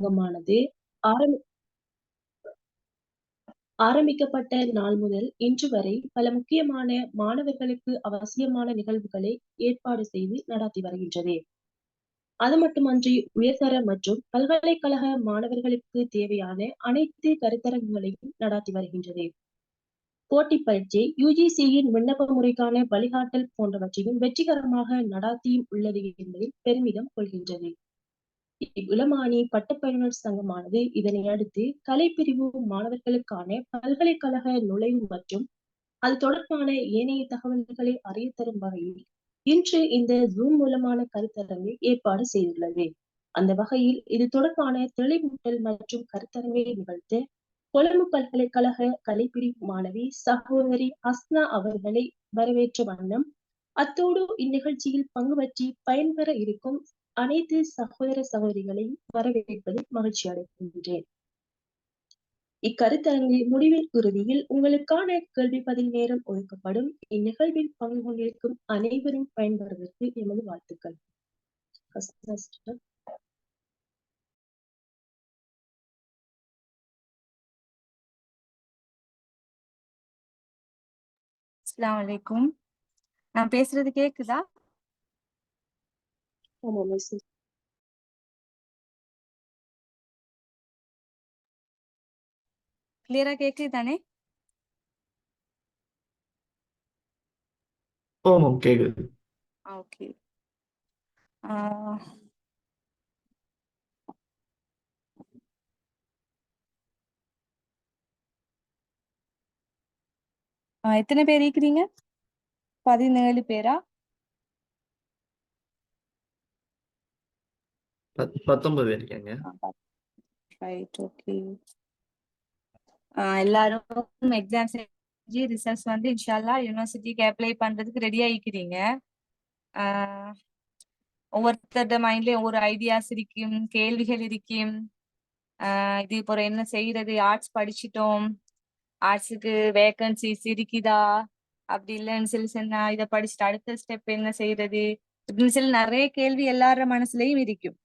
சங்கமானது ஆரம்பி ஆரம்பிக்கப்பட்ட நாள் முதல் இன்று வரை பல முக்கியமான மாணவர்களுக்கு அவசியமான நிகழ்வுகளை ஏற்பாடு செய்து நடத்தி வருகின்றது. அது மட்டுமன்றி உயர்தர மற்றும் பல்கலைக்கழக மாணவர்களுக்கு தேவையான அனைத்து கருத்தரங்குகளையும் நடத்தி வருகின்றது. போட்டி பரீட்சை, யுஜிசியின் விண்ணப்ப முறைக்கான வழிகாட்டல் போன்றவற்றையும் வெற்றிகரமாக நடாத்தியும் உள்ளது என்பதில் பெருமிதம் கொள்கின்றது. இளமானி பட்டப்பயிலுனர் சங்கமானது இதனை அடுத்து கலைப்பிரிவு மாணவர்களுக்கான பல்கலைக்கழக நுழைவு மற்றும் அது தொடர்பான ஏனைய தகவல்களை அறிய தரும் வகையில் இன்று இந்த ஜூம் மூலமான கருத்தரங்கை ஏற்பாடு செய்துள்ளது. அந்த வகையில் இது தொடர்பான தெளிவூட்டல் மற்றும் கருத்தரங்கை நிகழ்த்த கொழும்பு பல்கலைக்கழக கலைப்பிரிவு மாணவி சகோதரி அஸ்னா அவர்களை வரவேற்ற வண்ணம், அத்தோடு இந்நிகழ்ச்சியில் பங்கு பற்றி பயன்பெற இருக்கும் அனைத்து சகோதர சகோதரிகளையும் வரவேற்பதில் மகிழ்ச்சி அடைகின்றேன். இக்கருத்தரங்கில் முடிவின் இறுதியில் உங்களுக்கான கேள்வி பதில் நேரம் ஒதுக்கப்படும். இந்நிகழ்வில் பங்கு கொண்டிருக்கும் அனைவரும் பயன்பெறுவதற்கு எமது வாழ்த்துக்கள். அஸ்ஸலாமு அலைக்கும். நான் பேசுறது கேக்குதா? ஆமா மிஸ். கிளியரா கேக்குது தானே? ஆமாம் கேக்குது. ஓகே. எத்தனை பேர் இருக்கிறீங்க? 17 பேரா? 19 பேர் இருக்காங்க. Right, okay. எல்லாரும் எக்ஸாம்ஸ் ரிசல்ட்ஸ் வந்து இன்ஷால்லா யூனிவர்சிட்டிக்கு அப்ளை பண்றதுக்கு ரெடி ஆகிக்கிறீங்க. ஒவ்வொருத்தரோட மைண்ட்லயும் ஒவ்வொரு ஐடியாஸ் இருக்கும், கேள்விகள் இருக்கும். இது இப்போ என்ன செய்யறது, ஆர்ட்ஸ் படிச்சிட்டோம், ஆர்ட்ஸுக்கு வேகன்சிஸ் இருக்குதா, அப்படி இல்லைன்னு சொல்லி சொன்னா இதை படிச்சுட்டு அடுத்த ஸ்டெப் என்ன செய்யறது இப்படின்னு சொல்லி நிறைய கேள்வி எல்லார மனசுலயும் இருக்கும்.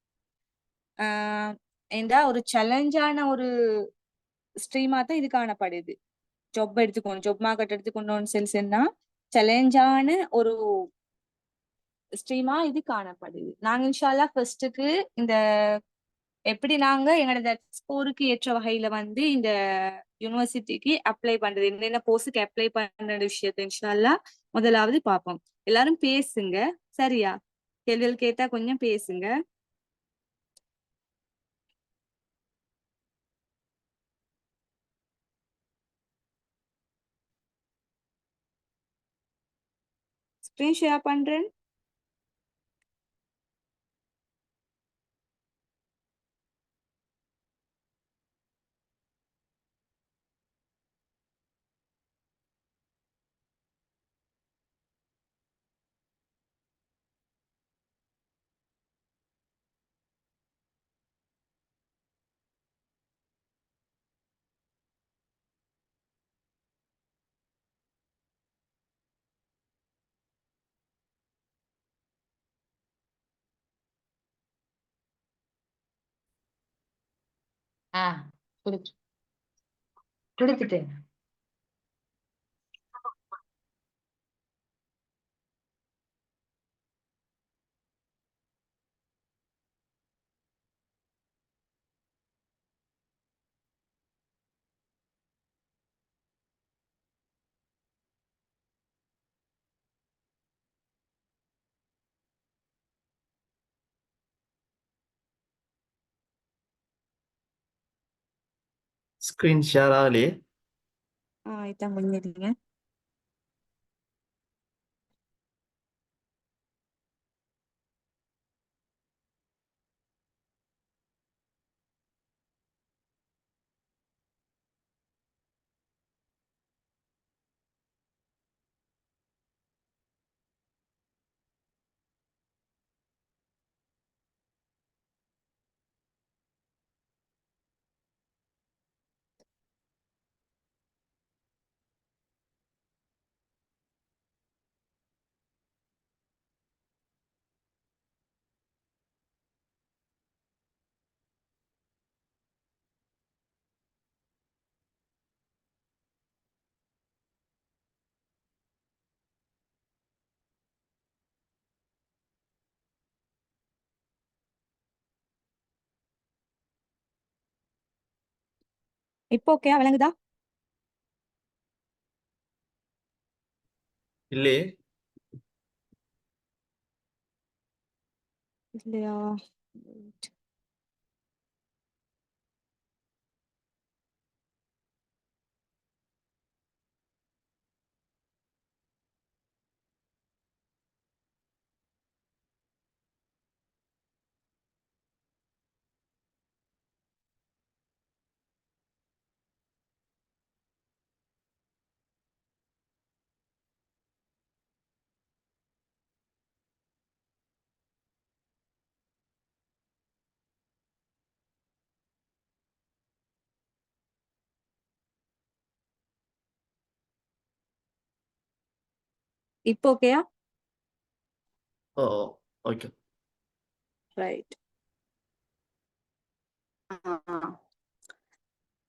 ஏண்டா ஒரு சேலஞ்சான ஒரு ஸ்ட்ரீமா தான் இது காணப்படுது. ஜாப் எடுத்துக்கணும், ஜாப் மார்க்கெட் எடுத்துக்கணும்னு சொல்லி சொன்னா சேலஞ்சான ஒரு ஸ்ட்ரீமா இது காணப்படுது. நாங்க இன்ஷால்லா ஃபர்ஸ்ட்டுக்கு இந்த எப்படி நாங்க எங்களோட ஸ்கோருக்கு ஏற்ற வகையில வந்து இந்த யூனிவர்சிட்டிக்கு அப்ளை பண்றது, என்னென்ன கோர்ஸுக்கு அப்ளை பண்ற விஷயத்த இன்ஷால்லா முதலாவது பார்ப்போம். எல்லாரும் பேசுங்க, சரியா? கேள்விகள் கேட்டா கொஞ்சம் பேசுங்க. ஸ்கிரீன் ஷேர் பண்றேன். கொடுத்துட்டேன். ஸ்கிரீன் ஷேர் ஆகலையே. இதான் பண்ணிடுங்க. இப்போ ஓகே விளங்குதா? இல்லையே. இல்லையா? இப்போ ஓகேயா? ஓ ஓகே. ரைட்.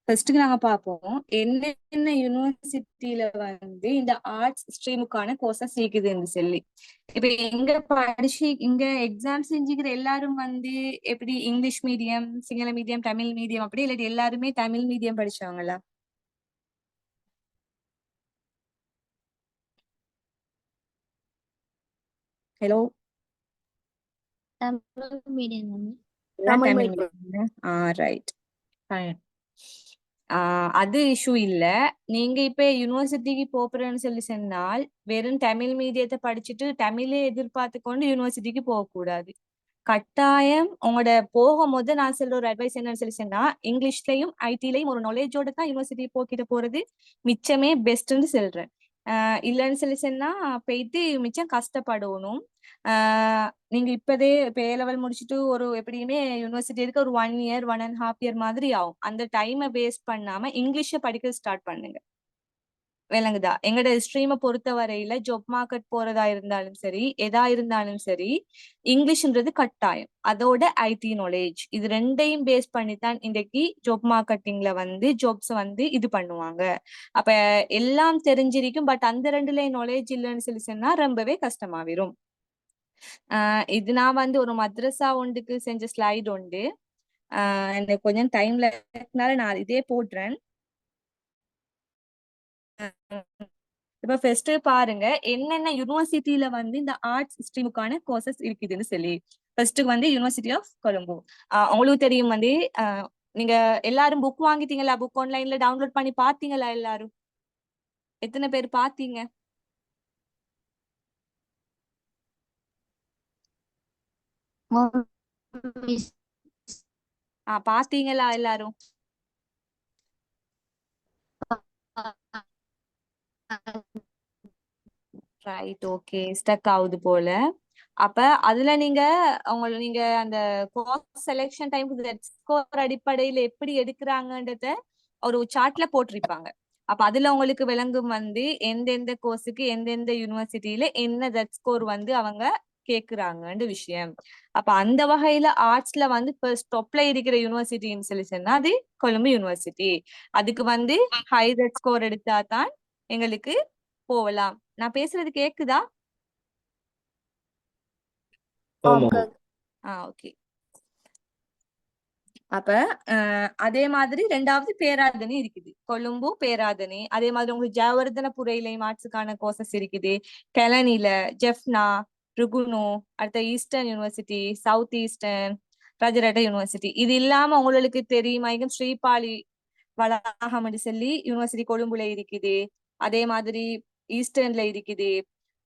ஃபர்ஸ்ட்டுக்கு நாங்க பார்ப்போம் என்னென்ன யூனிவர்சிட்டியில வந்து இந்த ஆர்ட்ஸ் ஸ்ட்ரீமுக்கான கோர்சஸ் இருக்குதுன்னு சொல்லி. இப்ப இங்க எக்ஸாம் செஞ்சுக்கிற எல்லாரும் வந்து எப்படி English medium, Sinhala medium, Tamil medium அப்படி இல்லாட்டி எல்லாருமே தமிழ் மீடியம் படிச்சவங்களா? Hello, Tamil medium Tamil medium. Medium. Right. அது இஷ்யூ இல்ல. நீங்க இப்ப யூனிவர்சிட்டிக்கு போறேன்னு சொல்லி சொன்னால் வெறும் தமிழ் மீடியத்தை படிச்சுட்டு தமிழே எதிர்பார்த்து கொண்டு யூனிவர்சிட்டிக்கு போக கூடாது. கட்டாயம் உங்களோட போகும்போது நான் சொல்ற ஒரு அட்வைஸ் என்னன்னு சொல்லி சொன்னா, இங்கிலீஷ்லயும் ஐடிலையும் ஒரு நாலேஜோட தான் யூனிவர்சிட்டி போக்கிட்டு போறது மிச்சமே பெஸ்ட்ன்னு சொல்றேன். இல்லைன்னு சொல்லி சொன்னா போயிட்டு மிச்சம் கஷ்டப்படணும். நீங்க இப்பதே இப்ப A level முடிச்சுட்டு ஒரு எப்படியுமே யூனிவர்சிட்டி இருக்க ஒரு 1 year 1.5 year மாதிரி ஆகும். அந்த டைமை வேஸ்ட் பண்ணாம இங்கிலீஷை படிக்க ஸ்டார்ட் பண்ணுங்க. விளங்குதா? எங்கட ஸ்ட்ரீமை பொறுத்த வரையில ஜாப் மார்க்கெட் போறதா இருந்தாலும் சரி, எதா இருந்தாலும் சரி, இங்கிலீஷ்ன்றது கட்டாயம். அதோட ஐடி நாலேஜ் இது ரெண்டையும் பேஸ் பண்ணித்தான் இன்றைக்கு ஜாப் மார்க்கெட்டிங்ல வந்து ஜாப்ஸ் வந்து இது பண்ணுவாங்க. அப்ப எல்லாம் தெரிஞ்சிருக்கும், பட் அந்த ரெண்டுல நாலேஜ் இல்லைன்னு சொல்லி சொன்னா ரொம்பவே கஷ்டமாவிரும். இது நான் வந்து ஒரு மദ്രസா ஒன்றுக்கு செஞ்ச ஸ்லைடு உண்டு. எனக்கு கொஞ்சம் டைம்ல நான் இதே போடுறேன். இப்ப ஃபர்ஸ்ட் பாருங்க என்னென்ன யூனிவர்சிட்டியில வந்து இந்த ஆர்ட்ஸ் ஸ்ட்ரீமுக்கான கோர்சஸ் இருக்குதுன்னு சொல்லி. ஃபர்ஸ்ட் வந்து யூனிவர்சிட்டி ஆஃப் கொலம்போ. உங்களுக்கு தெரியும் வந்து நீங்க எல்லாரும் புக் வாங்கிட்டீங்களா? புக் ஆன்லைன்ல டவுன்லோட் பண்ணி பாத்தீங்களா? எல்லாரும் எத்தனை பேர் பாத்தீங்க? பாத்தீங்களா எல்லாரும்? Right, okay. ஸ்டக் ஆகுது போல. அப்ப அதுல நீங்க அந்த கோர்ஸ் செலெக்ஷன் டைம் ஸ்கோர் அடிப்படையில எப்படி எடுக்கிறாங்கன்றத ஒரு சார்ட்ல போட்டிருப்பாங்க. அப்ப அதுல உங்களுக்கு விளங்கும் வந்து எந்தெந்த கோர்ஸுக்கு எந்தெந்த யூனிவர்சிட்டியில என்ன தட் ஸ்கோர் வந்து அவங்க கேக்குறாங்கன்ற விஷயம். அப்ப அந்த வகையில ஆர்ட்ஸ்ல வந்து ஃபர்ஸ்ட் டாப்ல இருக்கிற யூனிவர்சிட்டின்னு சொல்லி சொன்னா அது கொழும்பு யூனிவர்சிட்டி. அதுக்கு வந்து ஹை தட் ஸ்கோர் எடுத்தா தான் எங்களுக்கு போகலாம். நான் பேசுறது கேக்குதா? ஆமா. ஓகே. அப்ப அதே மாதிரி ரெண்டாவது பேராதனி இருக்குது, கொழும்பு பேராதனி. அதே மாதிரி உங்களுக்கு ஜெயவர்தனபுரையிலையும் ஆர்ட்ஸுக்கான கோர்சஸ் இருக்குது. கெலனில, ஜெஃப்னா, ருகுனு, அடுத்த eastern university, south eastern, Rajarata university. இது இல்லாம உங்களுக்கு தெரியுமா ஸ்ரீபாலி வளாகம் சொல்லி யூனிவர்சிட்டி கொழும்புல இருக்குது. அதே மாதிரி ஈஸ்டர்ன்ல இருக்குது.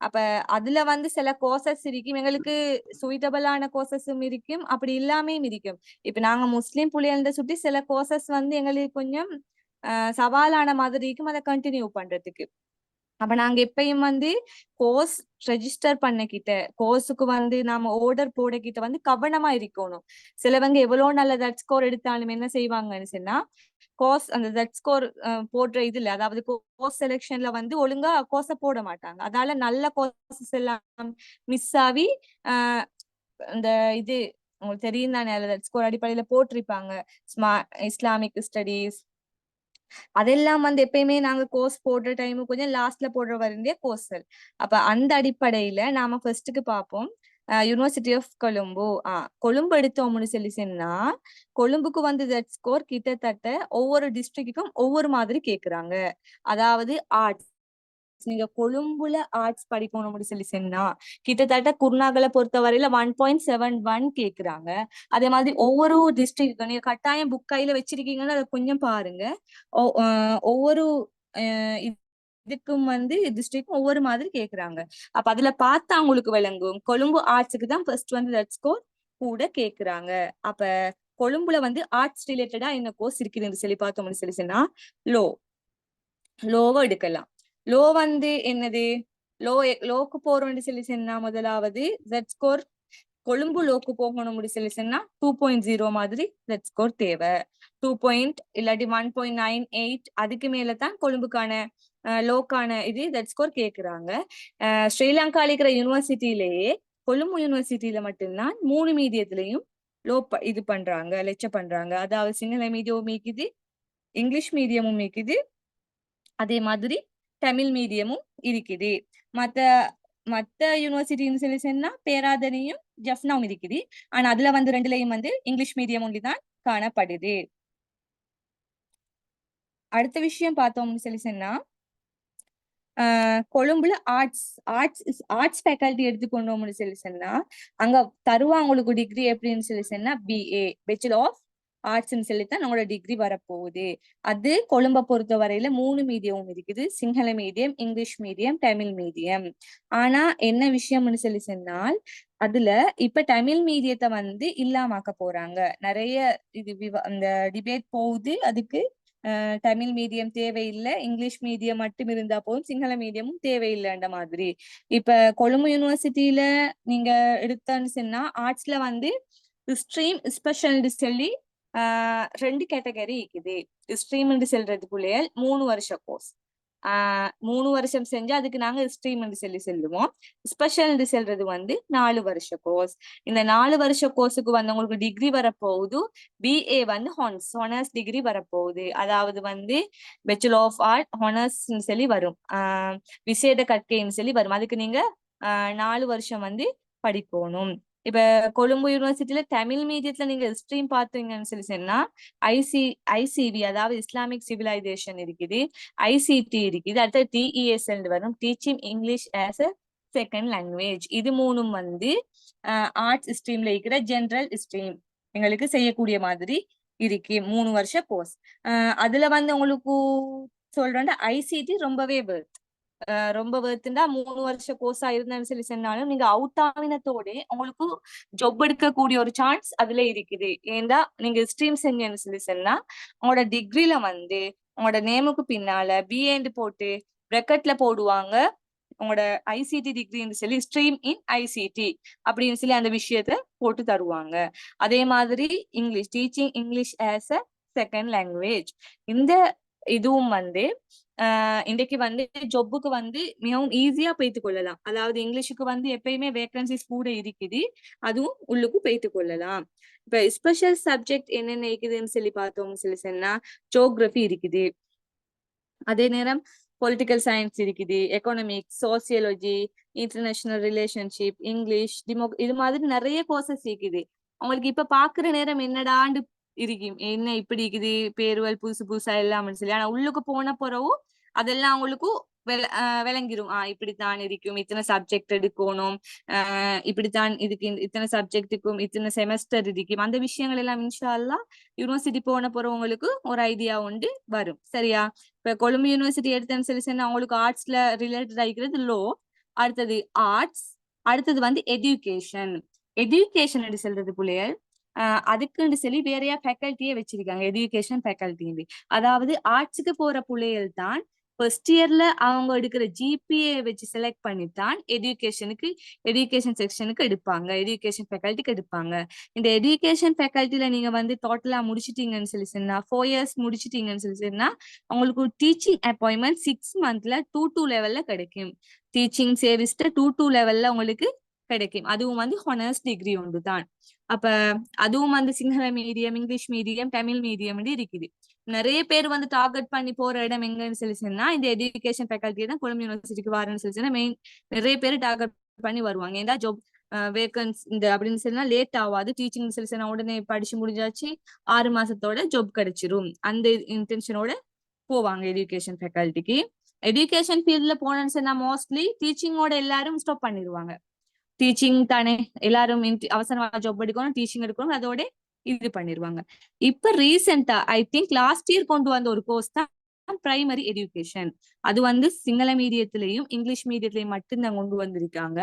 அப்ப அதுல வந்து சில கோர்சஸ் இருக்கும், எங்களுக்கு சூட்டபிளான கோர்சஸும் இருக்கும், அப்படி இல்லாமையும் இருக்கும். இப்ப நாங்க முஸ்லீம் புள்ளியல்ட சுட்டி சில கோர்சஸ் வந்து எங்களுக்கு கொஞ்சம் சவாலான மாதிரி இருக்கும் அதை கண்டினியூ பண்றதுக்கு. அப்ப நாங்க எப்பயும் வந்து கோர்ஸ் ரெஜிஸ்டர் பண்ணக்கிட்ட கோர்ஸுக்கு வந்து நாம ஆர்டர் போடக்கிட்ட வந்து கவனமா இருக்கணும். சிலவங்க எவ்வளவு நல்ல தட் ஸ்கோர் எடுத்தாலும் என்ன செய்வாங்கன்னு சொன்னா கோர்ஸ் அந்த தட் ஸ்கோர் போடுற இதுல, அதாவது கோர்ஸ் செலெக்ஷன்ல வந்து ஒழுங்கா கோர்ஸ போட மாட்டாங்க. அதனால நல்ல கோர்சஸ் எல்லாம் மிஸ் ஆகி இந்த இது உங்களுக்கு தெரியும் தானே, தட் ஸ்கோர் அடிப்படையில போட்டிருப்பாங்க இஸ்லாமிக் ஸ்டடீஸ். அதெல்லாம் வந்து எப்பயுமே நாங்க கோர்ஸ் போடுற டைம் கொஞ்சம் லாஸ்ட்ல போடுற வரைய கோர்ஸ்கள். அப்ப அந்த அடிப்படையில நாம ஃபர்ஸ்ட்டுக்கு பார்ப்போம் யூனிவர்சிட்டி ஆஃப் கொழும்பு. கொழும்பு எடுத்தோம்னு சொல்லி சொன்னா கொழும்புக்கு வந்து தட் ஸ்கோர் கிட்டத்தட்ட ஒவ்வொரு டிஸ்ட்ரிக்ட்டுக்கும் ஒவ்வொரு மாதிரி கேக்குறாங்க. அதாவது ஆர்ட்ஸ் நீங்க கொழும்புல ஆர்ட்ஸ் படிக்கணும்னு சொல்லி சொன்னா கிட்டத்தட்ட குருநாகலை பொறுத்தவரையில 1.71 கேக்குறாங்க. அதே மாதிரி ஒவ்வொரு டிஸ்ட்ரிக்ட் நீங்க கட்டாயம் புக் கையில வச்சிருக்கீங்கன்னு அதை கொஞ்சம் பாருங்க. ஒவ்வொரு இதுக்கும் வந்து டிஸ்ட்ரிக்ட் ஒவ்வொரு மாதிரி கேக்குறாங்க. அப்ப அதுல பார்த்தா உங்களுக்கு விளங்கும். கொழும்பு ஆர்ட்ஸுக்கு தான் ஃபர்ஸ்ட் வந்து தட் ஸ்கோர் கூட கேக்குறாங்க. அப்ப கொழும்புல வந்து ஆர்ட்ஸ் ரிலேட்டடா என்ன கோர்ஸ் இருக்குதுன்னு சொல்லி பார்த்தோம்னு சொல்லி சொன்னா லோவை எடுக்கலாம். லோ வந்து என்னது லோக்கு போறோம்னு சொல்லி சொன்னா முதலாவது ஜெட் ஸ்கோர் கொழும்பு லோக்கு போகணும்னு சொல்லி சொன்னா 2.0 மாதிரி ஜெட் ஸ்கோர் தேவை. 2 இல்லாட்டி 1.98 அதுக்கு மேலதான் கொழும்புக்கான லோக்கான இது ஜெட் ஸ்கோர் கேக்குறாங்க. ஸ்ரீலங்கால இருக்கிற யூனிவர்சிட்டியிலேயே கொழும்பு யூனிவர்சிட்டியில மட்டும்தான் 3 மீடியத்திலையும் லோ இது பண்றாங்க, லெக்சர் பண்றாங்க. அதாவது சிங்கள மீடியமும் மீக்குது, இங்கிலீஷ் மீடியமும் மீக்குது, அதே மாதிரி தமிழ் மீடியமும் இருக்குது. மத்த யூனிவர்சிட்டின்னு சொல்லி சொன்னா பேராதனையும் ஜஃப்னாவும் இருக்குது. ஆனா அதுல வந்து ரெண்டுலயும் வந்து இங்கிலீஷ் மீடியம் ஒன்றிதான் காணப்படுது. அடுத்த விஷயம் பார்த்தோம்னு சொல்லி சொன்னா கொழும்புல ஆர்ட்ஸ் ஃபேக்கல்ட்டி எடுத்துக்கொண்டோம்னு சொல்லி சொன்னா அங்க தருவாங்க உங்களுக்கு டிகிரி எப்படின்னு சொல்லி சொன்னா BA பேச்சுலர் ஆஃப் ஆர்ட்ஸ்ன்னு சொல்லித்தான் நம்மளோட டிகிரி வரப்போகுது. அது கொழும்பை பொறுத்த வரையில 3 மீடியமும் இருக்குது. Sinhala medium, English medium, Tamil medium. ஆனா என்ன விஷயம்னு சொல்லி சொன்னால் அதுல இப்ப தமிழ் மீடியத்தை வந்து இல்லாமக்க போறாங்க. நிறைய இது அந்த டிபேட் போகுது. அதுக்கு தமிழ் மீடியம் தேவையில்லை, இங்கிலீஷ் மீடியம் மட்டும் இருந்தா போதும், சிங்கள மீடியமும் தேவையில்லைன்ற மாதிரி. இப்ப கொழும்பு யூனிவர்சிட்டியில நீங்க எடுத்தன்னு சொன்னா ஆர்ட்ஸ்ல வந்து ஸ்ட்ரீம் ஸ்பெஷல்னு சொல்லி 2 கேட்டகரி இருக்குது. ஸ்ட்ரீம்னு சொல்றதுக்குள்ளே 3 வருஷ கோர்ஸ். 3 வருஷம் செஞ்சு அதுக்கு நாங்க ஸ்ட்ரீம்னு சொல்லி சொல்லுவோம். ஸ்பெஷல்னு சொல்றது வந்து 4 வருஷ கோர்ஸ். இந்த 4 வருஷ கோர்ஸுக்கு வந்து உங்களுக்கு டிகிரி வரப்போகுது. BA வந்து ஹானர்ஸ் டிகிரி வரப்போகுது. அதாவது வந்து பேச்சுலர் ஆஃப் ஆர்ட் ஹானர்ஸ் சொல்லி வரும், விசேட கற்கைன்னு சொல்லி வரும். அதுக்கு நீங்க 4 வருஷம் வந்து படிக்கணும். இப்ப கொழும்பு யூனிவர்சிட்டியில தமிழ் மீடியத்துல நீங்க ஸ்ட்ரீம் பாத்தீங்கன்னு சொல்லி சொன்னா ICV அதாவது இஸ்லாமிக் சிவிலைசேஷன் இருக்குது, ICT இருக்குது, அடுத்து TESL வரும், teaching English as a second language. இது 3ம் வந்து ஆர்ட்ஸ் ஸ்ட்ரீம்ல இருக்கிற ஜெனரல் ஸ்ட்ரீம் எங்களுக்கு செய்யக்கூடிய மாதிரி இருக்கு. 3 வருஷ கோர்ஸ். அதுல வந்து உங்களுக்கு சொல்றேன் ICT ரொம்பவே ரொம்ப வேர்த்துண்டா 3 வருஷ கோர்ஸா இருந்தேன்னு சொல்லி சொன்னாலும் நீங்க அவுட் ஆவினத்தோட உங்களுக்கு ஜொப் எடுக்கக்கூடிய ஒரு சான்ஸ் அதுல இருக்குது. ஏண்டா நீங்க ஸ்ட்ரீம் செஞ்சேன்னு சொல்லி சொன்னா உங்களோட டிகிரில வந்து உங்களோட நேமுக்கு பின்னால BA போட்டு பிராக்கெட்ல போடுவாங்க உங்களோட ICT டிகிரின்னு சொல்லி ஸ்ட்ரீம் இன் ICT அப்படின்னு சொல்லி அந்த விஷயத்த போட்டு தருவாங்க. அதே மாதிரி English teaching English as a second language. இந்த இதுவும் வந்து இன்றைக்கு வந்து ஜொப்புக்கு வந்து மிகவும் ஈஸியா பேத்து கொள்ளலாம். அதாவது இங்கிலீஷுக்கு வந்து எப்பயுமே வேகன்சிஸ் கூட இருக்குது, அதுவும் உள்ளுக்கு பேத்து கொள்ளலாம். இப்ப ஸ்பெஷல் சப்ஜெக்ட் என்னென்ன இருக்குதுன்னு சொல்லி பார்த்தோம்னு சொல்லி சொன்னா ஜியோகிராஃபி இருக்குது, அதே நேரம் பொலிட்டிக்கல் சயின்ஸ் இருக்குது, economics, sociology, international relationship, English, இது மாதிரி நிறைய கோர்சஸ் இருக்குது. உங்களுக்கு இப்ப பாக்குற நேரம் என்னடாண்டு இருக்கும், என்ன இப்படி இருக்குது பேருவல் புதுசு புதுசா எல்லாம் சொல்லி. ஆனா உள்ளுக்கு போன பிறகு அதெல்லாம் அவங்களுக்கு விளங்கிரும். இப்படித்தான் இருக்கும், இத்தனை சப்ஜெக்ட் எடுக்கணும், இப்படித்தான் இதுக்கு இத்தனை சப்ஜெக்டுக்கும் இத்தனை செமஸ்டர் இருக்கும். அந்த விஷயங்கள் எல்லாம் இன்ஷா அல்லாஹ் யூனிவர்சிட்டி போன போறவங்களுக்கு ஒரு ஐடியா உண்டு வரும். சரியா? இப்ப கொழும்பு யூனிவர்சிட்டி எடுத்தேன்னு சொல்லி சொன்னா அவங்களுக்கு ஆர்ட்ஸ்ல ரிலேட்டட் ஆகிக்கிறது லோ, அடுத்தது ஆர்ட்ஸ், அடுத்தது வந்து எஜுகேஷன் சொல்றது பிள்ளைகள் அதுக்குன்னு சொல்லி வேறையா ஃபேக்கல்ட்டியே வச்சிருக்காங்க, எஜுகேஷன் ஃபேக்கல்ட்டி. அதாவது ஆர்ட்ஸுக்கு போற பிள்ளைகள் தான் ஃபர்ஸ்ட் இயர்ல அவங்க எடுக்கிற GPA வச்சு செலக்ட் பண்ணித்தான் எஜுகேஷன் செக்ஷனுக்கு எடுப்பாங்க, எஜுகேஷன் ஃபேக்கல்ட்டிக்கு எடுப்பாங்க. இந்த எஜுகேஷன் ஃபேக்கல்ட்டில நீங்க வந்து டோட்டலா முடிச்சிட்டீங்கன்னு சொல்லி சொன்னா 4 இயர்ஸ் முடிச்சிட்டீங்கன்னு சொல்லி சொன்னா உங்களுக்கு டீச்சிங் அப்பாயின்மெண்ட் 6 மந்த்ல 2 லெவல்ல கிடைக்கும். டீச்சிங் சேவிஸ்ட 2 லெவல்ல உங்களுக்கு கிடைக்கும். அதுவும் வந்து ஹானர்ஸ் டிகிரி ஒன்று தான். அப்ப அதுவும் வந்து Sinhala medium, English medium, Tamil medium இருக்குது. நிறைய பேர் வந்து டார்கெட் பண்ணி போற இடம் எங்கன்னு சொல்லி சொன்னா இந்த எஜுகேஷன் ஃபேக்கல்ட்டி தான் கொழும்பு யூனிவர்சிட்டிக்கு வரேன்னு சொல்லி சொன்னா நிறைய பேர் டார்கெட் பண்ணி வருவாங்க. ஏன்னா வேகன்ஸ் இந்த அப்படின்னு சொன்னா லேட் ஆகாது, டீச்சிங் சொல்லி உடனே படிச்சு முடிஞ்சாச்சு 6 மாசத்தோட ஜாப் கிடைச்சிரும், அந்த இன்டென்ஷனோட போவாங்க எஜுகேஷன் ஃபேக்கல்ட்டிக்கு. எஜுகேஷன் ஃபீல்ட்ல போனேன்னு சொன்னா மோஸ்ட்லி டீச்சிங்கோட எல்லாரும் ஸ்டாப் பண்ணிடுவாங்க. டீச்சிங் தானே எல்லாரும் அவசரமா ஜாப் எடுக்கணும், டீச்சிங் எடுக்கணும், அதோட இது பண்ணிடுவாங்க. இப்ப ரீசெண்டா ஐ திங்க் லாஸ்ட் இயர் கொண்டு வந்த ஒரு கோர்ஸ் தான் பிரைமரி எஜுகேஷன். அது வந்து சிங்கள மீடியத்திலையும் இங்கிலீஷ் மீடியத்திலையும் மட்டும்தான் கொண்டு வந்திருக்காங்க.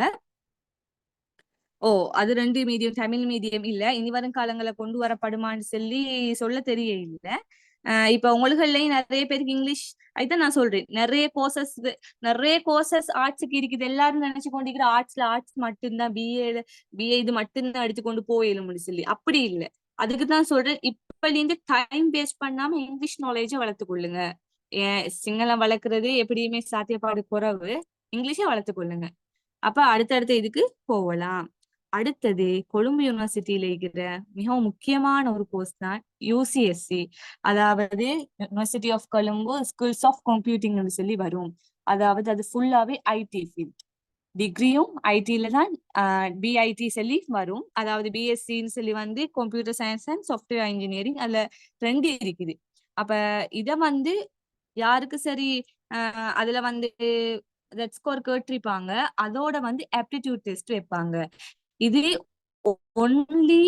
ஓ, அது 2 மீடியம், தமிழ் மீடியம் இல்ல. இனி வரும் காலங்களை கொண்டு வரப்படுமான்னு சொல்லி சொல்ல தெரிய இல்ல. இப்ப உங்களுக்குள்ளயும் நிறைய பேருக்கு இங்கிலீஷ், அதுதான் நான் சொல்றேன், நிறைய கோர்சஸ் ஆர்ட்ஸுக்கு இருக்குது. எல்லாரும் நினைச்சு கொண்டிருக்கிற ஆர்ட்ஸ் மட்டும்தான், பிஏ இது மட்டும்தான் எடுத்துக்கொண்டு போயிடும் சொல்லி. அப்படி இல்ல. அதுக்குதான் சொல்றேன், இப்ப இருந்து டைம் வேஸ்ட் பண்ணாம இங்கிலீஷ் நாலேஜ வளர்த்து கொள்ளுங்க. சிங்களம் வளர்க்கறது எப்படியுமே சாத்தியப்பாடு குறைவு, இங்கிலீஷை வளர்த்து கொள்ளுங்க. அப்ப அடுத்தடுத்த இதுக்கு போகலாம். அடுத்தது கொழும்பு யூனிவர்சிட்டியில இருக்கிற மிகவும் முக்கியமான ஒரு கோர்ஸ் தான் யூசிஎஸ்சி, அதாவது university of Colombo schools of computing சொல்லி வரும். அதாவது அது ஃபுல்லாவே ஐடி ஃபீல்ட், டிகிரியும் ஐடில தான் பிஐடி சொல்லி வரும். அதாவது பிஎஸ்சின்னு சொல்லி வந்து computer science and software engineering, அதுல 2 இருக்குது. அப்ப இத வந்து யாருக்கு சரி அதுல வந்து ஸ்கோர் கேட்டிருப்பாங்க, அதோட வந்து ஆப்டிடியூட் டெஸ்ட் வைப்பாங்க. இது ஒன்லி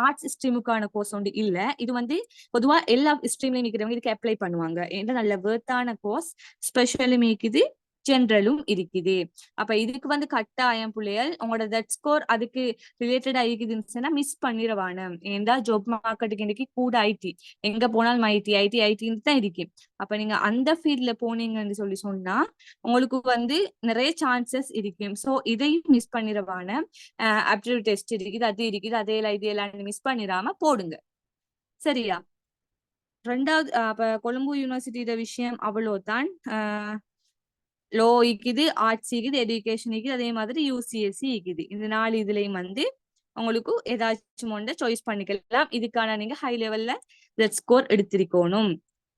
ஆர்ட்ஸ் ஸ்ட்ரீமுக்கான கோர்ஸ் ஒன்று இல்ல, இது வந்து பொதுவா எல்லா ஸ்ட்ரீம்லயும் இருக்கிறவங்க இதுக்கு அப்ளை பண்ணுவாங்க. ஏன்னா நல்ல வேர்த்தான கோர்ஸ், ஸ்பெஷலும் இருக்குது, ஜென்ரலும் இருக்குது. அப்ப இதுக்கு வந்து கட்டாயம் பிள்ளைகள் உங்களோட தட் ஸ்கோர் அதுக்கு ரிலேட்டடா இருக்குதுன்னு சொன்னா மிஸ் பண்ணிடவானு. ஏன்னா ஜாப் மார்க்கெட்டுக்கு இன்னைக்கு கூட ஐடி, எங்க போனாலும் ஐடின்னு தான் இருக்கு. அப்ப நீங்க அந்த ஃபீல்ட்ல போனீங்கன்னு சொல்லி சொன்னா உங்களுக்கு வந்து நிறைய சான்சஸ் இருக்கு. சோ இதையும் மிஸ் பண்ணிடவான. ஆப்டிடியூட் டெஸ்ட் இருக்குது, அது இருக்குது, அதெல்லாம் இதெல்லாம் மிஸ் பண்ணிடாம போடுங்க, சரியா? 2வது அப்ப கொழும்பு யூனிவர்சிட்டியோட விஷயம் அவ்வளவுதான். லோ இருக்குது, ஆர்ட்ஸ் இருக்குது, எஜுகேஷன் இருக்குது, அதே மாதிரி யூசிஎஸ்சி இருக்குது. இந்த 4 இதுலயும் வந்து உங்களுக்கு ஏதாச்சும் ஒன்றை சாய்ஸ் பண்ணிக்கலாம். இதுக்கான நீங்க ஹை லெவல்ல ஸ்கோர் எடுத்திருக்கணும்.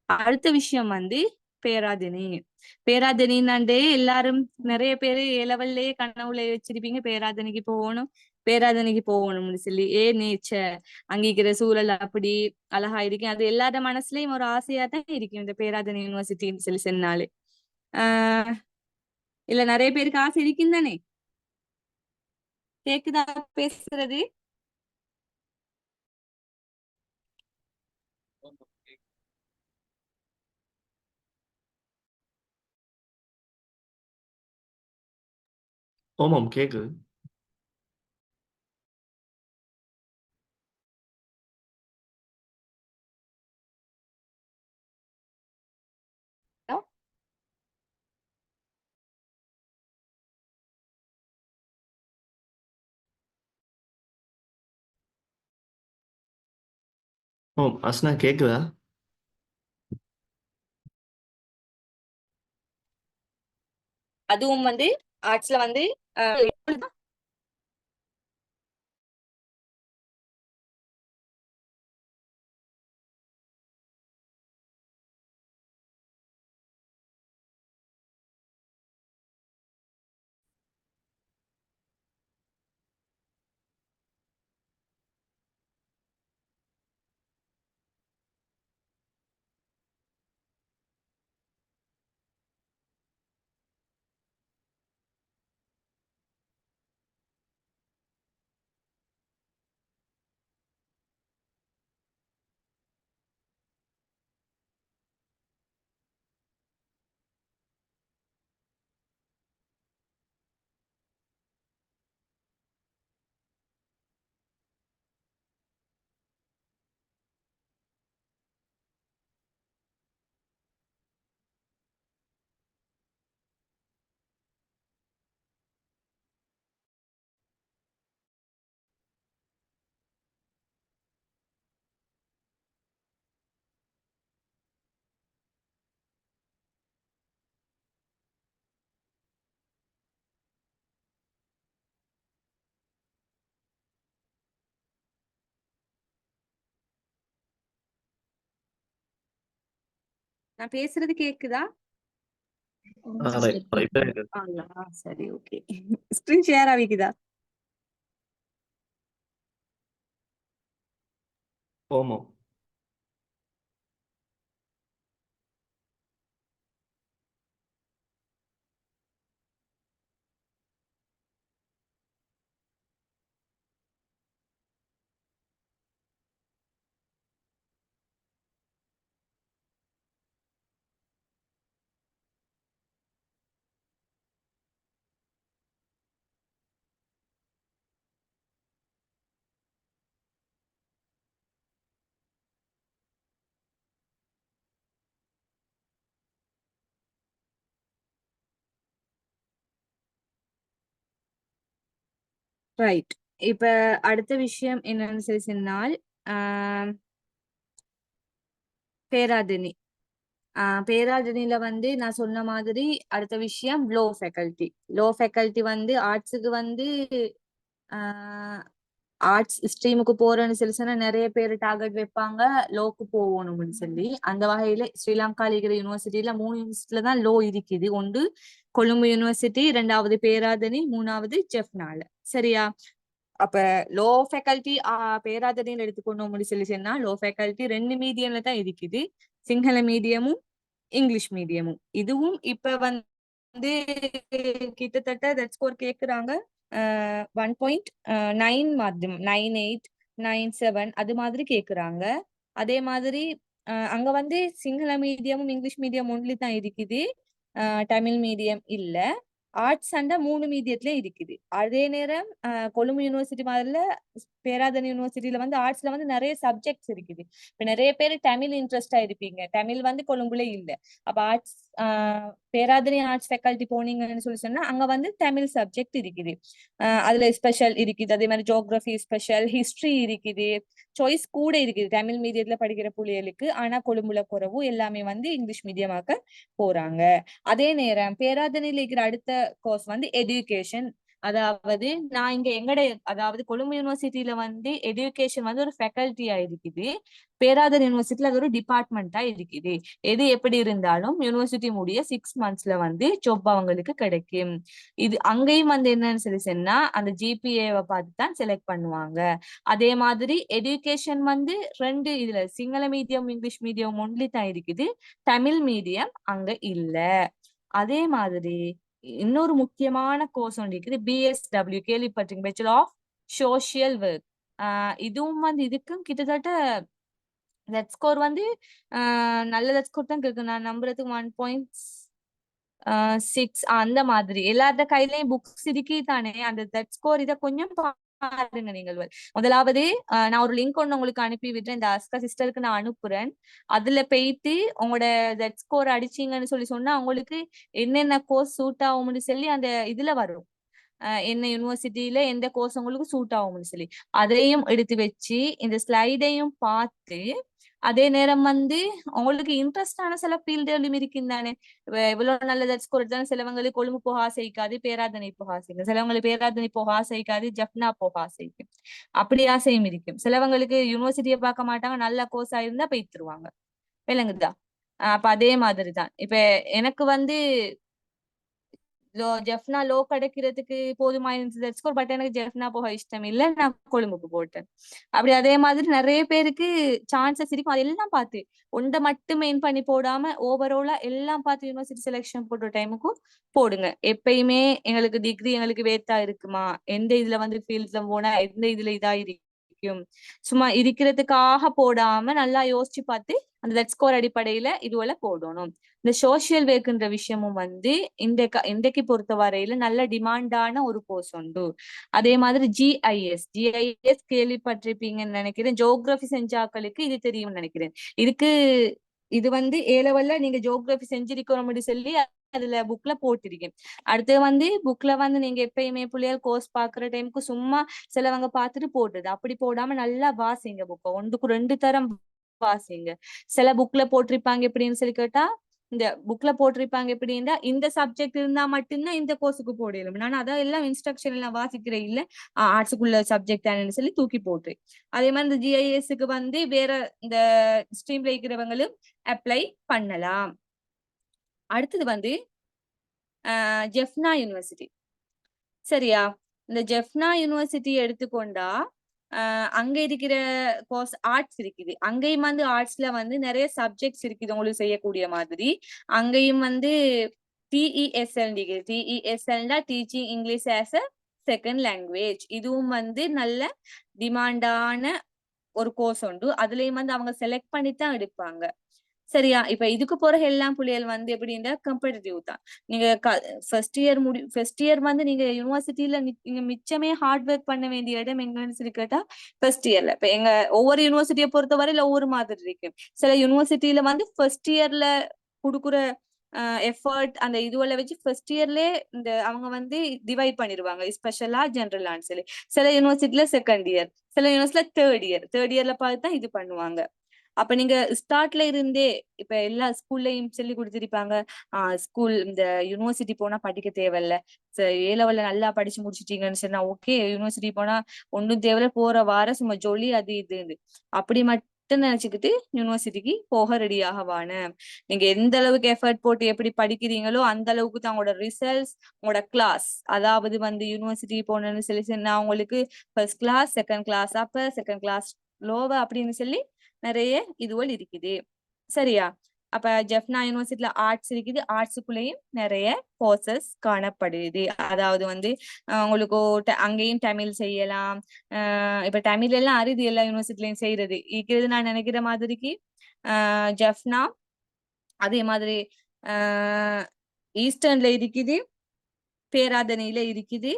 அடுத்த விஷயம் வந்து பேராதெனி. பேராதெனின்னாண்டே எல்லாரும் நிறைய பேரு லெவல்லே கனவுல வச்சிருப்பீங்க, பேராதெனிக்கு போகணும்னு சொல்லி. நேச்சர் அங்கிக்கிற சூழல் அப்படி அழகா இருக்கு, அது எல்லார மனசுலயும் ஒரு ஆசையா தான் இருக்கும் இந்த பேராதெனி யூனிவர்சிட்டின்னு சொல்லி சொன்னாலே. இல்ல நிறைய பேருக்கு ஆசை இருக்கும் தானே? கேக்குதா பேசுறது? ஆமாம் கேக்குது. அஸ்னா கேக்குதா? அதுவும் வந்து ஆர்ட்ஸ்ல வந்து நான் பேசுறது கேக்குதா? சிஸ்டர் இப்ப கேக்குது. சரி, ஓகே. ஸ்கிரீன் ஷேர் ஆகிக்குதா? ஓமோ. ரைட். இப்ப அடுத்த விஷயம் என்னன்னு சொல்லி சொன்னால் பேராதனி. பேராதனில வந்து நான் சொன்ன மாதிரி அடுத்த விஷயம் லோ ஃபேக்கல்டி. லோ ஃபேக்கல்டி வந்து ஆர்ட்ஸுக்கு வந்து ஆர்ட்ஸ் ஸ்ட்ரீமுக்கு போறேன்னு சொல்லி சொன்னா நிறைய பேர் டார்கெட் வைப்பாங்க லோக்கு போகணும்னு சொல்லி. அந்த வகையில ஸ்ரீலங்கால இருக்கிற யூனிவர்சிட்டியில 3 யூனிவர்சிட்டியில தான் லோ இருக்குது. ஒன்று கொழும்பு யூனிவர்சிட்டி, 2வது பேராதனி, 3வது ஜெஃப்னால. சரியா? அப்ப லோ ஃபேக்கல்டி பேராதனியில் எடுத்துக்கொண்டோம்னு சொல்லி சொன்னா லோ ஃபேக்கல்டி 2 மீடியம்ல தான் இருக்குது. சிங்கள மீடியமும் இங்கிலீஷ் மீடியமும். இதுவும் இப்ப வந்து கிட்டத்தட்ட தட் ஸ்கோர் கேக்குறாங்க 1.9 மாதிரி, 9.8 9.7 அது மாதிரி கேக்குறாங்க. அதே மாதிரி அங்க வந்து சிங்கள மீடியமும் இங்கிலீஷ் மீடியம் ஒன்லி தான் இருக்குது. தமிழ் மீடியம் இல்ல. ஆர்ட்ஸ் அண்டா 3 மீடியத்துல இருக்குது. அதே நேரம் கொழும்பு யூனிவர்சிட்டி மாதிரில பேராதனி யூனிவர்சிட்டியில வந்து ஆர்ட்ஸ்ல வந்து நிறைய சப்ஜெக்ட்ஸ் இருக்குது. இப்ப நிறைய பேர் தமிழ் இன்ட்ரெஸ்டா இருப்பீங்க. தமிழ் வந்து கொழும்புல இல்ல. அப்ப ஆர்ட்ஸ் பேராதனி ஆர்ட்ஸ் ஃபேக்கல்டி போனீங்கன்னு சொல்லி சொன்னா அங்க வந்து தமிழ் சப்ஜெக்ட் இருக்குது. அதுல ஸ்பெஷல் இருக்குது. அதே மாதிரி ஜியோகிராஃபி ஸ்பெஷல், ஹிஸ்டரி இருக்குது. சாய்ஸ் கூட இருக்குது தமிழ் மீடியத்துல படிக்கிற பிள்ளைகளுக்கு. ஆனா கொழும்புல குறவு எல்லாமே வந்து இங்கிலீஷ் மீடியமாக்க போறாங்க. அதே நேரம் பேராதனியில் இருக்கிற அடுத்த கோர்ஸ் வந்து எஜுகேஷன். அதாவது நான் இங்க அதாவது கொழும்பு யூனிவர்சிட்டியில வந்து எஜுகேஷன் வந்து ஒரு ஃபேக்கல்ட்டியா இருக்குது. பேராதன் யூனிவர்சிட்டியில அது ஒரு டிபார்ட்மெண்டா இருக்குது. எது எப்படி இருந்தாலும் யூனிவர்சிட்டி முடிய 6 monthsல வந்து ஜாப் அவங்களுக்கு கிடைக்கும். இது அங்கேயும் வந்து என்னன்னு சொல்லி சொன்னா அந்த ஜிபிஏவை பார்த்து தான் செலக்ட் பண்ணுவாங்க. அதே மாதிரி எஜுகேஷன் வந்து 2 இதுல Sinhala medium English medium only தான் இருக்குது. தமிழ் மீடியம் அங்க இல்ல. அதே மாதிரி இன்னொரு முக்கியமான கோர்ஸ் ஒன்று இருக்குது, பிஎஸ்டபிள்யூ கேள்விப்பட்டிருக்கீங்க, பேச்சுலர் ஆஃப் சோசியல் ஒர்க். இதுவும் வந்து இதுக்கும் கிட்டத்தட்ட தட் ஸ்கோர் வந்து நல்ல தட் ஸ்கோர் தான் இருக்கு. நான் நம்புறதுக்கு 1.6 அந்த மாதிரி. எல்லாத்த கையிலயும் புக்ஸ் இருக்கி தானே அந்த தட் ஸ்கோர். இதை கொஞ்சம் பாருங்க நீங்கள். முதலாவது நான் ஒரு லிங்க் ஒன்று உங்களுக்கு அனுப்பி விடுறேன். இந்த அஸ்கா சிஸ்டருக்கு நான் அனுப்புறேன். அதுல போயிட்டு உங்களோட தட் ஸ்கோர் அடிச்சீங்கன்னு சொல்லி சொன்னா உங்களுக்கு என்னென்ன கோர்ஸ் சூட் ஆகும்னு சொல்லி அந்த இதுல வரும். என்ன யூனிவர்சிட்டியில எந்த கோர்ஸ் உங்களுக்கு சூட் ஆகும்னு சொல்லி அதையும் எடுத்து வச்சு இந்த ஸ்லைடையும் பார்த்து அதே நேரம் வந்து உங்களுக்கு இன்ட்ரெஸ்டான சில ஃபீல்டுகளும் இருக்குந்தானே. இவ்வளவு நல்ல தட் ஸ்கோர் எடுத்தாலும் சிலவங்களுக்கு கொழும்பு போக ஆசைக்காது, பேராதனை போக ஆசைக்கும். சிலவங்களுக்கு பேராதனை போக ஆசைக்காது, ஜப்னா போக ஆசைக்கும். அப்படி ஆசையும் இருக்கும். சிலவங்களுக்கு யூனிவர்சிட்டியை பார்க்க மாட்டாங்க, நல்ல கோர்ஸா இருந்தா போய்த்துருவாங்க. விளங்குதா? அப்ப அதே மாதிரிதான் இப்ப எனக்கு வந்து ஜெஃப்னா லோ கிடைக்கிறதுக்கு போதுமா இருந்துச்சு ஸ்கோர். பட் எனக்கு ஜெஃப்னா போக இஷ்டம் இல்லை, நான் கொழும்புக்கு போட்டேன். அப்படி அதே மாதிரி நிறைய பேருக்கு சான்சஸ் இருக்கும். அதெல்லாம் பார்த்து ஒன்றை மட்டும் மெயின் பண்ணி போடாம ஓவராலா எல்லாம் பார்த்து யூனிவர்சிட்டி செலெக்ஷன் போடுற டைமுக்கும் போடுங்க. எப்பயுமே எங்களுக்கு டிகிரி எங்களுக்கு வேத்தா இருக்குமா, எந்த இதுல வந்து ஃபீல்ட்ல போனா எந்த இதுல இதா இருக்கும், சும்மா இருக்கிறதுக்காக போடாம நல்லா யோசிச்சு பார்த்து அந்த தட் ஸ்கோர் அடிப்படையில இதுவரை போடணும். இந்த சோசியல் ஒர்க்ன்ற விஷயமும் வந்து இன்றைக்கு பொறுத்த வரையில நல்ல டிமாண்டான ஒரு கோர்ஸ் உண்டு. அதே மாதிரி ஜிஐஎஸ் கேள்விப்பட்டிருப்பீங்கன்னு நினைக்கிறேன். ஜியோகிராபி செஞ்சாக்களுக்கு இது தெரியும்னு நினைக்கிறேன். இது வந்து ஏலவல்ல நீங்க ஜியோகிராபி செஞ்சிருக்கணும் சொல்லி அதுல புக்ல போட்டிருக்கேன். அடுத்து வந்து புக்ல வந்து நீங்க எப்பயுமே பிள்ளைகள் கோர்ஸ் பாக்குற டைமுக்கு சும்மா சிலவங்க பார்த்துட்டு போட்டுது. அப்படி போடாம நல்லா வாசிங்க. புக்க 1க்கு 2 தரம் வாசிங்க. சில புக்ல போட்டிருப்பாங்க எப்படின்னு சொல்லி கேட்டா, இந்த புக்ல போட்டிருப்பாங்க எப்படின்னா இந்த சப்ஜெக்ட் இருந்தா மட்டும்தான் இந்த கோர்ஸுக்கு போடணும். நான் அதான் எல்லாம் இன்ஸ்ட்ரக்ஷன் எல்லாம் வாசிக்கிறேன் இல்ல ஆர்ட்ஸுக்குள்ள சப்ஜெக்ட் ஆனு சொல்லி தூக்கி போட்டு. அதே மாதிரி இந்த ஜிஐஎஸ்க்கு வந்து வேற இந்த ஸ்ட்ரீம்ல இருக்கிறவங்களும் அப்ளை பண்ணலாம். அடுத்தது வந்து ஜெஃப்னா யூனிவர்சிட்டி. சரியா? இந்த ஜெஃப்னா யூனிவர்சிட்டி எடுத்துக்கொண்டா அங்க இருக்கிற கோர்ஸ் ஆர்ட்ஸ் இருக்குது. அங்கேயும் வந்து ஆர்ட்ஸ்ல வந்து நிறைய சப்ஜெக்ட்ஸ் இருக்குது உங்களுக்கு செய்யக்கூடிய மாதிரி. அங்கேயும் வந்து TESL இருக்குது. TESL teaching English as a second language. இதுவும் வந்து நல்ல டிமாண்டான ஒரு கோர்ஸ் உண்டு. அதுலயும் வந்து அவங்க செலக்ட் பண்ணித்தான் எடுப்பாங்க. சரியா? இப்ப இதுக்கு போற எல்லாம் புள்ளிகள் வந்து எப்படின்னா கம்பெடிட்டிவ் தான். நீங்க ஃபர்ஸ்ட் இயர் வந்து நீங்க யூனிவர்சிட்டியில நீங்க மிச்சமே ஹார்ட் ஒர்க் பண்ண வேண்டிய இடம் எங்கன்னு சொல்லி கேட்டா ஃபர்ஸ்ட் இயர்ல. இப்ப எங்க ஒவ்வொரு யூனிவர்சிட்டியை பொறுத்தவரையில ஒவ்வொரு மாதிரி இருக்கு. சில யூனிவர்சிட்டியில வந்து ஃபர்ஸ்ட் இயர்ல கொடுக்குற எஃபர்ட் அந்த இதுவெல்லாம் வச்சு ஃபர்ஸ்ட் இயர்லயே இந்த அவங்க வந்து டிவைட் பண்ணிடுவாங்க ஸ்பெஷலா ஜென்ரலான்னு சொல்லி. சில யூனிவர்சிட்டியில செகண்ட் இயர், சில யூனிவர்சிட்டியில தேர்ட் இயர்ல பார்த்து தான் இது பண்ணுவாங்க. அப்ப நீங்க ஸ்டார்ட்ல இருந்தே இப்ப எல்லா ஸ்கூல்லயும் சொல்லி கொடுத்திருப்பாங்க, ஸ்கூல் இந்த யூனிவர்சிட்டி போனா படிக்க தேவையில்ல, A லெவல்ல நல்லா படிச்சு முடிச்சிட்டீங்கன்னு சொன்னா ஓகே, யூனிவர்சிட்டி போனா ஒன்னும் தேவையில்ல, போற வாரம் சும்மா ஜொலி அது இதுன்னு அப்படி மட்டும் நினைச்சுக்கிட்டு யூனிவர்சிட்டிக்கு போக ரெடியாக வான. நீங்க எந்த அளவுக்கு எஃபர்ட் போட்டு எப்படி படிக்கிறீங்களோ அந்த அளவுக்கு தான் உங்களோட ரிசல்ட்ஸ், உங்களோட கிளாஸ், அதாவது வந்து யூனிவர்சிட்டி போனேன்னு சொல்லி சொன்னா உங்களுக்கு ஃபர்ஸ்ட் கிளாஸ், செகண்ட் கிளாஸ் அப்ப, செகண்ட் கிளாஸ் லோவ அப்படின்னு சொல்லி நிறைய இதுவள் இருக்குது. சரியா? அப்ப ஜெஃப்னா யூனிவர்சிட்டியில ஆர்ட்ஸ் இருக்குது. ஆர்ட்ஸுக்குள்ளேயும் நிறைய கோர்சஸ் காணப்படுது. அதாவது வந்து உங்களுக்கு அங்கேயும் தமிழ் செய்யலாம். இப்ப தமிழ் எல்லாம் அரிது எல்லா யூனிவர்சிட்டிலையும் செய்யறது இருக்கிறது நான் நினைக்கிற மாதிரிக்கு. ஜெஃப்னா அதே மாதிரி ஈஸ்டர்ன்ல இருக்குது, பேராதனையில இருக்குது.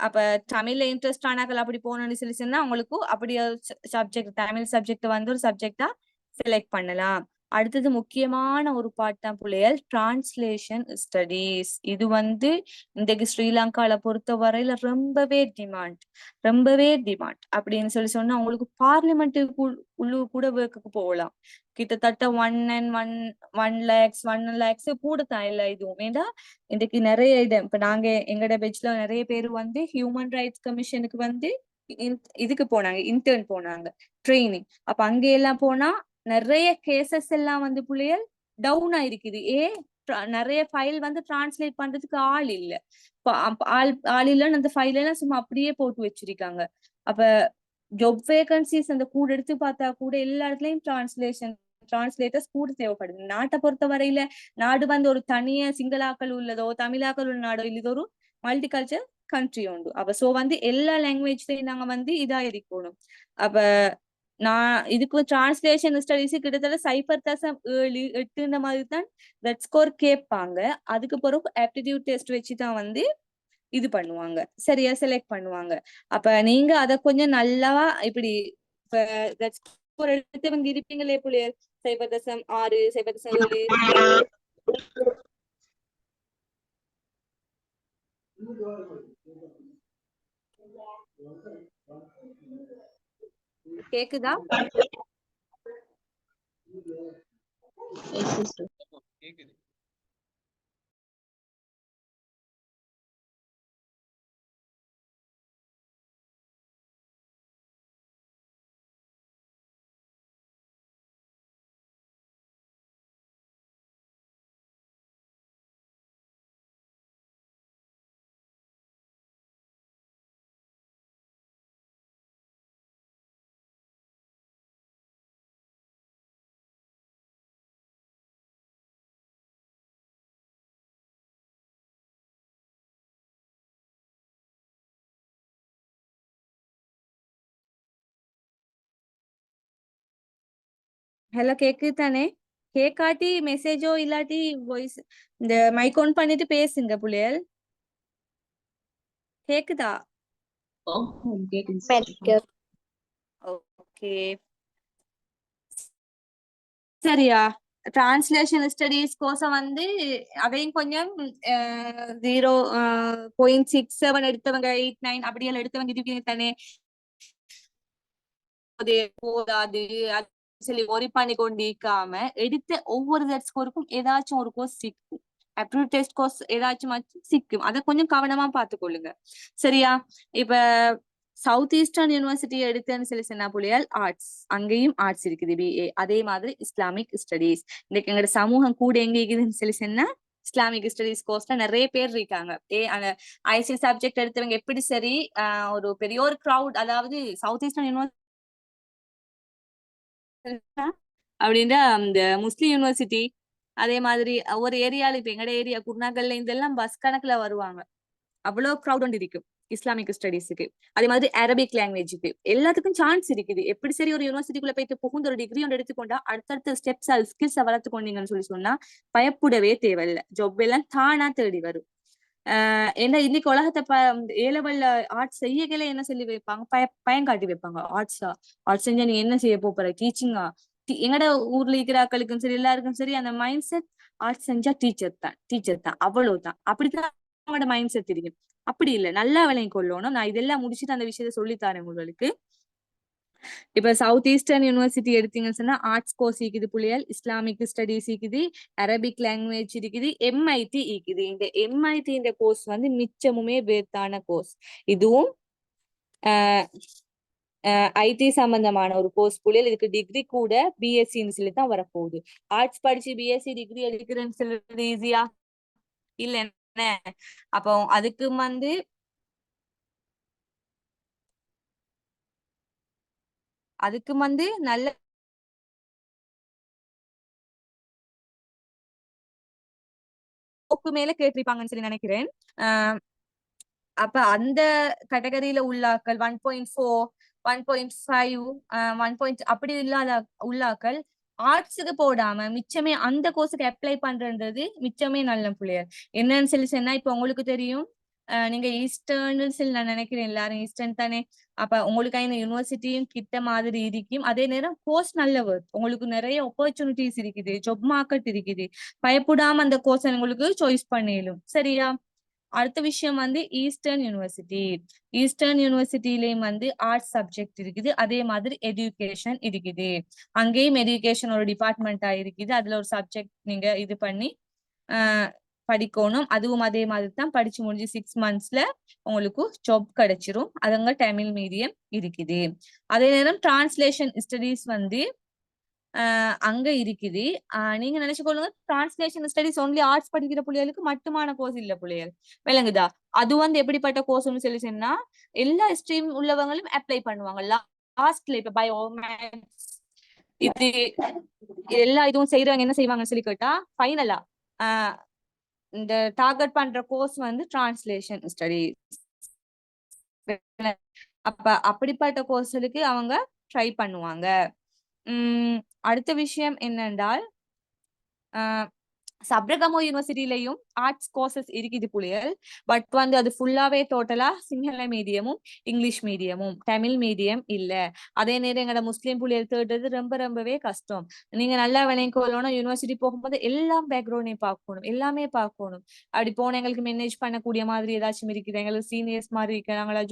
அப்ப தமிழ்ல இன்ட்ரெஸ்ட் ஆனாக்கள் அப்படி போகணும்னு சொல்லி சொன்னா உங்களுக்கு அப்படி சப்ஜெக்ட் தமிழ் சப்ஜெக்ட் வந்து ஒரு சப்ஜெக்டா செலக்ட் பண்ணலாம். அடுத்தது முக்கியமான ஒரு பார்ட் தான் பிள்ளைகள் டிரான்ஸ்லேஷன் ஸ்டடீஸ். இது வந்து இன்றைக்கு ஸ்ரீலங்கால பொறுத்த வரையில ரொம்பவே டிமாண்ட் அப்படின்னு சொல்லி சொன்னா உங்களுக்கு பார்லிமெண்ட்டுக்கு உள்ளு கூட ஒர்க்குக்கு போகலாம். கிட்டத்தட்ட 1 lakhs கூட தான் இல்லை இதுவும். ஏன்னா இன்றைக்கு நிறைய இடம் இப்ப நாங்க எங்கட பெட்ச்ல நிறைய பேர் வந்து ஹியூமன் ரைட்ஸ் கமிஷனுக்கு வந்து இதுக்கு போனாங்க, இன்டர்ன் போனாங்க, ட்ரைனிங். அப்ப அங்க எல்லாம் போனா நிறைய கேசஸ் எல்லாம் வந்து பிள்ளைகள் டவுன் ஆயிருக்குது. நிறைய ஃபைல் வந்து டிரான்ஸ்லேட் பண்றதுக்கு ஆள் இல்ல. ஆள் இல்லைன்னு அந்த ஃபைல் எல்லாம் சும்மா அப்படியே போட்டு வச்சிருக்காங்க. அப்ப ஜாப் வேகன்சிஸ் அந்த கூட எடுத்து பார்த்தா கூட எல்லா இடத்துலயும் டிரான்ஸ்லேட்டர்ஸ் கூட தேவைப்படுது. நாட்டை பொறுத்த வரையில நாடு வந்து ஒரு தனிய சிங்களாக்கள் உள்ளதோ தமிழாக்கள் உள்ள நாடோ இல்லதோ ஒரு மல்டிகல்ச்சர் கண்ட்ரி உண்டு. அப்ப சோ வந்து எல்லா லாங்குவேஜ்லயும் நாங்க வந்து இதா இருக்கணும். அப்ப நான் இதுக்கு டிரான்ஸ்லேஷன் ஸ்டடிஸ் கிட்டத்தட்ட 0.7, 8 இந்த மாதிரி தான் தட் ஸ்கோர் கேட்பாங்க. அதுக்கு பிறகு ஆப்டிடியூட் டெஸ்ட் வச்சுதான் வந்து இது பண்ணுவாங்க, சரியா செலக்ட் பண்ணுவாங்க. அப்ப நீங்க அத கொஞ்சம் நல்லா இப்படி ஒரு எடுத்தவங்க இருப்பீங்களே புள்ளியல் 0.6, 0.7 கேக்குதா? கேக்குது. ஹலோ கேக்குது தானே? கேக்காட்டி மெசேஜோ இல்லாட்டி வாய்ஸ் இந்த மைக் ஆன் பண்ணிட்டு பேசுங்க புள்ளியல். கேக்குதா? ஓகே சரியா? டிரான்ஸ்லேஷன் ஸ்டடீஸ் கோர்ஸை வந்து அதையும் கொஞ்சம் 0.67 எடுத்தவங்க 8, 9 அப்படியெல்லாம் எடுத்தவங்க இருக்கீங்க தானே? போதாது சொல்லி ஒரி பண்ணி கொண்டிருக்காம எடுத்த ஒவ்வொரு ஸ்கோருக்கும் ஏதாச்சும் ஒரு கோர்ஸ் சிக்கும், ஆப்டிடியூட் டெஸ்ட் கோர்ஸ் ஏதாச்சும் சிக்கும். அதை கொஞ்சம் கவனமா பாத்துக்கொள்ளுங்க, சரியா? இப்ப சவுத் ஈஸ்டர்ன் யூனிவர்சிட்டி எடுத்தேன்னு சொல்லி சொன்னா புள்ளியால் ஆர்ட்ஸ், அங்கேயும் ஆர்ட்ஸ் இருக்குது BA. அதே மாதிரி இஸ்லாமிக் ஸ்டடீஸ். இன்னைக்கு எங்களோட சமூகம் கூட எங்க இருக்குதுன்னு சொல்லி சொன்னா இஸ்லாமிக் ஸ்டடிஸ் கோர்ஸ்ல நிறைய பேர் இருக்காங்க. அந்த ஐசி சப்ஜெக்ட் எடுத்தவங்க எப்படி சரி ஒரு பெரிய ஒரு க்ரௌட், அதாவது சவுத் ஈஸ்டர்ன் யூனிவர்சிட்டி அப்படின்னா இந்த முஸ்லிம் யூனிவர்சிட்டி, அதே மாதிரி ஒரு ஏரியால இப்ப எங்கட ஏரியா குருநாகல்ல இதெல்லாம் பஸ் கணக்குல வருவாங்க. அவ்வளவு க்ரௌட் வந்து இருக்கும் இஸ்லாமிக் ஸ்டடீஸுக்கு. அதே மாதிரி அரபிக் லாங்குவேஜுக்கு எல்லாத்துக்கும் சான்ஸ் இருக்குது. எப்படி சரி ஒரு யூனிவர்சிட்டிக்குள்ள போயிட்டு புகுந்து ஒரு டிகிரி ஒன்று எடுத்துக்கொண்டா அடுத்தடுத்த ஸ்டெப்ஸ் ஸ்கில்ஸ் வளர்த்து கொண்டீங்கன்னு சொன்னா பயப்படவே தேவையில்லை. ஜாப் எல்லாம் தானா தேடி வரும். என்ன இன்னைக்கு உலகத்தை ஏலவல்ல ஆர்ட்ஸ் செய்யல என்ன சொல்லி வைப்பாங்க, பயங்காட்டி வைப்பாங்க. ஆர்ட்ஸ் செஞ்சா நீ என்ன செய்ய போற, டீச்சிங்கா? எங்கட ஊர்ல இருக்கிறாக்களுக்கும் சரி எல்லாருக்கும் சரி அந்த மைண்ட் செட் ஆர்ட்ஸ் செஞ்சா டீச்சர் தான் அவ்வளவுதான். அப்படித்தான் அவங்களோட மைண்ட் செட் இருக்கு. அப்படி இல்லை, நல்லா விலையும் கொள்ளணும். நான் இதெல்லாம் முடிச்சுட்டு அந்த விஷயத்த சொல்லித்தரேன் உங்களுக்கு. இப்ப சவுத் ஈஸ்டர்ன் யூனிவர்சிட்டி எடுத்தீங்கன்னு சொன்னா ஆர்ட்ஸ் கோர்ஸ் இருக்குது புள்ளியல், இஸ்லாமிக் ஸ்டடிஸ் இருக்குது, அரபிக் லாங்குவேஜ் இருக்குது, எம்ஐடி இருக்குது. இந்த எம்ஐடி இந்த கோர்ஸ் வந்து மிச்சமுமே வேத்தான கோர்ஸ். இதுவும் ஐடி சம்பந்தமான ஒரு கோர்ஸ் புள்ளியல். இதுக்கு டிகிரி கூட பிஎஸ்சின்னு சொல்லி தான் வரப்போகுது. ஆர்ட்ஸ் படிச்சு பிஎஸ்சி டிகிரி எடுக்கிறேன்னு சொல்றது ஈஸியா இல்ல என்ன? அப்போ அதுக்கு வந்து நல்ல மேல கேட்டிருப்பாங்கன்னு சொல்லி நினைக்கிறேன். அப்ப அந்த கேட்டகரியில உள்ளாக்கள் 1.4 1.5 1. அப்படி இல்லாத உள்ளாக்கள் ஆர்ட்ஸுக்கு போடாம மிச்சமே அந்த கோர்ஸுக்கு அப்ளை பண்றது மிச்சமே நல்ல பிள்ளையர். என்னன்னு சொல்லி சொன்னா இப்ப உங்களுக்கு தெரியும், நீங்க ஈஸ்டர்ன் சொல்லி நான் நினைக்கிறேன், எல்லாரும் ஈஸ்டர்ன் தானே. அப்ப உங்களுக்கு இந்த யூனிவர்சிட்டியும் கிட்ட மாதிரி இருக்கும். அதே நேரம் கோர்ஸ் நல்லவர், உங்களுக்கு நிறைய ஆப்பர்ச்சுனிட்டிஸ் இருக்குது, ஜாப் மார்க்கெட் இருக்குது. பயப்படாம அந்த கோர்ஸ் உங்களுக்கு சாய்ஸ் பண்ணிடும். சரியா? அடுத்த விஷயம் வந்து ஈஸ்டர்ன் யூனிவர்சிட்டிலையும் வந்து ஆர்ட்ஸ் சப்ஜெக்ட் இருக்குது, அதே மாதிரி எஜுகேஷன் இருக்குது. அங்கேயும் எஜுகேஷன் ஒரு டிபார்ட்மெண்டா இருக்குது. அதுல ஒரு சப்ஜெக்ட் நீங்க இது பண்ணி படிக்கணும். அதுவும் அதே மாதிரி தான், படிச்சு முடிஞ்சு 6 monthsல உங்களுக்கு ஜாப் கிடைச்சிரும். அதுங்க தமிழ் மீடியம் இருக்குது. அதே நேரம் டிரான்ஸ்லேஷன் ஸ்டடிஸ் வந்து அங்க இருக்குது. நீங்க நினைச்சுக்கொள்ளுங்க, டிரான்ஸ்லேஷன் ஸ்டடிஸ் ஒன்லி ஆர்ட்ஸ் படிக்கிற பிள்ளைகளுக்கு மட்டுமான கோர்ஸ் இல்ல பிள்ளைகள், விளங்குதா? அது வந்து எப்படிப்பட்ட கோர்ஸ்னு சொல்லி சொன்னா எல்லா ஸ்ட்ரீம் உள்ளவங்களும் அப்ளை பண்ணுவாங்க. லாஸ்ட்ல இப்ப பயோ மேத்ஸ் இது எல்லா இதுவும் செய்யறவங்க என்ன செய்வாங்கன்னு சொல்லி கேட்டா ஃபைனலா இந்த டார்கெட் பண்ற கோர்ஸ் வந்து டிரான்ஸ்லேஷன் ஸ்டடிஸ். அப்ப அப்படிப்பட்ட கோர்ஸுக்கு அவங்க ட்ரை பண்ணுவாங்க. அடுத்த விஷயம் என்னென்றால் சப்ரகமோ யூனிவர்சிட்டிலையும் ஆர்ட்ஸ் கோர்சஸ் இருக்குது புள்ளியல். பட் வந்து அது ஃபுல்லாவே டோட்டலா சிங்கள மீடியமும் இங்கிலீஷ் மீடியமும், தமிழ் மீடியம் இல்ல. அதே நேரம் எங்களோட முஸ்லீம் புள்ளியல் தேடுறது ரொம்பவே கஷ்டம். நீங்க நல்லா விளைக்கொள்ளணும். யூனிவர்சிட்டி போகும்போது எல்லாம் பேக்ரவுண்டையும் பார்க்கணும், எல்லாமே பார்க்கணும். அப்படி போன எங்களுக்கு மேனேஜ் பண்ணக்கூடிய மாதிரி ஏதாச்சும் இருக்குது, எங்களுக்கு சீனியர்ஸ் மாதிரி இருக்கிறாங்களா,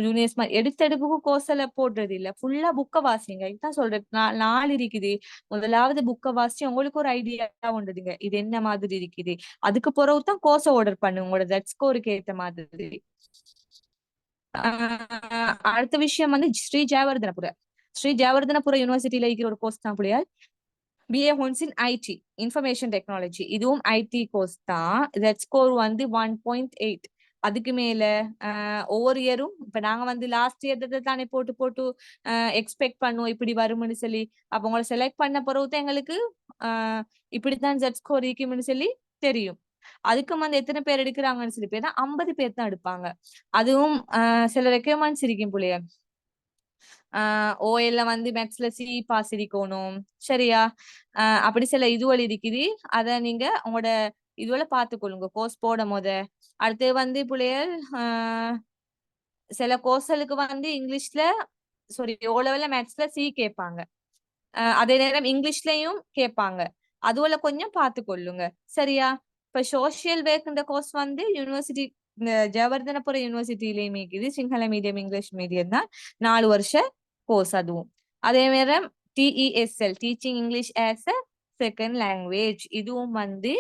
ஜூனியர்ஸ் மாதிரி எடுத்தெடுப்புக்கு கோர்ஸ்ல போடுறது இல்ல. ஃபுல்லா புக்கை வாசிங்க. இதுதான் சொல்றேன், 4 இருக்குது. முதலாவது புக்கை வாசிச்சு உங்களுக்கு ஒரு ஐடியா உண்டுதுங்க, இது என்ன மாதிரி இருக்குது. அதுக்கு பிறகுதான் கோர்ஸ் ஆர்டர் பண்ணுங்க உங்களோட தட் ஸ்கோருக்கு ஏத்த மாதிரி. அடுத்த விஷயம் வந்து ஸ்ரீ ஜெயவர்தனபுர யூனிவர்சிட்டியில இருக்கிற ஒரு கோர்ஸ் தான் புள்ளியால், BA Honors in IT information technology. இதுவும் ஐடி கோர்ஸ் தான். தட் ஸ்கோர் வந்து 1.8. அதுக்கு மேல ஒவ்வொரு இயரும் இப்ப நாங்க வந்து லாஸ்ட் இயர் தானே போட்டு எக்ஸ்பெக்ட் பண்ணுவோம் இப்படி வரும்னு சொல்லி. அப்ப உங்களை செலக்ட் பண்ண பிறகுதான் எங்களுக்கு இப்படித்தான் ஜெட் ஸ்கோர் இருக்கும்னு சொல்லி தெரியும். அதுக்கு வந்து எத்தனை பேர் எடுக்கிறாங்கன்னு சொல்லி பேர் தான் 50 பேர் தான் எடுப்பாங்க. அதுவும் சில ரெக்யர்மெண்ட்ஸ் இருக்கும் புள்ளிய. OL வந்து மேக்ஸ்ல C பாஸ் இருக்கணும். சரியா? அப்படி சில இதுவள் இருக்குது. அத நீங்க உங்களோட இதுவள பாத்துக்கொள்ளுங்க கோர்ஸ் போடும் போத. அடுத்து வந்து புள்ளையல் சில கோர்ஸ்களுக்கு வந்து இங்கிலீஷ்ல O லெவல்ல மேத்ஸ்ல C கேட்பாங்க. அதே நேரம் இங்கிலீஷ்லயும் கேட்பாங்க. அதுவள கொஞ்சம் பாத்துக்கொள்ளுங்க. சரியா? இப்ப சோசியல் ஒர்க்ன்ற கோர்ஸ் வந்து யூனிவர்சிட்டி ஜெயவர்தனபுர யூனிவர்சிட்டியிலயும் இருக்குது. சிங்கள மீடியம் இங்கிலீஷ் மீடியம் தான், 4 வருஷ கோர்ஸ் அதுவும். அதே நேரம் TESL teaching English as a second language. இதுவும் வந்து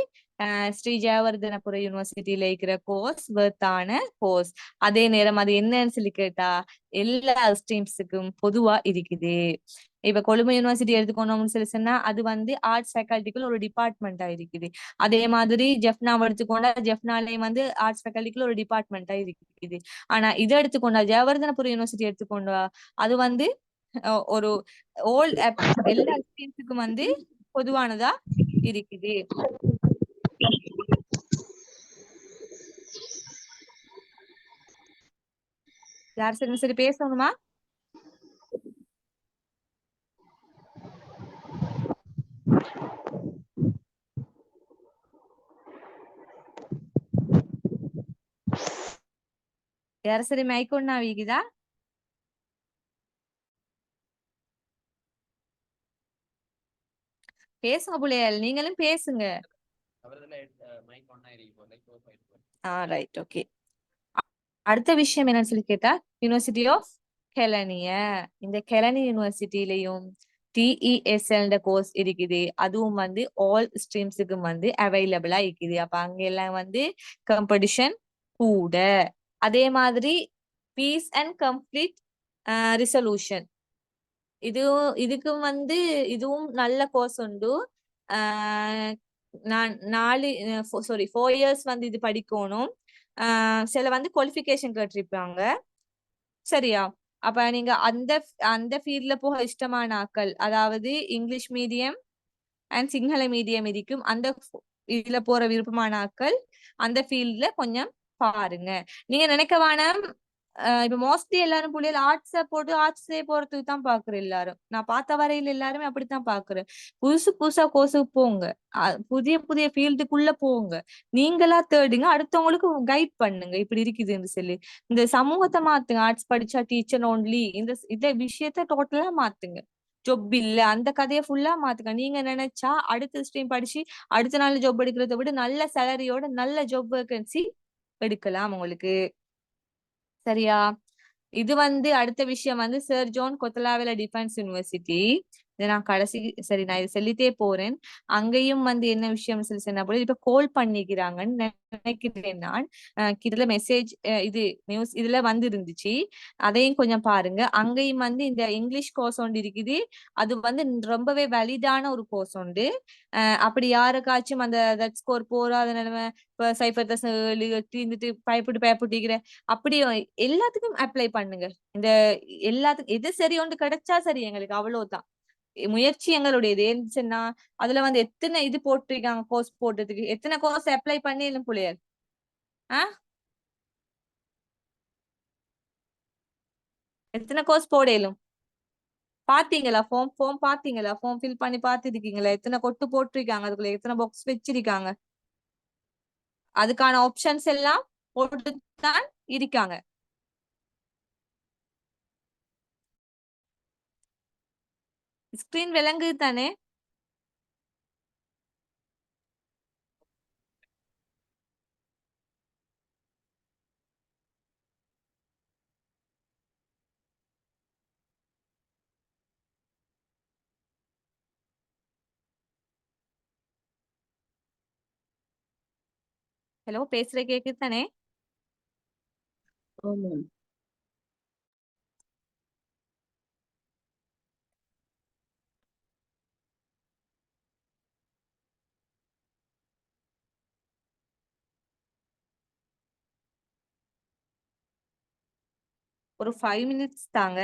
ஸ்ரீ ஜெயவர்தனபுர யூனிவர்சிட்டியில இருக்கிற கோர்ஸ் வர்த்தான கோர்ஸ். அதே நேரம் அது என்னன்னு சொல்லி கேட்டா எல்லா ஸ்ட்ரீம்ஸுக்கும் பொதுவா இருக்குது. இப்ப கொழும்பு யூனிவர்சிட்டி எடுத்துக்கணும்னு சொல்லி சொன்னா அது வந்து ஆர்ட்ஸ் ஃபேக்கல்ட்டிக்குள்ள ஒரு டிபார்ட்மெண்டா இருக்குது. அதே மாதிரி ஜெஃப்னா எடுத்துக்கொண்டா ஜெஃப்னாலையும் வந்து ஆர்ட்ஸ் ஃபேக்கல்ட்டிக்குள்ள ஒரு டிபார்ட்மெண்டா இருக்குது. ஆனா இதை எடுத்துக்கொண்டா ஜெயவர்தனபுர யூனிவர்சிட்டி எடுத்துக்கொண்டா அது வந்து ஒரு ஓல் எல்லா ஸ்ட்ரீம்ஸுக்கும் வந்து பொதுவானதா இருக்குது. யார் சரி சரி பேசணுமா? யார் சரி மைக்கொன்னா வீக்குதா? பேசுங்க புள்ளையால், நீங்களும் பேசுங்க. Right, okay. அடுத்த விஷயம் என்னன்னு சொல்லி கேட்டா யூனிவர்சிட்டி ஆஃப் கெலனிய. இந்த கெலனி யூனிவர்சிட்டிலையும் டிஇஎஸ்எல் கோர்ஸ் இருக்குது. அதுவும் வந்து ஆல் ஸ்ட்ரீம்ஸுக்கும் வந்து அவைலபிளா இருக்குது. அப்ப அங்க எல்லாம் வந்து காம்படிஷன் கூட. அதே மாதிரி பீஸ் அண்ட் கம்ப்ளீட் ரிசல்யூஷன் இதுக்கும் வந்து இதுவும் நல்ல கோர்ஸ் உண்டு. நான் 4 இயர்ஸ் வந்து இது படிக்கணும். சில வந்து குவாலிஃபிகேஷன் கேட்டிருப்பாங்க. சரியா? அப்ப நீங்க அந்த அந்த ஃபீல்ட்ல போக இஷ்டமான ஆக்கள், அதாவது English medium and Sinhala medium இருக்கும், அந்த இதுல போற விருப்பமான ஆக்கள் அந்த ஃபீல்ட்ல கொஞ்சம் பாருங்க. நீங்க நினைக்க வேணாம் இப்ப மோஸ்ட்லி எல்லாரும் புள்ளிகள் ஆர்ட்ஸ போட்டு ஆர்ட்ஸே போறதுக்கு தான் பாக்குறேன். எல்லாரும் நான் பார்த்த வரையில எல்லாருமே அப்படித்தான் பாக்குறேன். புதுசு புதுசா கோர்ஸுக்கு போங்க, புதிய புதிய ஃபீல்டுக்குள்ள போங்க, நீங்களா தேடுங்க, அடுத்தவங்களுக்கு கைட் பண்ணுங்க. இப்படி இருக்குதுன்னு சொல்லி இந்த சமூகத்தை மாத்துங்க. ஆர்ட்ஸ் படிச்சா டீச்சர் ஓன்லி இந்த விஷயத்த டோட்டலா மாத்துங்க. ஜொப் இல்ல அந்த கதையை ஃபுல்லா மாத்துங்க. நீங்க நினைச்சா அடுத்த ஸ்ட்ரீம் படிச்சு அடுத்த நாள் ஜாப் எடுக்கிறத விட நல்ல சேலரியோட நல்ல ஜாப் வேகன்சி எடுக்கலாம் உங்களுக்கு. சரியா? இது வந்து அடுத்த விஷயம் வந்து சர் ஜான் கொத்தலாவெல டிஃபென்ஸ் யூனிவர்சிட்டி. இதை நான் சரி நான் இதை சொல்லிட்டே போறேன். அங்கேயும் வந்து என்ன விஷயம் சொல்லி சொன்னா போல இப்ப கால் பண்ணிக்கிறாங்கன்னு நினைக்கிறேன். நான் கிட்ட மெசேஜ் இது நியூஸ் இதுல வந்து இருந்துச்சு, அதையும் கொஞ்சம் பாருங்க. அங்கேயும் வந்து இந்த இங்கிலீஷ் கோர்ஸ் ஒன்று இருக்குது. அது வந்து ரொம்பவே வேலிடான ஒரு கோர்ஸ் உண்டு. அப்படி யாருக்காச்சும் அந்த ஸ்கோர் போறாத நிலைமை, இப்ப 0.7 இருந்துட்டு பயப்பட்டு அப்படி எல்லாத்துக்கும் அப்ளை பண்ணுங்க. இந்த எல்லாத்துக்கும் எது சரி ஒன்று கிடைச்சா சரி, எங்களுக்கு அவ்வளவுதான். முயற்சி எங்களுடையது. ஏன்னா அதுல வந்து எத்தனை இது போட்டிருக்காங்க கோர்ஸ் போட்டதுக்கு, எத்தனை கோர்ஸ் அப்ளை பண்ணி புள்ளையர் எத்தனை கோர்ஸ் போடலும் பாத்தீங்களா? ஃபார்ம் பாத்தீங்களா? ஃபார்ம் ஃபில் பண்ணி பாத்துருக்கீங்களா? எத்தனை கொட்டு போட்டிருக்காங்க, அதுக்குள்ள எத்தனை பாக்ஸ் வச்சிருக்காங்க, அதுக்கான ஆப்ஷன்ஸ் எல்லாம் போட்டுதான் இருக்காங்க. ஸ்கிரீன் விளங்குது தானே? ஹலோ, பேசுற கேக்குது தானே? ஆமாம். ஒரு 5 மினிட்ஸ் தாங்க.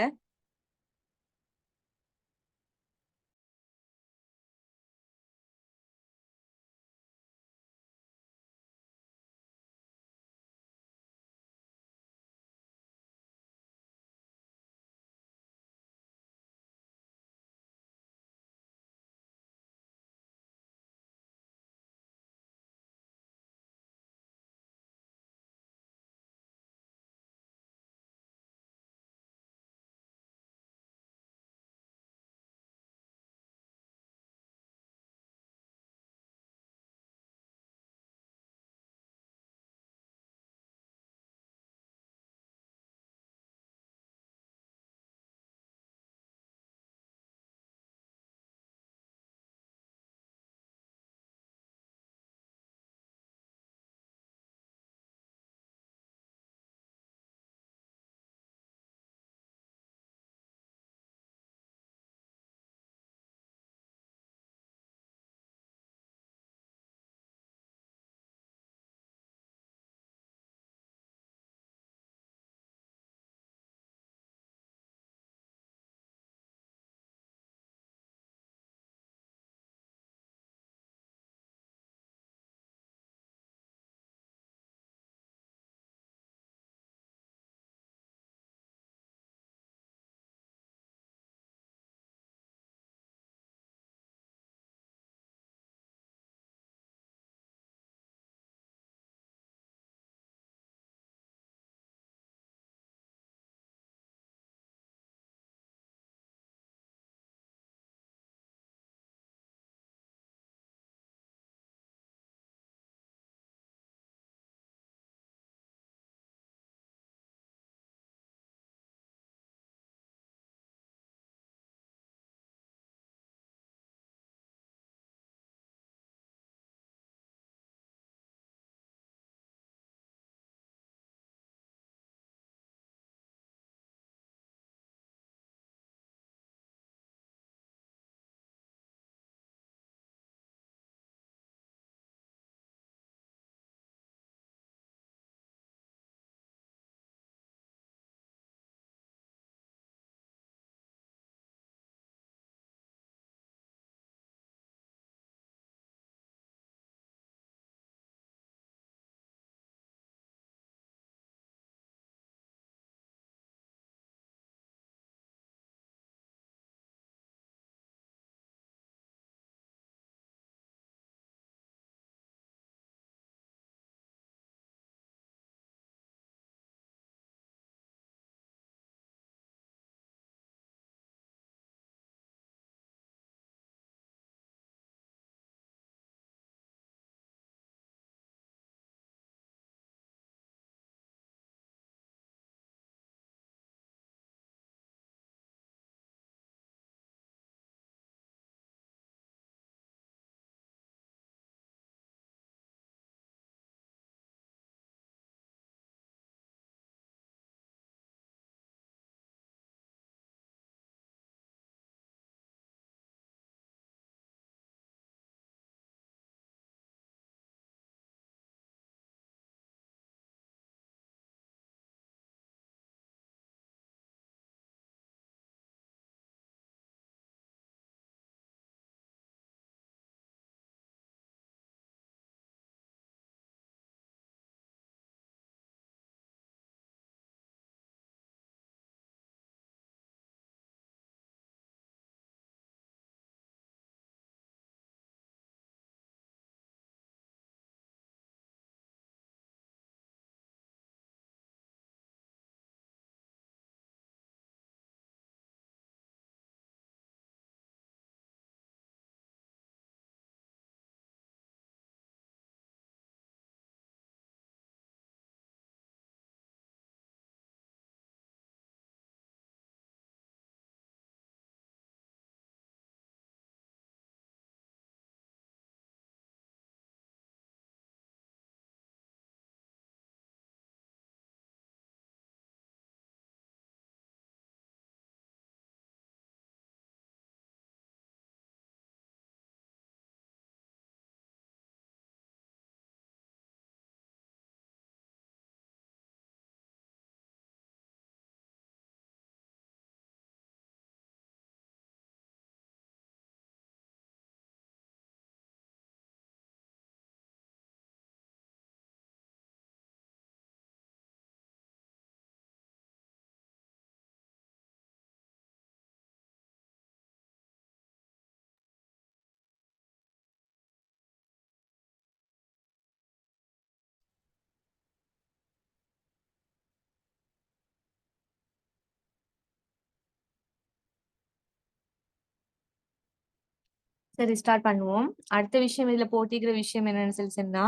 சரி, ஸ்டார்ட் பண்ணுவோம். அடுத்த விஷயம் இதுல போட்டிக்கிற விஷயம் என்னன்னு சொல்லி சொன்னா,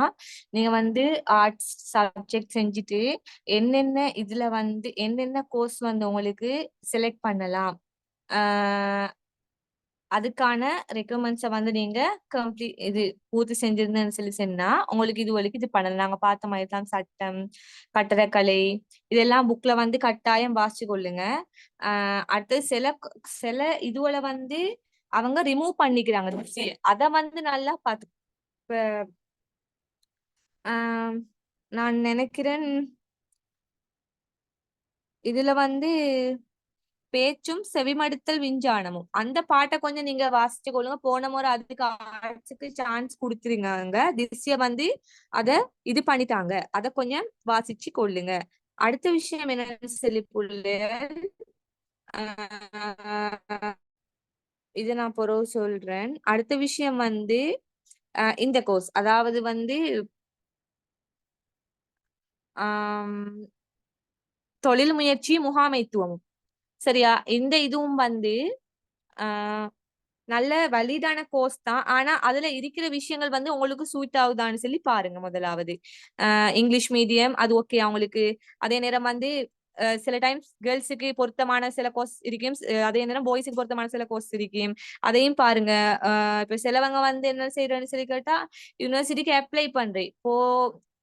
நீங்க வந்து ஆர்ட்ஸ் சப்ஜெக்ட் செஞ்சுட்டு இதுல வந்து என்னென்ன கோர்ஸ் வந்து உங்களுக்கு செலக்ட் பண்ணலாம், ஆஹ் அதுக்கான ரெக்குமெண்ட்ஸை வந்து நீங்க பூர்த்தி செஞ்சிருந்தேன்னு சொல்லி சொன்னா உங்களுக்கு இது வரைக்கும் இது பண்ணலாம். நாங்க பார்த்த மாதிரி தான் சட்டம், கட்டடக்கலை இதெல்லாம் புக்ல வந்து கட்டாயம் வாசிச்சு கொள்ளுங்க. அடுத்து சில இதுவரை வந்து அவங்க ரிமூவ் பண்ணிக்கிறாங்க. அத வந்து நல்லா பார்த்து இப்ப ஆஹ் நான் நினைக்கிறேன் இதுல வந்து பேச்சும் செவிமடுத்தல் விஞ்ஞானமும் அந்த பாட்டை கொஞ்சம் நீங்க வாசிச்சு கொள்ளுங்க. போன முறை அதுக்கு ஆர்ட்ஸுக்கு சான்ஸ் கொடுத்துருங்க. திஸ்ய வந்து அத இது பண்ணிட்டாங்க. அத கொஞ்சம் வாசிச்சு கொள்ளுங்க. அடுத்த விஷயம் என்னன்னு சொல்லி இது நான் பிறகு சொல்றேன். அடுத்த விஷயம் வந்து இந்த கோர்ஸ் அதாவது வந்து தொழில் முயற்சி முகாமைத்துவமும் சரியா. இந்த இதுவும் வந்து நல்ல வலிதான கோர்ஸ் தான். ஆனா அதுல இருக்கிற விஷயங்கள் வந்து உங்களுக்கு சூட் ஆகுதான்னு சொல்லி பாருங்க. முதலாவது இங்கிலீஷ் மீடியம் அது ஓகே அவங்களுக்கு. அதே நேரம் வந்து சில டைம்ஸ் கேர்ள்ஸுக்கு பொருத்தமான சில கோர்ஸ் இருக்கும், அதே நேரம் பாய்ஸுக்கு பொருத்தமான சில கோர்ஸ் இருக்கும். அதையும் பாருங்க. இப்ப சிலவங்க வந்து என்ன செய்யறேன்னு சொல்லி கேட்டா யூனிவர்சிட்டிக்கு அப்ளை பண்றேன்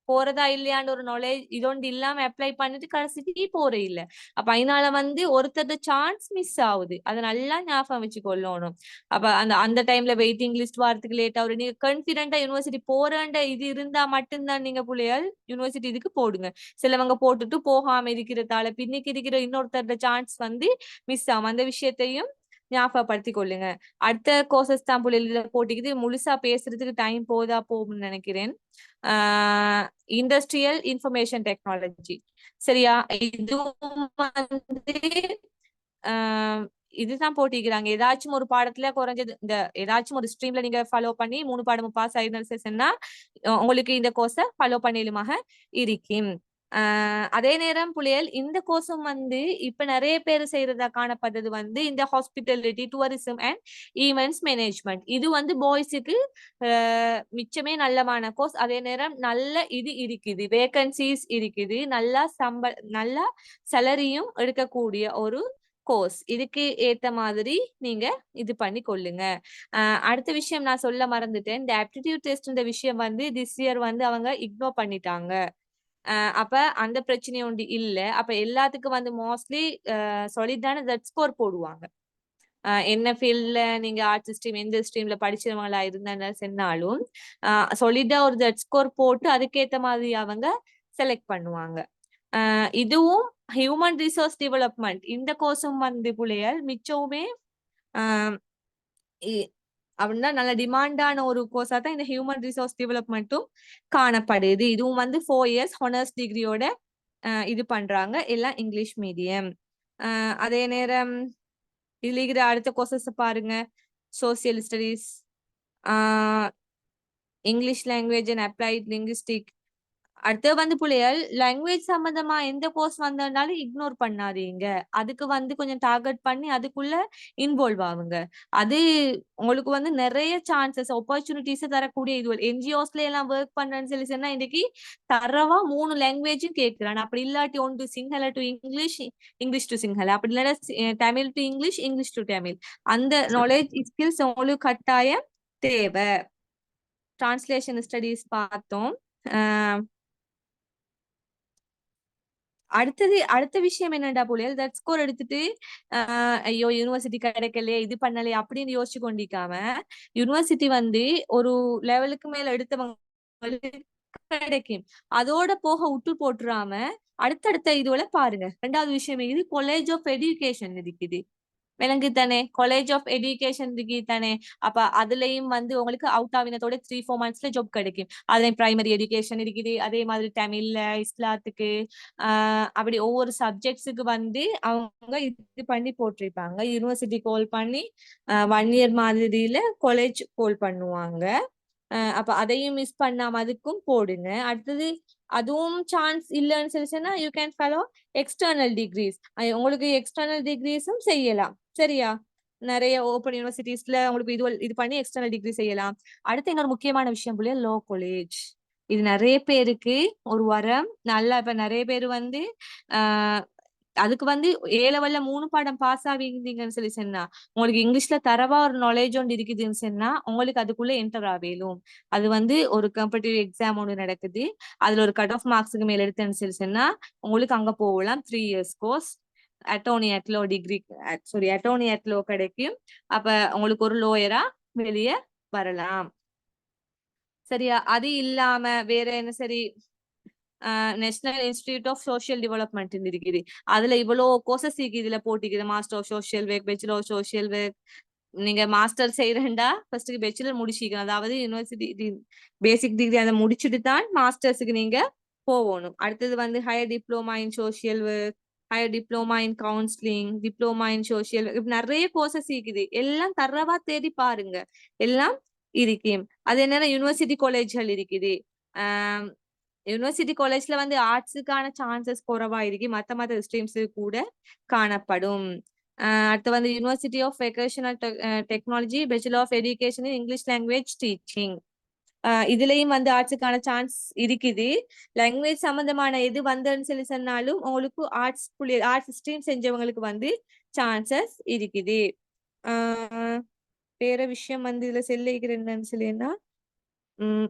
போறதா இல்லையான்னு ஒரு நாலேஜ் இதொண்டு இல்லாம அப்ளை பண்ணிட்டு கடைசிக்கு போற இல்ல. அப்ப அதனால வந்து ஒருத்தர் சான்ஸ் மிஸ் ஆகுது. அதை நல்லா ஞாபகம் வச்சு கொள்ளணும். அப்ப அந்த டைம்ல வெயிட்டிங் லிஸ்ட் வரதுக்கு லேட் ஆகுது. நீங்க கான்பிடென்டா யூனிவர்சிட்டி போறேன்ற இது இருந்தா மட்டும்தான் நீங்க பிள்ளைகள் யூனிவர்சிட்டி இதுக்கு போடுங்க. சிலவங்க போட்டுட்டு போகாம இருக்கிறதால பின்னிக்கு இருக்கிற இன்னொருத்தரோட சான்ஸ் வந்து மிஸ் ஆகும். அந்த விஷயத்தையும் ஞாபகப்படுத்திக் கொள்ளுங்க. அடுத்த கோர்சஸ் தான் பிள்ளைகள போட்டிக்குது. முழுசா பேசுறதுக்கு டைம் போகும்னு நினைக்கிறேன். இண்டஸ்ட்ரியல் இன்ஃபர்மேஷன் டெக்னாலஜி சரியா. இதுவும் வந்து இதுதான் போட்டிக்கிறாங்க. ஏதாச்சும் ஒரு பாடத்துல குறைஞ்சது இந்த ஏதாச்சும் ஒரு ஸ்ட்ரீம்ல நீங்க ஃபாலோ பண்ணி 3 பாடமும் பாஸ் ஆயிருந்தா உங்களுக்கு இந்த கோர்ஸை ஃபாலோ பண்ணிலுமாக இருக்கும். அதே நேரம் புள்ளியல் இந்த கோர்ஸும் வந்து இப்ப நிறைய பேர் செய்யறதா காணப்பட்டது வந்து இந்த hospitality, tourism and events management. இது வந்து பாய்ஸுக்கு மிச்சமே நல்லமான கோர்ஸ். அதே நேரம் நல்ல இது இருக்குது, வேகன்சிஸ் இருக்குது, நல்லா சேலரியும் எடுக்கக்கூடிய ஒரு கோர்ஸ். இதுக்கு ஏத்த மாதிரி நீங்க இது பண்ணி கொள்ளுங்க. அடுத்த விஷயம் நான் சொல்ல மறந்துட்டேன். இந்த ஆப்டிடியூட் டெஸ்ட் இந்த விஷயம் வந்து திஸ் இயர் வந்து அவங்க இக்னோர் பண்ணிட்டாங்க. அப்ப அந்த பிரச்சனை ஒன்று இல்ல. அப்ப எல்லாத்துக்கும் வந்து மோஸ்ட்லி சாலிடான தட் ஸ்கோர் போடுவாங்க. என்ன ஃபீல்ட்ல நீங்க ஆர்ட்ஸ் ஸ்ட்ரீம் எந்த ஸ்ட்ரீம்ல படிச்சவங்களா இருந்தாலும் சாலிடா ஒரு தட் ஸ்கோர் போட்டு அதுக்கேத்த மாதிரி அவங்க செலக்ட் பண்ணுவாங்க. இதுவும் ஹியூமன் ரிசோர்ஸ் டெவலப்மெண்ட் இந்த கோர்ஸும் வந்து பிள்ளைகள் மிச்சவுமே அப்படின்னா நல்ல டிமாண்டான ஒரு கோர்ஸா தான் இந்த ஹியூமன் ரிசோர்ஸ் டெவலப்மெண்ட்டும் காணப்படுது. இதுவும் வந்து 4 years ஹானர்ஸ் டிகிரியோட இது பண்றாங்க. எல்லாம் இங்கிலீஷ் மீடியம். அதே நேரம் இதுல இருக்கிற அடுத்த கோர்சஸ் பாருங்க. Social studies, English language and applied linguistic. அடுத்து வந்து பிள்ளைகள் லாங்குவேஜ் சம்பந்தமா எந்த கோர்ஸ் வந்தாலும் இக்னோர் பண்ணாதீங்க. அதுக்கு வந்து கொஞ்சம் டார்கெட் பண்ணி அதுக்குள்ள இன்வால்வ் ஆகுங்க. அது உங்களுக்கு வந்து நிறைய சான்சஸ் ஆப்பர்ச்சுனிட்டிஸ் தரக்கூடிய இது. என்ஜிஓஸ்ல எல்லாம் ஒர்க் பண்றேன்னு சொல்லி சொன்னா இன்னைக்கு தரவா 3 லாங்குவேஜும் கேட்கிறான். அப்படி இல்லாட்டி ஒன்று Sinhala to English, English to Sinhala, அப்படி இல்லாட்டி Tamil to English, English to Tamil. அந்த நாலேஜ் ஸ்கில்ஸ் உங்களுக்கு கட்டாயம் தேவை. டிரான்ஸ்லேஷன் ஸ்டடீஸ் பார்த்தோம். அடுத்த விஷயம் என்னடா போலியல் தட் ஸ்கோர் எடுத்துட்டு ஐயோ யூனிவர்சிட்டி கிடைக்கலையே இது பண்ணலையே அப்படின்னு யோசிச்சு கொண்டிருக்காம யூனிவர்சிட்டி வந்து ஒரு லெவலுக்கு மேல எடுத்தவங்க கிடைக்கும். அதோட போக விட்டு போட்டுறாம அடுத்தடுத்த இதுவரை பாருங்க. 2வது விஷயம் இது காலேஜ் ஆஃப் எஜுகேஷன் இருக்குது. விளங்கு தானே, காலேஜ் ஆஃப் எஜுகேஷன் இருக்கு தானே. அப்ப அதுலயும் வந்து உங்களுக்கு அவுட் ஆவினத்தோட 3-4 monthsல ஜாப் கிடைக்கும். அதுலயும் பிரைமரி எஜுகேஷன் இருக்குது. அதே மாதிரி தமிழ்ல இஸ்லாத்துக்கு அப்படி ஒவ்வொரு சப்ஜெக்ட்ஸுக்கு வந்து அவங்க இது பண்ணி போட்டிருப்பாங்க. யூனிவர்சிட்டி கால் பண்ணி 1 year மாதிரியில காலேஜ் கால் பண்ணுவாங்க. அப்ப அதையும் மிஸ் பண்ணாம அதுக்கும் போடுங்க. அடுத்தது அதுவும் சான்ஸ் இல்லைன்னு சொல்லி சொன்னா you can follow external degrees. உங்களுக்கு எக்ஸ்டர்னல் டிகிரிஸும் செய்யலாம் சரியா. நிறைய ஓப்பன் யூனிவர்சிட்டிஸ்ல உங்களுக்கு இது பண்ணி எக்ஸ்டர்னல் டிகிரி செய்யலாம். அடுத்து இன்னொரு முக்கியமான விஷயம் போல லோ காலேஜ். இது நிறைய பேருக்கு ஒரு வரம். நல்லா இப்ப நிறைய பேர் வந்து ஆஹ் அதுக்கு வந்து A-level 3 பாடம் பாஸ் ஆவீங்கன்னு சொல்லி சொன்னா உங்களுக்கு இங்கிலீஷ்ல தரவா ஒரு நாலேஜ் ஒன்று இருக்குதுன்னு சொன்னா உங்களுக்கு அதுக்குள்ள என்டர் ஆவேலும். அது வந்து ஒரு காம்படிட்டிவ் எக்ஸாம் ஒன்று நடக்குது. அதுல ஒரு கட் ஆஃப் மார்க்ஸுக்கு மேல எடுத்தேன்னு சொல்லி சொன்னா உங்களுக்கு அங்க போகலாம். 3 years course attorney at law degree attorney at law கிடைக்கும். அப்ப உங்களுக்கு ஒரு லோயரா வெளியே வரலாம். சரியா? அது இல்லாம வேற என்ன சரி national institute of social development இருக்குது. அதுல இவ்வளவு கோர்சஸ் இதுல போட்டிக்குது. Master of social work, bachelor of social work. நீங்க மாஸ்டர் செய்யறேன்டா ஃபர்ஸ்ட் பேச்சுலர் முடிச்சிக்கணும். அதாவது யூனிவர்சிட்டி பேசிக் டிகிரி அதை முடிச்சுட்டு தான் மாஸ்டர்ஸுக்கு நீங்க போகணும். அடுத்தது வந்து higher diploma in social work, higher diploma in counselling, diploma in social work, நிறைய கோர்சஸ் இருக்குது. எல்லாம் தரவா தேடி பாருங்க, எல்லாம் இருக்கு. அது என்ன யூனிவர்சிட்டி காலேஜ்கள் இருக்குது. ஆஹ் யூனிவர்சிட்டி காலேஜ்ல வந்து ஆர்ட்ஸுக்கான சான்சஸ் குறைவா இருக்கு. மத்த ஸ்ட்ரீம்ஸ் கூட காணப்படும். அடுத்து வந்து university of vocational technology, bachelor of education in English language teaching. இதுலயும் வந்து ஆர்ட்ஸுக்கான சான்ஸ் இருக்குது. லாங்குவேஜ் சம்பந்தமான எது வந்ததுன்னு சொல்லி சொன்னாலும் உங்களுக்கு ஆர்ட்ஸ் ஸ்ட்ரீம் செஞ்சவங்களுக்கு வந்து சான்சஸ் இருக்குது. வேற விஷயம் வந்து இதுல செல்லிக்கிறேன்னு சொல்லினா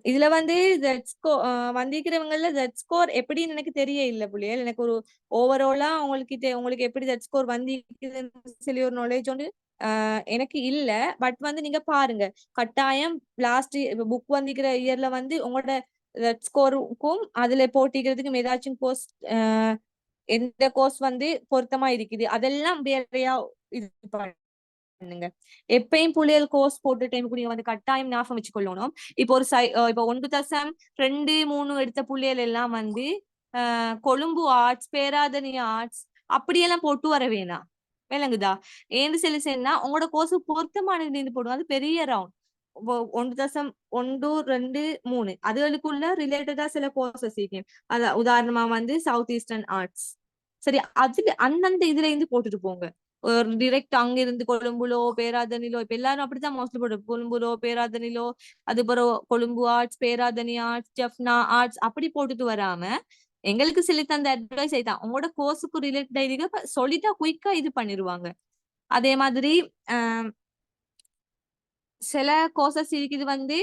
இதுல வந்து வந்திருக்கிறவங்கல ஜெட் ஸ்கோர் எப்படின்னு எனக்கு தெரிய இல்ல புள்ளியல். எனக்கு ஒரு ஓவராலா உங்களுக்கு எப்படி ஜெட் ஸ்கோர் வந்திருக்குதுன்னு சொல்லி ஒரு நாலேஜ் வந்து எனக்கு இல்ல. பட் வந்து நீங்க பாருங்க, கட்டாயம் லாஸ்ட் புக் வந்திருக்கிற இயர்ல வந்து உங்களோட ஜெட் ஸ்கோருக்கும் அதுல போட்டிக்கிறதுக்கும் ஏதாச்சும் கோர்ஸ் எந்த கோர்ஸ் வந்து பொருத்தமா இருக்குது அதெல்லாம் வேறையா இது பண்ணுங்க. எப்பயும் புள்ளியல் கோர்ஸ் போட்ட டைமுக்கு நீங்க வந்து கட்டாயம் ஞாபகம் வச்சுக்கொள்ளணும். இப்போ இப்போ 1.23 எடுத்த புள்ளியல் எல்லாம் வந்து கொழும்பு ஆர்ட்ஸ், பேராதனி ஆர்ட்ஸ் அப்படியெல்லாம் போட்டு வர வேணாம். விளங்குதா? ஏன்னு சொல்லி உங்களோட கோர்ஸ் பொருத்தமானது போடுவோம். அது பெரிய ரவுண்ட் 1.123 அதுகளுக்குள்ள ரிலேட்டடா சில கோர்சஸ் இருக்கு. அத உதாரணமா வந்து சவுத் ஈஸ்டர்ன் ஆர்ட்ஸ். சரி, அதுல அந்தந்த இதுல இருந்து போட்டுட்டு போங்க. ஒரு டிரெக்ட் அங்க இருந்து கொழும்புலோ பேராதனிலோ இப்ப எல்லாரும் அப்படித்தான் மோஸ்ட்லி போட்டு கொழும்புலோ பேராதனிலோ அதுக்கப்புறம் Colombo arts, Peradeniya arts, Jaffna arts அப்படி போட்டுட்டு வராம எங்களுக்கு சொல்லி தந்த அட்வைஸ் ஆயிதான் உங்களோட கோர்ஸுக்கு ரிலேட்டட் இதுக்கு சொல்லிட்டா குயிக்கா இது பண்ணிருவாங்க. அதே மாதிரி சில கோர்சஸ் இருக்குது வந்து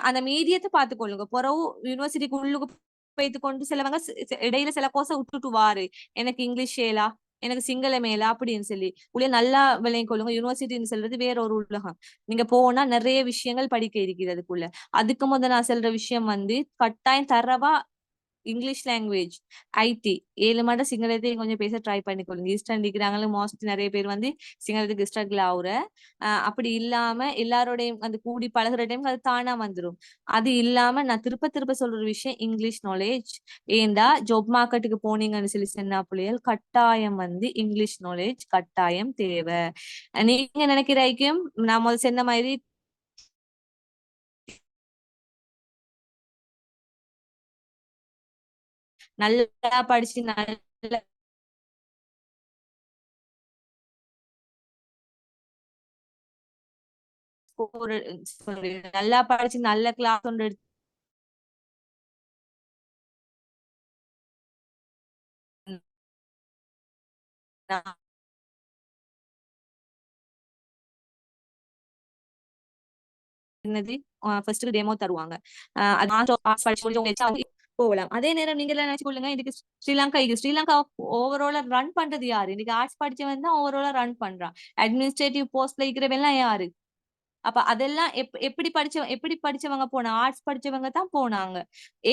அந்த மீடியத்தை பார்த்துக்கொள்ளுங்க. பிறகு யூனிவர்சிட்டிக்கு உள்ளுக்கு போய்த்து கொண்டு சிலவங்க இடையில சில கோர்ஸை விட்டுட்டு வாரு, எனக்கு இங்கிலீஷ் ஏலா, எனக்கு சிங்கள மேலா அப்படின்னு சொல்லி உள்ளே நல்லா விளையும் கொள்ளுங்க. யூனிவர்சிட்டின்னு சொல்றது வேற ஒரு உலகம். நீங்க போனா நிறைய விஷயங்கள் படிக்க இருக்குது அதுக்குள்ள. அதுக்கு முதல் நான் சொல்ற விஷயம் வந்து கட்டாயம் தரவா இங்கிலீஷ் லாங்குவேஜ், ஐடி 7 மாதம் சிங்களத்தையும் கொஞ்சம் பேச ட்ரை பண்ணிக்கொள்ளுங்க. ஈஸ்டர்ன் டிகிரிங்களும் மோஸ்ட் நிறைய பேர் வந்து சிங்களத்துக்கு ஸ்ட்ரகிள் ஆகுற. அப்படி இல்லாம எல்லாரோடையும் அந்த கூடி பழகுற டைம் அது தானா வந்துடும். அது இல்லாம நான் திருப்ப சொல்ற விஷயம் இங்கிலீஷ் நாலேஜ். ஏண்டா ஜாப் மார்க்கெட்டுக்கு போனீங்கன்னு சொல்லி சொன்னா பிள்ளைகள் கட்டாயம் வந்து இங்கிலீஷ் நாலேஜ் கட்டாயம் தேவை. நீங்க நினைக்கிறாய்க்கும் நான் முதல் சொன்ன மாதிரி நல்லா படிச்சு நல்ல நல்லா படிச்சு நல்ல கிளாஸ் ஒன்று என்னது ஃபர்ஸ்ட் டெமோ தருவாங்க. போகலாம். அதே நேரம் நீங்க எல்லாம் நினைச்சுக்கொள்ளுங்க, இதுக்கு ஸ்ரீலங்கா ஓவராலா ரன் பண்றது யாரு? இன்னைக்கு ஆர்ட்ஸ் படிச்சவன் தான் ஓவராலா ரன் பண்றான். அட்மினிஸ்ட்ரேட்டிவ் போஸ்ட்ல இருக்கிறவங்க எல்லாம் யாரு? அப்ப அதெல்லாம் எப்படி படிச்சவங்க போனா ஆர்ட்ஸ் படிச்சவங்க தான் போனாங்க.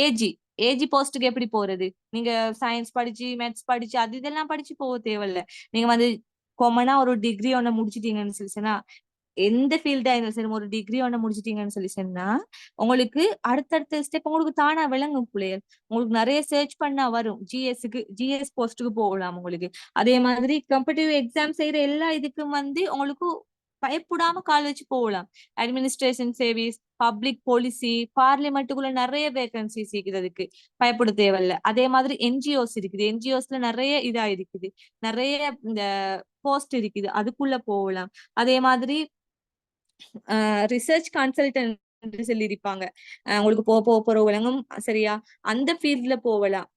ஏஜி போஸ்ட்டுக்கு எப்படி போறது? நீங்க சயின்ஸ் படிச்சு மேத்ஸ் படிச்சு அது இதெல்லாம் படிச்சு போக தேவையில்ல. நீங்க வந்து காமனா ஒரு டிகிரி ஒண்ணு முடிச்சிட்டீங்கன்னு சொல்லிச்சுன்னா எந்த ஃபீல்டா இருந்தாலும் சரி ஒரு டிகிரி ஒண்ணு முடிச்சிட்டீங்கன்னு சொல்லி சொன்னா உங்களுக்கு அடுத்தடுத்த ஸ்டெப் உங்களுக்கு தானா விளங்கும் பிள்ளைகள். உங்களுக்கு நிறைய சர்ச் பண்ணா வரும். ஜிஎஸ் போஸ்ட்டுக்கு போகலாம் உங்களுக்கு. அதே மாதிரி காம்படிட்டிவ் எக்ஸாம் செய்யற எல்லா இதுக்கும் வந்து உங்களுக்கு பயப்படாம கால் வச்சு போகலாம். அட்மினிஸ்ட்ரேஷன் சர்வீஸ், பப்ளிக் பாலிசி, பார்லிமெண்ட்டுக்குள்ள நிறைய வேகன்சிஸ் இருக்குது. அதுக்கு பயப்பட தேவையில்ல. அதே மாதிரி என்ஜிஓஸ் இருக்குது. என்ஜிஓஸ்ல நிறைய இதா இருக்குது. நிறைய இந்த போஸ்ட் இருக்குது, அதுக்குள்ள போகலாம். அதே மாதிரி ரிசர்ச் கன்சல்டன்ட் சொல்லி இருப்பாங்க, உங்களுக்கு போற விளங்கும் சரியா, அந்த ஃபீல்ட்ல போகலாம்.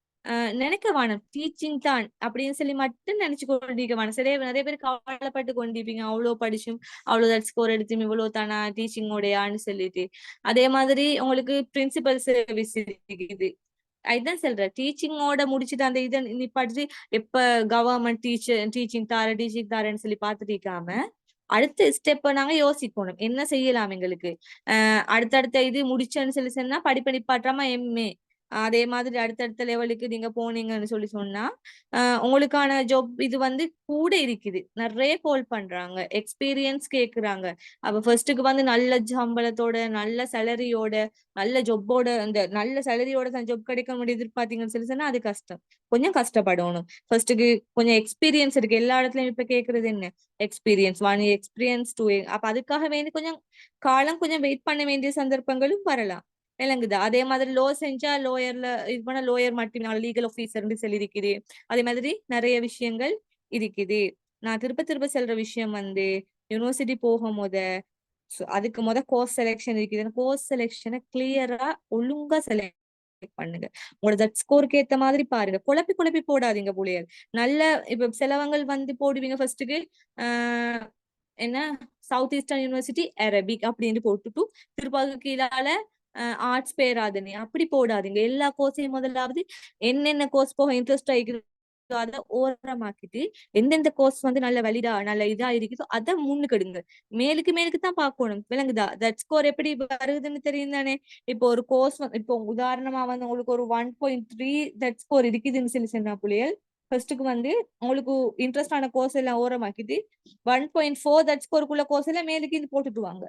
நினைக்க வேணாம் டீச்சிங் தான் அப்படின்னு சொல்லி மட்டும் நினைச்சு கொண்டிருக்க வேணாம். நிறைய பேர் கவலைப்பட்டு கொண்டிருப்பீங்க, அவ்வளவு படிச்சும் அவ்வளவு ஸ்கோர் எடுத்தும் இவ்வளவு தானா டீச்சிங்கோடையான்னு சொல்லிட்டு. அதே மாதிரி உங்களுக்கு பிரின்சிபல் சர்வீஸ் இருக்குது. அதுதான் சொல்றேன், டீச்சிங்கோட முடிச்சுட்டு அந்த இதை நீ படிச்சு எப்ப கவர்மெண்ட் டீச்சிங் தாரேன்னு சொல்லி பாத்துட்டு இருக்காம அடுத்த ஸ்டெப்ப நாங்க யோசிக்கணும், என்ன செய்யலாம் எங்களுக்கு. அடுத்தடுத்த இது முடிச்சேன்னு சொல்லி சொன்னா படிப்பை நிப்பாட்டாம எம்ஏ, அதே மாதிரி அடுத்தடுத்த லெவலுக்கு நீங்க போனீங்கன்னு சொல்லி சொன்னா உங்களுக்கான ஜாப் இது வந்து கூட இருக்குது. நிறைய கால் பண்றாங்க, எக்ஸ்பீரியன்ஸ் கேக்குறாங்க. அப்ப ஃபர்ஸ்ட்டுக்கு வந்து நல்ல சம்பளத்தோட, நல்ல சேலரியோட, நல்ல ஜொப்போட, அந்த நல்ல சேலரியோட தான் ஜாப் கிடைக்க முடியுது எதிர்பார்த்தீங்கன்னு சொல்லி சொன்னா அது கஷ்டம். கொஞ்சம் கஷ்டப்படணும். ஃபர்ஸ்ட்டுக்கு கொஞ்சம் எக்ஸ்பீரியன்ஸ் இருக்கு, எல்லா இடத்துலயும் இப்ப கேக்குறது என்ன எக்ஸ்பீரியன்ஸ், 1 எக்ஸ்பீரியன்ஸ் 2. அப்ப அதுக்காக வேண்டி கொஞ்சம் காலம் கொஞ்சம் வெயிட் பண்ண வேண்டிய சந்தர்ப்பங்களும் வரலாம், விளங்குதா. அதே மாதிரி லோ செஞ்சா லோயர்ல இது பண்ண லோயர் மட்டும் லீகல் ஆபீசர் சொல்லி இருக்குது. அதே மாதிரி நிறைய விஷயங்கள் இருக்குது. நான் திருப்ப திருப்ப சொல்ற விஷயம் வந்து யூனிவர்சிட்டி போகும் போத அதுக்கு கோர்ஸ் செலெக்ஷன் இருக்குது. கோர்ஸ் செலெக்ஷனை கிளியரா ஒழுங்கா செலக்ட் பண்ணுங்க. உங்களோட தட் ஸ்கோருக்கு ஏத்த மாதிரி பாருங்க, குழப்பி குழப்பி போடாதீங்க புள்ளையர். நல்ல இப்ப சிலவங்கள் வந்து போடுவீங்க ஃபர்ஸ்ட்டுக்கு என்ன சவுத் ஈஸ்டர்ன் யூனிவர்சிட்டி அரபிக் அப்படின்னு போட்டுட்டு திருப்பாக்கு கீழால ஆர்ட்ஸ் பேராதனி அப்படி போடாதீங்க. எல்லா கோர்ஸையும் முதலாவது என்னென்ன கோர்ஸ் போக இன்ட்ரெஸ்ட் ஆகிக்குதோ அதை ஓரமாக்கிட்டு எந்தெந்த கோர்ஸ் வந்து நல்ல வலிதா நல்ல இதா இருக்குதோ அதை முன்னுக்கெடுங்க. மேலுக்கு தான் பார்க்கணும், விளங்குதா. தட் ஸ்கோர் எப்படி வருதுன்னு தெரியும் தானே. இப்போ ஒரு கோர்ஸ் இப்போ உதாரணமா வந்து உங்களுக்கு ஒரு 1.3 தட் ஸ்கோர் இருக்குதுன்னு சொல்லி சொன்னா புள்ளியல் ஃபர்ஸ்ட்டுக்கு வந்து உங்களுக்கு இன்ட்ரெஸ்டான கோர்ஸ் எல்லாம் ஓரமாக்கிட்டு 1.4 தட் ஸ்கோருக்குள்ள கோர்ஸ் எல்லாம் மேலுக்கு இது போட்டுட்டுவாங்க.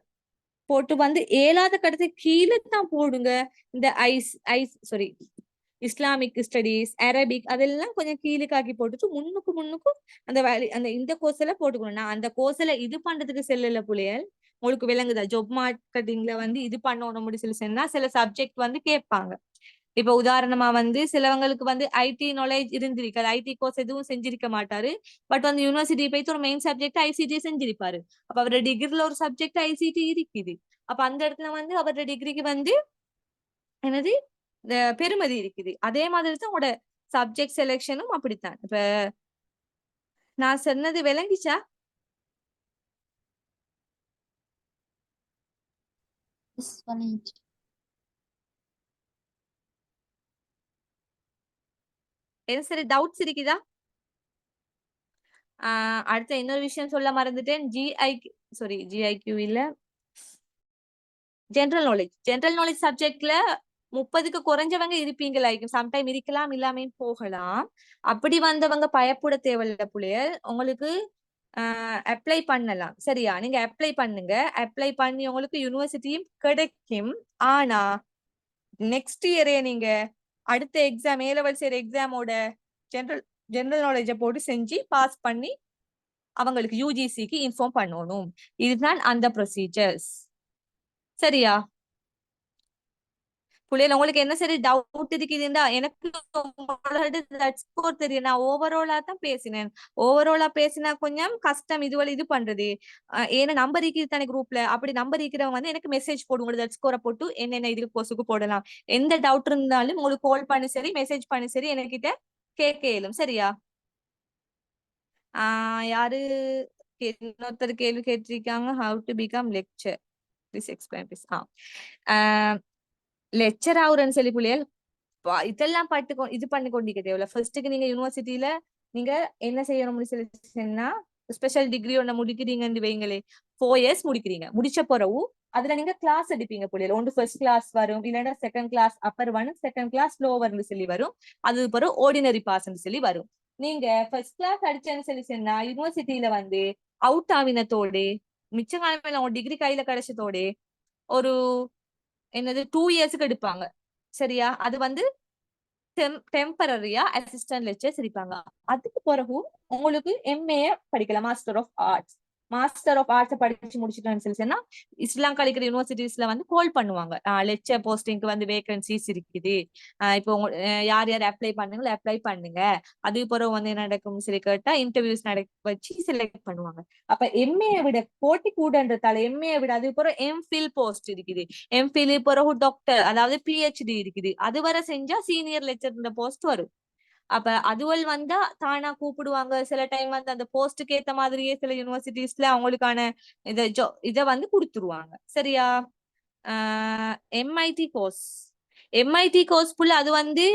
போட்டு வந்து 7வது கடத்து கீழே தான் போடுங்க. இந்த சாரி இஸ்லாமிக் ஸ்டடீஸ், அரபிக் அதெல்லாம் கொஞ்சம் கீழுக்காக்கி போட்டுட்டு முன்னுக்கு அந்த அந்த இந்த கோர்ஸ் எல்லாம் போட்டுக்கணும். நான் அந்த கோர்ஸ் எல்லாம் இது பண்றதுக்கு செல்லல புள்ளையல், உங்களுக்கு விளங்குதா. ஜாப் மார்க்கெட்டிங்ல வந்து இது பண்ணணும் சொல்லி சொன்னா சில சப்ஜெக்ட் வந்து கேட்பாங்க. இப்ப உதாரணமா வந்து சிலவங்களுக்கு வந்து ஐடி நாலேஜ் இருந்திருக்காது, ஐடி கோர்ஸ் எதுவும் செஞ்சிருக்க மாட்டாரு. பட் வந்து யூனிவர்சிட்டி போயிட்டு ஒரு மெயின் சப்ஜெக்ட் ஐசிடி செஞ்சிருப்பாரு. அப்ப அவரோட டிகிரில ஒரு சப்ஜெக்ட் ஐசிடி இருக்குது. அப்ப அந்த இடத்துல வந்து அவரோட டிகிரிக்கு வந்து என்னது பெருமதி இருக்குது. அதே மாதிரி தான் உங்களோட சப்ஜெக்ட் செலெக்ஷனும் அப்படித்தான். இப்ப நான் சொன்னது விளங்கிச்சா? என்ன சரி டவுட்ஸ் இருக்குதா? அடுத்த இன்னொரு விஷயம் சொல்ல மறந்துட்டேன். ஜிஐக்யூ இல்ல, ஜெனரல் நாலேஜ் சப்ஜெக்ட்ல 30க்கு குறைஞ்சவங்க இருப்பீங்களா, சம்டைம் இருக்கலாம் இல்லாம போகலாம். அப்படி வந்தவங்க பயப்பட தேவையில்ல புள்ளையர், உங்களுக்கு அப்ளை பண்ணலாம். சரியா, நீங்க அப்ளை பண்ணுங்க. அப்ளை பண்ணி உங்களுக்கு யூனிவர்சிட்டியும் கிடைக்கும். ஆனா நெக்ஸ்ட் இயரே நீங்க அடுத்த எக்ஸாம் A-level செய்யற எக்ஸாமோட ஜெனரல் நாலேஜ போட்டு செஞ்சு பாஸ் பண்ணி அவங்களுக்கு யூஜிசிக்கு இன்ஃபார்ம் பண்ணணும். இதுதான் அந்த ப்ரொசீஜர்ஸ். சரியா புள்ளையில உங்களுக்கு என்ன சரி டவுட் இருக்குதுண்டா எனக்கு ஸ்கோர் தெரியும். நான் ஓவராலா தான் பேசினேன். ஓவராலா பேசினா கொஞ்சம் கஷ்டம் இதுவரை இது பண்றது. ஏன்னா நம்பர் இருக்குது தானே குரூப்ல, அப்படி நம்பர் இருக்கிறவங்க வந்து எனக்கு மெசேஜ் போடுங்க, தட் ஸ்கோரை போட்டு என்னென்ன இதுக்கு கோர்ஸுக்கு போடலாம். எந்த டவுட் இருந்தாலும் உங்களுக்கு கால் பண்ணி சரி மெசேஜ் பண்ணி சரி என்கிட்ட கேட்க இயலும். சரியா யாரு இன்னொருத்தர் கேள்வி கேட்டிருக்காங்க, how to become lecture please explain please. Lecture ஆகுறேன்னு சொல்லி புள்ளையல் இதெல்லாம் இது பண்ணி கொண்டிருக்க தேவையில்ல. ஃபர்ஸ்ட்டுக்கு நீங்க யூனிவர்சிட்டியில நீங்க என்ன செய்யணும்னு சொல்லி சொன்னா ஸ்பெஷல் டிகிரி ஒண்ணு முடிக்கிறீங்கன்னு வைங்களே, 4 years முடிக்கிறீங்க. முடிச்ச பிறகு அதுல நீங்க கிளாஸ் எடுப்பீங்க புள்ளையில. ஒன்று ஃபர்ஸ்ட் கிளாஸ் வரும், இல்லைன்னா second class upper 1, second class லோவர்னு சொல்லி வரும். அது பிறகு ஆர்டினரி பாஸ்ன்னு சொல்லி வரும். நீங்க ஃபர்ஸ்ட் கிளாஸ் அடிச்சேன்னு சொல்லி சொன்னா யூனிவர்சிட்டியில வந்து அவுட் ஆவினத்தோட மிச்ச காலத்துல உங்க டிகிரி கையில கிடைச்சதோட ஒரு என்னது 2 yearsக்கு எடுப்பாங்க. சரியா, அது வந்து டெம்பரரியா அசிஸ்டன்ட் லெக்சர்ஸ் இருப்பாங்க. அதுக்கு பிறகு உங்களுக்கு MA படிக்கலாம், master of arts. Master of arts படிச்சு முடிச்சிட்டோம்னு சொல்லி சொன்னா ஸ்ரீலங்கா இருக்கிற யூனிவர்சிட்டிஸ்ல வந்து கால் பண்ணுவாங்க, லெக்சர் போஸ்டிங்க்கு வந்து வேகன்சிஸ் இருக்குது, இப்போ யார் யார் அப்ளை பண்ணுங்களோ அப்ளை பண்ணுங்க, அது பிறகு வந்து என்ன நடக்கும் சொல்லி கேட்டா இன்டர்வியூஸ் வச்சு செலக்ட் பண்ணுவாங்க. அப்ப எம்ஏ விட போட்டி கூடன்றதால எம்ஏ விட அது பிறகு எம்ஃபில் போஸ்ட் இருக்குது, எம்ஃபில் பிறகு டாக்டர் அதாவது பிஹெச்டி இருக்குது, அது வரை செஞ்சா சீனியர் லெக்சர் போஸ்ட் வரும். அப்ப அதுவல் வந்தா தானா கூப்பிடுவாங்க. சில டைம் வந்து அந்த போஸ்டுக்கு ஏத்த மாதிரியே சில யூனிவர்சிட்டிஸ்ல அவங்களுக்கான இத வந்து கொடுத்துருவாங்க. சரியா? எம்ஐடி கோர்ஸ், எம்ஐடி கோர்ஸ் ஃபுல்லா அது வந்து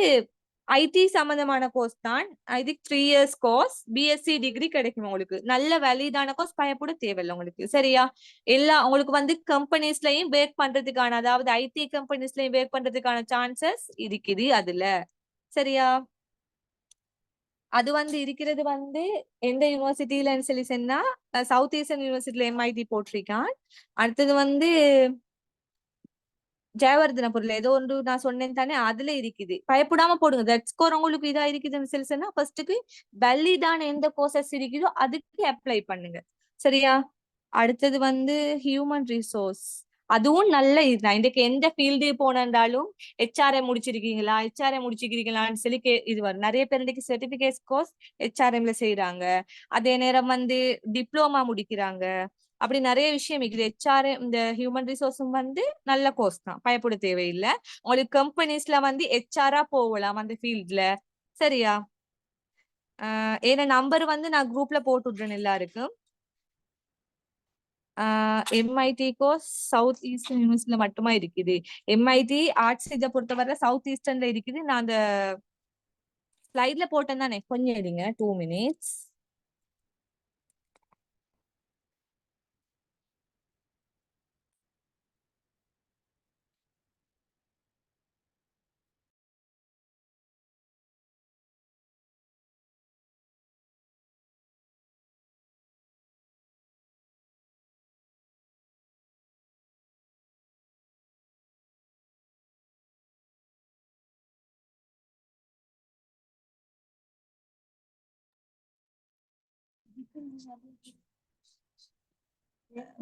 ஐடி சம்பந்தமான கோர்ஸ் தான். இது 3 இயர்ஸ் கோர்ஸ், பிஎஸ்சி டிகிரி கிடைக்கும் உங்களுக்கு. நல்ல வேலிடான கோர்ஸ், பயப்பட தேவையில்லை உங்களுக்கு. சரியா? உங்களுக்கு வந்து கம்பெனிஸ்லயும் ஒர்க் பண்றதுக்கான, அதாவது ஐடி கம்பெனிஸ்லயும் ஒர்க் பண்றதுக்கான சான்சஸ் இருக்குது அதுல. சரியா? அது வந்து இருக்கிறது வந்து எந்த யூனிவர்சிட்டியிலன்னு சொல்லி சொன்னா சவுத் ஈஸ்டர்ன் யூனிவர்சிட்டியில எம்ஐடி போட்டிருக்கான். அடுத்தது வந்து ஜெயவர்தனபுரில ஏதோ ஒன்று நான் சொன்னேன் தானே, அதுல இருக்குது. பயப்படாம போடுங்க. தட் ஸ்கோர் உங்களுக்கு இதா இருக்குதுன்னு சொல்லி சொன்னா ஃபர்ஸ்ட்டுக்கு வேலிடான எந்த கோர்சஸ் இருக்குதோ அதுக்கு அப்ளை பண்ணுங்க. சரியா? அடுத்தது வந்து ஹியூமன் ரிசோர்ஸ், அதுவும் நல்ல இதுதான். இன்றைக்கு எந்த ஃபீல்டு போனாலும் ஹெச்ஆர்எம் முடிச்சிருக்கீங்களா, ஹெச்ஆர்எம் முடிச்சிருக்கீங்களான்னு சொல்லி இது வரும். நிறைய பேர் இன்னைக்கு சர்டிபிகேட் கோர்ஸ் ஹெச்ஆர்எம்ல செய்யறாங்க. அதே நேரம் வந்து டிப்ளோமா முடிக்கிறாங்க. அப்படி நிறைய விஷயம் இருக்குது. ஹெச்ஆர்எம் இந்த ஹியூமன் ரிசோர்ஸும் வந்து நல்ல கோர்ஸ் தான், பயப்பட தேவையில்லை. உங்களுக்கு கம்பெனிஸ்ல வந்து ஹெச்ஆரா போகலாம் அந்த ஃபீல்ட்ல. சரியா? ஏன்னா நம்பர் வந்து நான் குரூப்ல போட்டு விடுறேன் எல்லாருக்கும். எம்ஐடி கோர்ஸ் சவுத் ஈஸ்டர்ன் யூனிவர்சிட்டியில மட்டுமா இருக்குது. எம்ஐடி ஆர்ட்ஸ் இதை பொறுத்தவரை சவுத் ஈஸ்டர்ன்ல இருக்குது. நான் அந்த ஸ்லைட்ல போட்டேன் தானே, கொஞ்சம் இருங்க 2 minutes.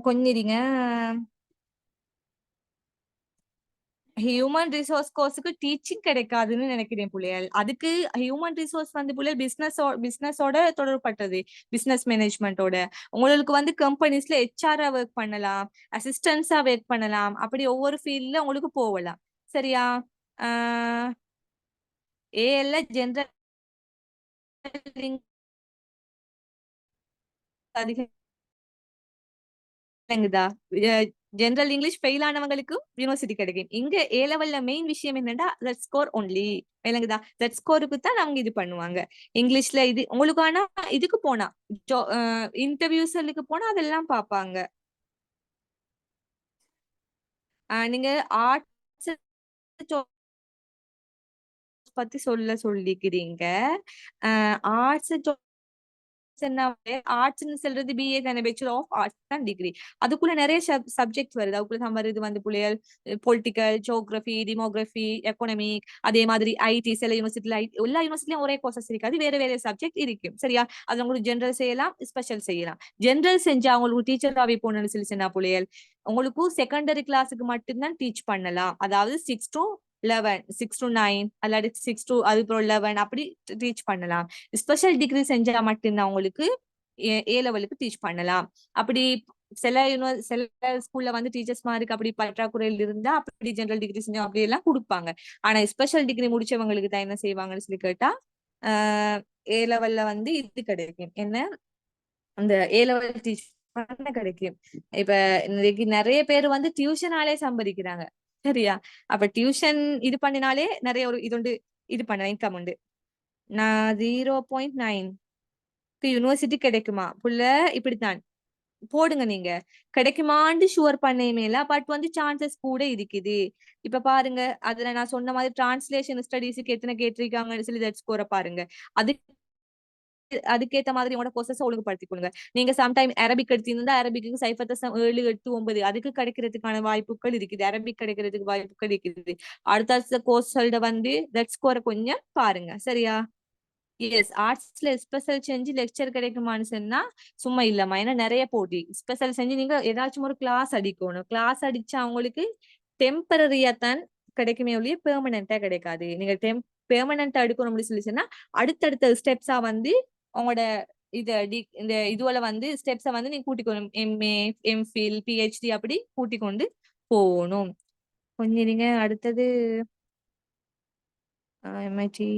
கொஞ்சம் இருங்க. ஹியூமன் ரிசோர்ஸ் கோர்ஸுக்கு டீச்சிங் கிடைக்காதுன்னு நினைக்கிறேன் புள்ளைகள். அதுக்கு ஹியூமன் ரிசோர்ஸ் வந்து புள்ளைகள் பிசினஸோட தொடர்பட்டது, பிசினஸ் மேனேஜ்மெண்டோட. உங்களுக்கு வந்து கம்பெனிஸ்ல ஹெச்ஆரா ஒர்க் பண்ணலாம், அசிஸ்டன்ஸா ஒர்க் பண்ணலாம், அப்படி ஒவ்வொரு ஃபீல்ட்ல உங்களுக்கு போகலாம். சரியா? ஏஎல்ல ஜெனரல் அதிகங்குதா, ஜெனரல் இங்கிலீஷ் ஃபெயில் ஆனவங்களுக்கு யூனிவர்சிட்டி கிடைக்கும். இங்க ஏ லெவல்ல மெயின் விஷயம் என்னன்னா தட் ஸ்கோர் ஒன்லி. விளங்குதா? தட் ஸ்கோருக்கு தான் அவங்க இது பண்ணுவாங்க. இங்கிலீஷ்ல இது உங்களுக்கு ஆனா இதுக்கு போனா இன்டர்வியூஸ்க்கு போனா அதெல்லாம் பார்ப்பாங்க. நீங்க ஆர்ட்ஸ் பத்தி சொல்லிக்கிறீங்க. ஆர்ட்ஸ் ஆர்ட்ஸ்ன்னு சொல்றது பிஏ தானே, பேச்சுலர் ஆஃப் ஆர்ட்ஸ் தான் டிகிரி. அதுக்குள்ள நிறைய சப்ஜெக்ட் வருது. அதுக்குள்ள வருது வந்து புள்ளியல் பொலிட்டிக்கல், ஜியோகிராஃபி, டெமோகிராஃபி, எக்கனாமிக், அதே மாதிரி ஐடி. சில யூனிவர்சிட்டியில எல்லா யூனிவர்சிட்டியும் ஒரே கோர்சஸ் இருக்காது, வேற வேற சப்ஜெக்ட் இருக்கும். சரியா? அது உங்களுக்கு ஜெனரல் செய்யலாம், ஸ்பெஷல் செய்யலாம். ஜெனரல் செஞ்சா உங்களுக்கு டீச்சராகவே போகணும்னு சொல்லி சொன்னா புள்ளியல் உங்களுக்கு செகண்டரி கிளாஸுக்கு மட்டும்தான் டீச் பண்ணலாம். அதாவது 6 to 11, 6 to 9 அல்லாட்டி 6 to அதுக்கப்புறம் 11 அப்படி டீச் பண்ணலாம். ஸ்பெஷல் டிகிரி செஞ்சா மட்டும்தான் உங்களுக்கு ஏ லெவலுக்கு டீச் பண்ணலாம். அப்படி சில ஸ்கூல்ல வந்து டீச்சர்ஸ் மாருக்கு அப்படி பற்றாக்குறையில் இருந்தா அப்படி ஜெனரல் டிகிரி செஞ்சோம் அப்படி எல்லாம் கொடுப்பாங்க. ஆனா ஸ்பெஷல் டிகிரி முடிச்சவங்களுக்கு தான் என்ன செய்வாங்கன்னு சொல்லி கேட்டா ஏ லெவல்ல வந்து இது கிடைக்கும். என்ன அந்த ஏ லெவல் டீச் பண்ண கிடைக்கும். இப்ப இன்னைக்கு நிறைய பேர் வந்து டியூஷனாலே சம்பாதிக்கிறாங்க. சரியா? அப்ப டியூஷன் இது பண்ணினாலே நிறைய ஒரு இது உண்டு, இது பண்ண இன்கம் உண்டு. நான் 0.9 யூனிவர்சிட்டி கிடைக்குமா புள்ள, இப்படித்தான் போடுங்க. நீங்க கிடைக்குமான்னு ஷுவர் பண்ணேமேல, பட் வந்து சான்சஸ் கூட இருக்குது. இப்ப பாருங்க, அதுல நான் சொன்ன மாதிரி டிரான்ஸ்லேஷன் ஸ்டடீஸுக்கு எத்தனை கேட்டிருக்காங்கன்னு சொல்லி தட் ஸ்கோரை பாருங்க. அதுக்கேத்த மாதிரி உங்களோட கோர்சஸ் ஒழுங்குபடுத்திக்கொள்ளுங்க. நீங்க சம்டைம் அரபிக் எடுத்திருந்தா அரபிக்கு 0.7, 8, 9 அதுக்கு கிடைக்கிறதுக்கான வாய்ப்புகள் இருக்குது. அரபிக் கிடைக்கிறதுக்கு வாய்ப்புகள் இருக்குது. அடுத்த கோர்ஸ்களோட வந்து தட் ஸ்கோரை கொஞ்சம் பாருங்க. சரியா? எஸ் ஆர்ட்ஸ்ல ஸ்பெஷல் செஞ்சு லெக்சர் கிடைக்குமான்னு சொன்னா சும்மா இல்லம்மா. ஏன்னா நிறைய போட்டி. ஸ்பெஷல் செஞ்சு நீங்க ஏதாச்சும் ஒரு கிளாஸ் அடிக்கணும். கிளாஸ் அடிச்சா அவங்களுக்கு டெம்பரரியா தான் கிடைக்குமே ஒழிய பெர்மனண்டா கிடைக்காது. நீங்க பெர்மனண்டா எடுக்கணும் அப்படின்னு சொல்லி சொன்னா அடுத்தடுத்த ஸ்டெப்ஸா வந்து உங்களோட இந்த இதுவல வந்து ஸ்டெப்ஸை வந்து நீங்க கூட்டிக்கணும். எம்ஏ, எம்ஃபில், பிஹெச்டி அப்படி கூட்டிக் கொண்டு போகணும். கொஞ்சம் நீங்க அடுத்தது எம்ஐடி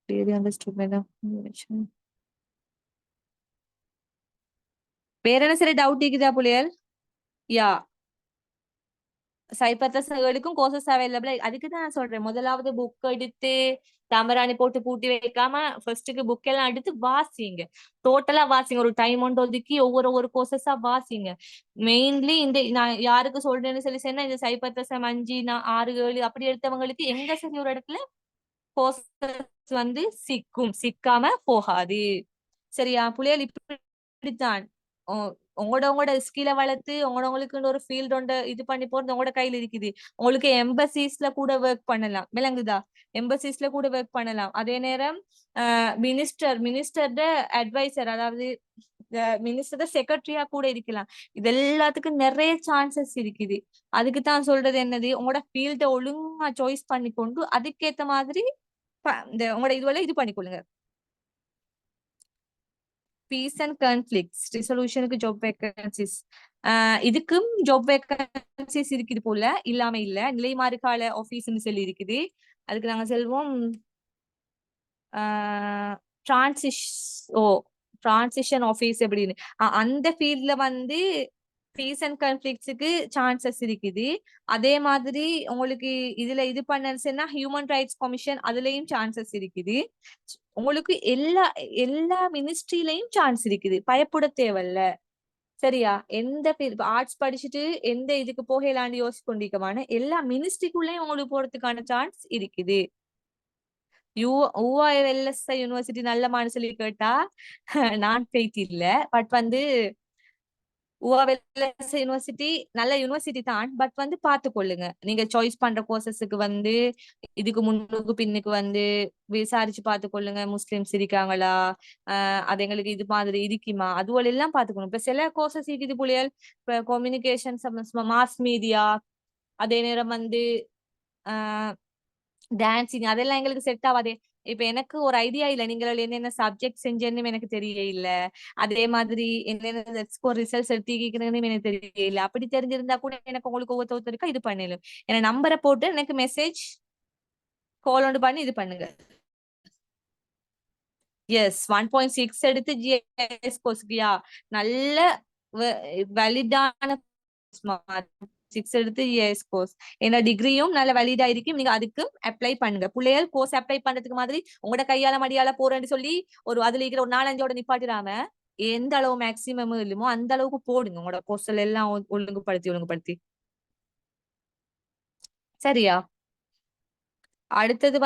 clearly understood madam. வேற என்ன சரி டவுட் இருக்குதா புள்ளியல்? யா சைபர்தஸ்களுக்கும் கோர்சஸ் அவைலபிள். அதுக்கு தான் நான் சொல்றேன், முதலாவது புக் எடுத்து தாமராணி போட்டு பூட்டி வைக்காம ஃபர்ஸ்ட்டுக்கு புக் எல்லாம் எடுத்து வாசிங்க. டோட்டலா வாசிங்க. ஒரு டைம் ஒன்று ஒதுக்கி ஒவ்வொரு கோர்சஸா வாசிங்க. மெயின்லி இந்த நான் யாருக்கு சொல்றேன்னு சொல்லி சொன்னா இந்த சைபர்தசம் 5, 6, 7 அப்படி எடுத்தவங்களுக்கு எங்க சரி ஒரு இடத்துல கோர்சஸ் வந்து சிக்காம போகாது. சரியா புள்ளியல்? இப்படித்தான் உங்களோட ஸ்கில வளர்த்து உங்களுக்கு ஒரு ஃபீல்ட் ஒன்று இது பண்ணி போறது உங்களோட கையில இருக்குது. உங்களுக்கு எம்பசிஸ்ல கூட ஒர்க் பண்ணலாம். விளங்குதா? எம்பசிஸ்ல கூட ஒர்க் பண்ணலாம். அதே நேரம் மினிஸ்டர்ட அட்வைசர், அதாவது மினிஸ்டர் செக்ரட்டரியா கூட இருக்கலாம். இது எல்லாத்துக்கும் நிறைய சான்சஸ் இருக்குது. அதுக்கு தான் சொல்றது என்னது, உங்களோட ஃபீல்ட ஒழுங்கா சாய்ஸ் பண்ணி கொண்டு அதுக்கேத்த மாதிரி இந்த உங்களோட இதுவரை இது பண்ணிக்கொள்ளுங்க. பீஸ் அண்ட் கான்ஃபிளிக்ஸ் ரெசல்யூஷனுக்கு ஜாப் வேகன்சிஸ், இதுக்கும் ஜாப் வேகன்சிஸ் இருக்குது போல, இல்லாம இல்ல. நிலைமாறு கால ஆபீஸ்ன்னு சொல்லி இருக்குது. அதுக்கு நாங்க செல்வோம் டிரான்சிஷன் ஆபீஸ் அப்படின்னு. அந்த ஃபீல்ட்ல வந்து பீஸ் அண்ட் கான்ஃபிளிக்ஸுக்கு சான்சஸ் இருக்குது. அதே மாதிரி உங்களுக்கு இதுல இது பண்ணா ஹியூமன் ரைட்ஸ் கமிஷன் அதுலயும் சான்சஸ் இருக்குது. உங்களுக்கு எல்லா மினிஸ்ட்ரியிலையும் சான்ஸ் இருக்குது. பயப்பட தேவையில்ல. சரியா? எந்த ஆர்ட்ஸ் படிச்சுட்டு எந்த இதுக்கு போகலான்னு யோசிக்கொண்டிருக்கமான எல்லா மினிஸ்ட்ரிக்குள்ளேயும் உங்களுக்கு போறதுக்கான சான்ஸ் இருக்குது. UILS யூனிவர்சிட்டி நல்லமான்னு சொல்லி கேட்டா நான் போயிட்டு இல்ல. பட் வந்து UILS யூனிவர்சிட்டி நல்ல யூனிவர்சிட்டி தான். பட் வந்து பார்த்து கொள்ளுங்க. நீங்க சாய்ஸ் பண்ற கோர்சஸுக்கு வந்து இதுக்கு முன்னுக்கு பின்னுக்கு வந்து விசாரிச்சு பார்த்து கொள்ளுங்க. முஸ்லிம்ஸ் இருக்காங்களா, அது எங்களுக்கு இது மாதிரி இருக்குமா, அதுவரை எல்லாம் பார்த்துக்கணும். இப்ப சில கோர்சஸ் இருக்குது புள்ளியல். இப்ப கம்யூனிகேஷன், மாஸ் மீடியா, அதே நேரம் வந்து டான்சிங், அதெல்லாம் எங்களுக்கு செட் ஆகாதே. இப்ப எனக்கு ஒரு ஐடியா இல்ல நீங்கள் என்னென்ன சப்ஜெக்ட் செஞ்சேன்னு எனக்கு தெரிய இல்ல. அதே மாதிரி என்னென்ன ரிசல்ட்ஸ் எடுத்துக்கிறேன்னு எனக்கு தெரிய இல்ல. அப்படி தெரிஞ்சிருந்தா கூட எனக்கு உங்களுக்கு ஒவ்வொருத்தருக்கா இது பண்ணலும். ஏன்னா நம்பரை போட்டு எனக்கு மெசேஜ் கால் ஒன்று பண்ணி இது பண்ணுங்க. எஸ் 1.6 எடுத்து ஜிஎஸ் கோர்ஸ்க்கியா நல்ல வேலிடான 6 எடுத்து ஜிஎஸ் கோர்ஸ் என்ன டிகிரியும் நல்ல வேலிடா இருக்கும். நீங்க அதுக்கு அப்ளை பண்ணுங்க. பிள்ளைகள் கோர்ஸ் அப்ளை பண்றதுக்கு மாதிரி உங்களோட கையால மடியால போறேன்னு சொல்லி அதுல இருக்கிற ஒரு 4-5ஓட நிப்பாட்டிடாம எந்த அளவு மேக்சிமம் இல்லமோ அந்த அளவுக்கு போடுங்க. உங்களோட கோர்ஸ்ல எல்லாம் ஒழுங்குபடுத்தி. சரியா? அடுத்தது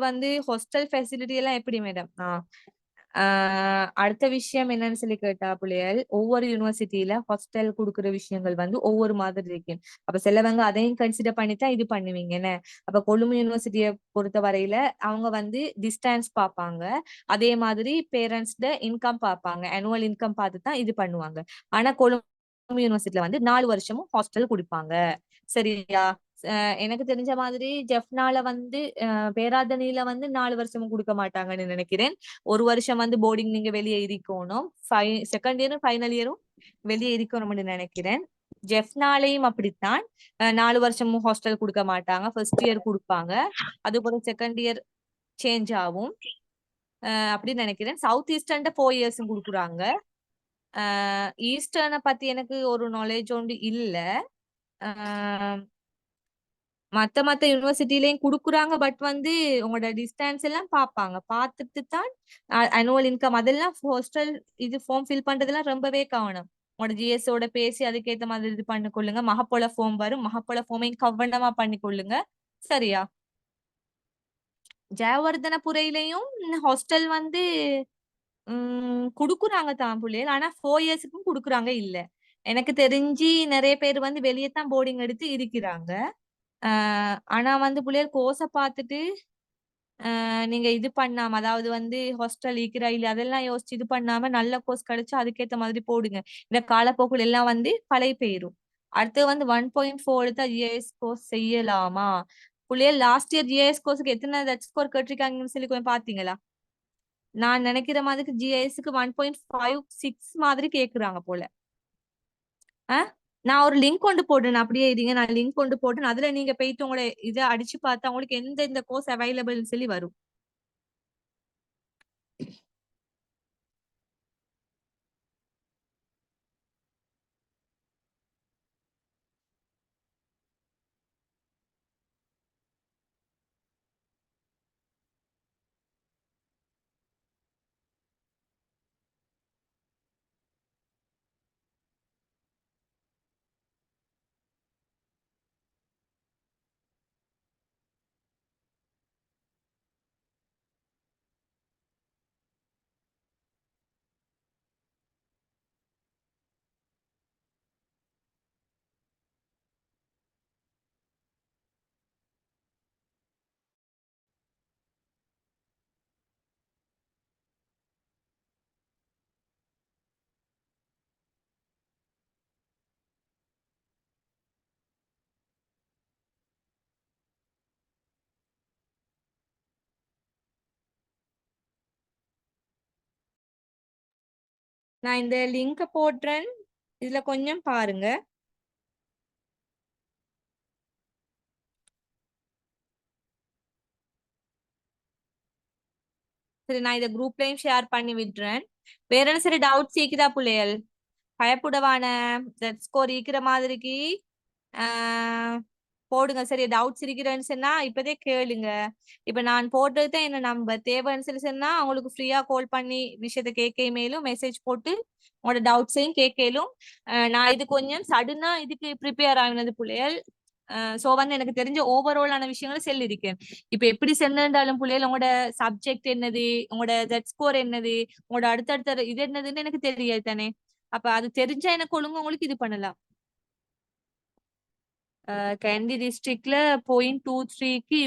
வந்து ஹாஸ்டல் ஃபெசிலிட்டி எல்லாம் எப்படி மேடம்? அடுத்த விஷயம் என்னன்னு சொல்லி கேட்டா பிள்ளைகள், ஒவ்வொரு யூனிவர்சிட்டியில ஹாஸ்டல் கொடுக்குற விஷயங்கள் வந்து ஒவ்வொரு மாதிரி இருக்கும். அப்ப சிலவங்க அதையும் கன்சிடர் பண்ணித்தான் இது பண்ணுவீங்க என்ன. அப்ப கொழும்பு யூனிவர்சிட்டியை பொறுத்த வரையில அவங்க வந்து டிஸ்டன்ஸ் பார்ப்பாங்க. அதே மாதிரி பேரண்ட்ஸ்ட இன்கம் பார்ப்பாங்க. ஆனுவல் இன்கம் பார்த்து தான் இது பண்ணுவாங்க. ஆனா கொழும்பு யூனிவர்சிட்டியில வந்து 4 வருஷமும் ஹாஸ்டல் கொடுப்பாங்க. சரியா? எனக்கு தெரிஞ்ச மாதிரி ஜெஃப்னால வந்து பேராதனியில வந்து 4 வருஷமும் கொடுக்க மாட்டாங்கன்னு நினைக்கிறேன். 1 வருஷம் வந்து போர்டிங் நீங்க வெளியே இருக்கணும். செகண்ட் இயரும் ஃபைனல் இயரும் வெளியே இருக்கணும்னு நினைக்கிறேன். ஜெஃப்னாலையும் அப்படித்தான் 4 வருஷமும் ஹாஸ்டல் கொடுக்க மாட்டாங்க. ஃபர்ஸ்ட் இயர் கொடுப்பாங்க. அது போல செகண்ட் இயர் சேஞ்ச் ஆகும் அப்படின்னு நினைக்கிறேன். சவுத் ஈஸ்டர்ன் 4 இயர்ஸும் கொடுக்குறாங்க. ஈஸ்டர்னை பத்தி எனக்கு ஒரு நாலேஜ் ஒன்று இல்ல. மத்த யூனிவர்சிட்டிலையும் குடுக்குறாங்க. பட் வந்து உங்களோட டிஸ்டன்ஸ் எல்லாம் பார்ப்பாங்க. பார்த்துட்டு தான் அனுவல் இன்கம் அதெல்லாம் ஹாஸ்டல் இது ஃபார்ம் ஃபில் பண்றதெல்லாம் ரொம்பவே கவனம். உங்களோட ஜிஎஸ்ஓட பேசி அதுக்கேற்ற மாதிரி இது பண்ணிக்கொள்ளுங்க. மகப்போல ஃபார்ம் வரும். மகப்போல ஃபார்மையும் கவனமா பண்ணிக்கொள்ளுங்க. சரியா? ஜெயவர்தனபுரையிலையும் ஹாஸ்டல் வந்து குடுக்குறாங்க தான் பிள்ளைகள். ஆனா 4 இயர்ஸுக்கும் குடுக்குறாங்க இல்ல. எனக்கு தெரிஞ்சு நிறைய பேர் வந்து வெளியே தான் போர்டிங் எடுத்து இருக்கிறாங்க. ஆனா வந்து பிள்ளைகள் கோர்ஸ பார்த்துட்டு நீங்க இது பண்ணாம அதாவது வந்து ஹாஸ்டல் இருக்கிறா இல்ல அதெல்லாம் யோசிச்சு இது பண்ணாம நல்ல கோர்ஸ் கிடைச்சா அதுக்கேத்த மாதிரி போடுங்க. இந்த காலப்போக்குல எல்லாம் வந்து பழைய போயிரும். அடுத்து வந்து 1.4 எடுத்தா ஜிஐஎஸ் கோர்ஸ் செய்யலாமா? பிள்ளைகள் லாஸ்ட் இயர் ஜிஐஎஸ் கோர்ஸுக்கு எத்தனை ஸ்கோர் கேட்டிருக்காங்கன்னு சொல்லி கொஞ்சம் பாத்தீங்களா? நான் நினைக்கிற மாதிரி ஜிஐஎஸ்க்கு 1.56 மாதிரி கேக்குறாங்க போல. நான் ஒரு லிங்க் கொண்டு போடுறேன். அப்படியே இருங்க, நான் லிங்க் கொண்டு போட்டு அதுல நீங்க போயிட்டு உங்களோட இதை அடிச்சு பார்த்தா உங்களுக்கு எந்த இந்த கோர்ஸ் அவைலபிள்னு சொல்லி வரும். நான் இந்த லிங்க போடுறேன், இதுல கொஞ்சம் பாருங்க. சரி, நான் இதை குரூப்லயும் ஷேர் பண்ணி விடுறேன். வேற என்ன சரி டவுட் சீக்குதா பிள்ளைகள்? பயப்புடவான ஸ்கோர் இருக்கிற மாதிரிக்கு போடுங்க. சரி, டவுட்ஸ் இருக்கிறேன்னு சொன்னா இப்பதே கேளுங்க. இப்ப நான் போட்டதுதான் என்ன நம்பர் தேவைன்னு சொல்லி சொன்னா அவங்களுக்கு ஃப்ரீயா கால் பண்ணி விஷயத்த கேட்க மேலும் மெசேஜ் போட்டு உங்களோட டவுட்ஸையும் கேட்கலும். நான் இது கொஞ்சம் சடனா இதுக்கு ப்ரிப்பேர் ஆகினது பிள்ளைகள். சோ வந்து எனக்கு தெரிஞ்ச ஓவராலான விஷயங்களை சொல்லியிருக்கேன். இப்ப எப்படி சென்றாலும் பிள்ளைகள் உங்களோட சப்ஜெக்ட் என்னது, உங்களோட ஜெட் ஸ்கோர் என்னது, உங்களோட அடுத்தடுத்த இது என்னதுன்னு எனக்கு தெரியாது தானே. அப்ப அது தெரிஞ்சா எனக்கு ஒழுங்கு உங்களுக்கு இது பண்ணலாம். கேண்டி டிஸ்ட்ரிக்ட்ல 0.23க்கு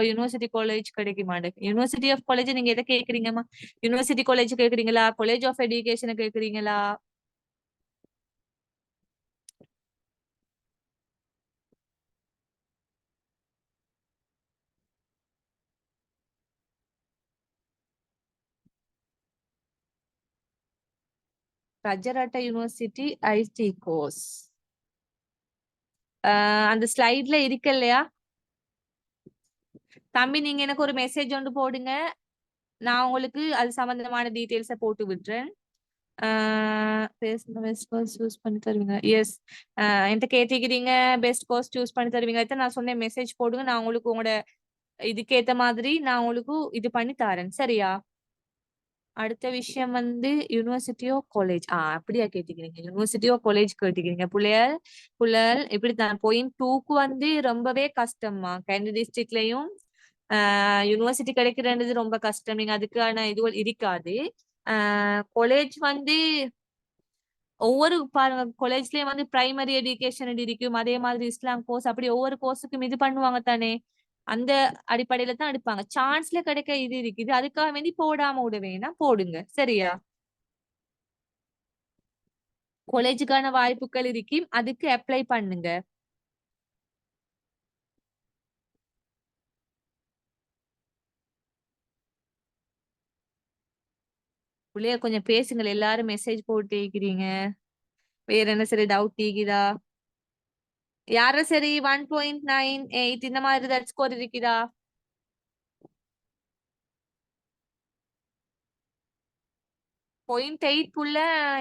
யூனிவர்சிட்டி காலேஜ் கிடைக்க மாட்டேங்குது. யூனிவர்சிட்டி ஆஃப் காலேஜ் நீங்க எதை கேக்குறீங்கம்மா? யூனிவர்சிட்டி காலேஜ் கேக்குறீங்களா, காலேஜ் ஆஃப் எஜுகேஷன் கேக்குறீங்களா? ரஜரட்ட யூனிவர்சிட்டி ஐடி கோர்ஸ் அந்த ஸ்லைட்ல இருக்கு இல்லையா தம்பி? நீங்க எனக்கு ஒரு மெசேஜ் ஒன்று போடுங்க, நான் உங்களுக்கு அது சம்பந்தமான டீட்டெயில்ஸை போட்டு விடுறேன். பெஸ்ட் கோர்ஸ் சூஸ் பண்ணி தருவீங்க? எஸ், என்கிட்ட கேட்டிக்கிறீங்க பெஸ்ட் கோர்ஸ் சூஸ் பண்ணி தருவீங்க. நான் சொன்னேன் மெசேஜ் போடுங்க, நான் உங்களுக்கு உங்களோட இதுக்கேத்த மாதிரி நான் உங்களுக்கு இது பண்ணி தரேன். சரியா? அடுத்த விஷயம் வந்து யூனிவர்சிட்டியோ காலேஜ் அப்படியா கேட்டுக்கிறீங்க? யூனிவர்சிட்டியோ காலேஜ் கேட்டுக்கிறீங்க புள்ளையல். புள்ளையல் இப்படி தான் 0.2க்கு வந்து ரொம்பவே கஷ்டம்மா. கேண்டி டிஸ்ட்ரிக்ட்லயும் யூனிவர்சிட்டி கிடைக்கிறது ரொம்ப கஷ்டம். நீங்க அதுக்கான இது இருக்காது. காலேஜ் வந்து ஒவ்வொரு பாருங்க காலேஜ்லயும் வந்து பிரைமரி எஜுகேஷன் இருக்கும், அதே மாதிரி இஸ்லாம் கோர்ஸ், அப்படி ஒவ்வொரு கோர்ஸுக்கும் இது பண்ணுவாங்க தானே. அந்த அடிப்படையில தான் எடுப்பாங்க. சான்ஸ்ல கிடைக்க இது இருக்குது, அதுக்காக வேண்டி போடாம விட வேணாம், போடுங்க. சரியா? காலேஜுக்கான வாய்ப்புகள் இருக்கு, அதுக்கு அப்ளை பண்ணுங்க. பிள்ளைய கொஞ்சம் பேசுங்கள், எல்லாரும் மெசேஜ் போட்டு இருக்கிறீங்க. வேற என்ன சரி டவுட் இருக்குதா? யாரும் சரி 1.98 இந்த மாதிரி ஸ்கோர் இருக்குதா? 0.8 உள்ள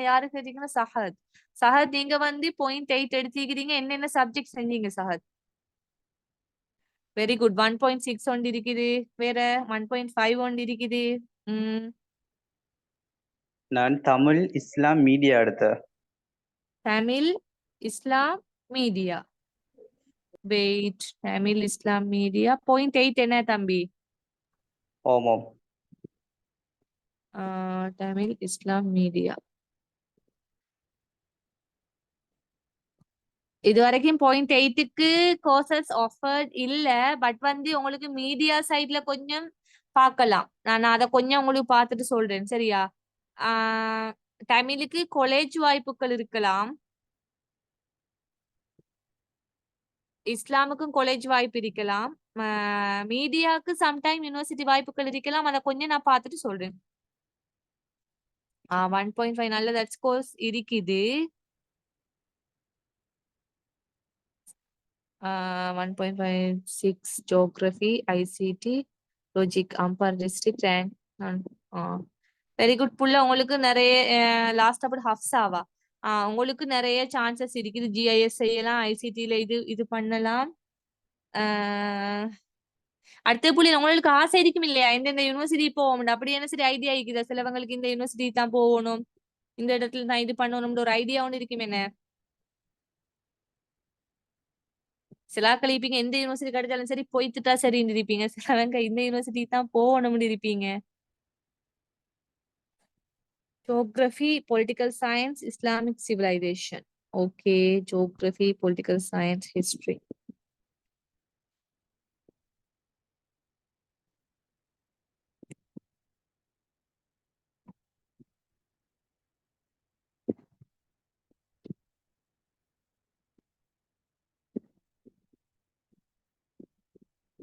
யாரு கேட்டீங்கன்னா சஹத். சஹத் நீங்க வந்து 0.8 எடுத்துக்கிறீங்க. என்னென்ன சப்ஜெக்ட் செஞ்சீங்க சஹத்? Very good. 1.6 ஒன்று இருக்குது. வேற 1.5 ஒன்று இருக்குது. நான் தமிழ் இஸ்லாம் மீடியா எடுத்தேன். தமிழ் இஸ்லாம் மீடியா. வெயிட், தமிழ் இஸ்லாம் மீடியா 0.8 என்ன தம்பி? ஆமாம். தமிழ் இஸ்லாம் மீடியா. இது வரைக்கும் 0.8க்கு கோர்சஸ் ஆஃபர்ட் இல்ல. பட் வந்து உங்களுக்கு மீடியா சைட்ல கொஞ்சம் பார்க்கலாம். நான் அதை கொஞ்சம் உங்களுக்கு பார்த்துட்டு சொல்றேன், சரியா? தமிழுக்கு காலேஜ் வாய்ப்புகள் இருக்கலாம், இஸ்லாமுக்கும் காலேஜ் வாய்ப்பு இருக்கலாம், மீடியாவுக்கு சம்டைம் யூனிவர்சிட்டி வாய்ப்புகள் இருக்கலாம். அதை கொஞ்சம் நான் பார்த்துட்டு சொல்றேன். 1.5 நல்ல தட்ஸ் கோர்ஸ் இருக்குது. 1.56 geography, ICT, logic, Ampara district and very good புள்ள. உங்களுக்கு நிறைய லாஸ்ட் அப்படி ஹப்ஸாவா உங்களுக்கு நிறைய சான்சஸ் இருக்குது. ஜிஐஎஸ் செய்யலாம், ஐசிடில இது பண்ணலாம். அடுத்த புள்ளி உங்களுக்கு ஆசை இருக்கும் இல்லையா, எந்தெந்த யூனிவர்சிட்டி போகணும் அப்படி என்ன சரி ஐடியா இருக்குதா? சிலவங்களுக்கு இந்த யூனிவர்சிட்டி தான் போகணும், இந்த இடத்துல தான் இது பண்ணணும்னு ஒரு ஐடியா ஒன்று இருக்கும். என்ன சிலா கழிப்பீங்க எந்த யூனிவர்சிட்டி கிடைச்சாலும் சரி போய்த்துட்டா சரின்னு இருப்பீங்க, சிலவங்க இந்த யூனிவர்சிட்டி தான் போகணும்னு இருப்பீங்க. Geography, political science, Islamic civilisation. Okay, geography, political science, history.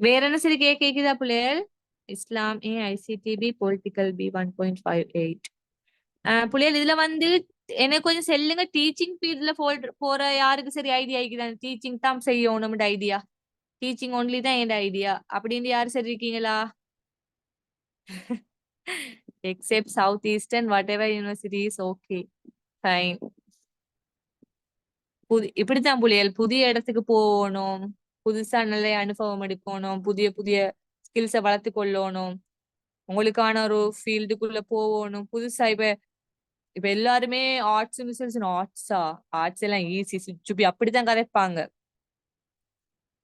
வேற என்ன சரி கேக்குதா பிள்ளைகள்? Islam A, ICTB, political B 1.58. பிள்ளைகள் இதுல வந்து எனக்கு கொஞ்சம் செல்லுங்க. டீச்சிங் ஃபீல்ட்ல போற யாருக்கு சரி ஐடியா இருக்குதான்? டீச்சிங் தான் செய்யணும் ஐடியா, டீச்சிங் ஒன்லி தான் என் ஐடியா அப்படின்னு யாரு சரி இருக்கீங்களா? Except south eastern whatever university is okay fine. இப்படித்தான் புள்ளியல் புதிய இடத்துக்கு போகணும், புதுசா நல்ல அனுபவம் எடுக்கணும், புதிய புதிய ஸ்கில்ஸை வளர்த்து கொள்ளணும், உங்களுக்கான ஒரு ஃபீல்டுக்குள்ள போகணும் புதுசா. இப்ப எல்லாருமே ஆர்ட்ஸ் ஆர்ட்ஸா, ஆர்ட்ஸ் எல்லாம் ஈஸி சுச்சுப்பி அப்படித்தான் கதைப்பாங்க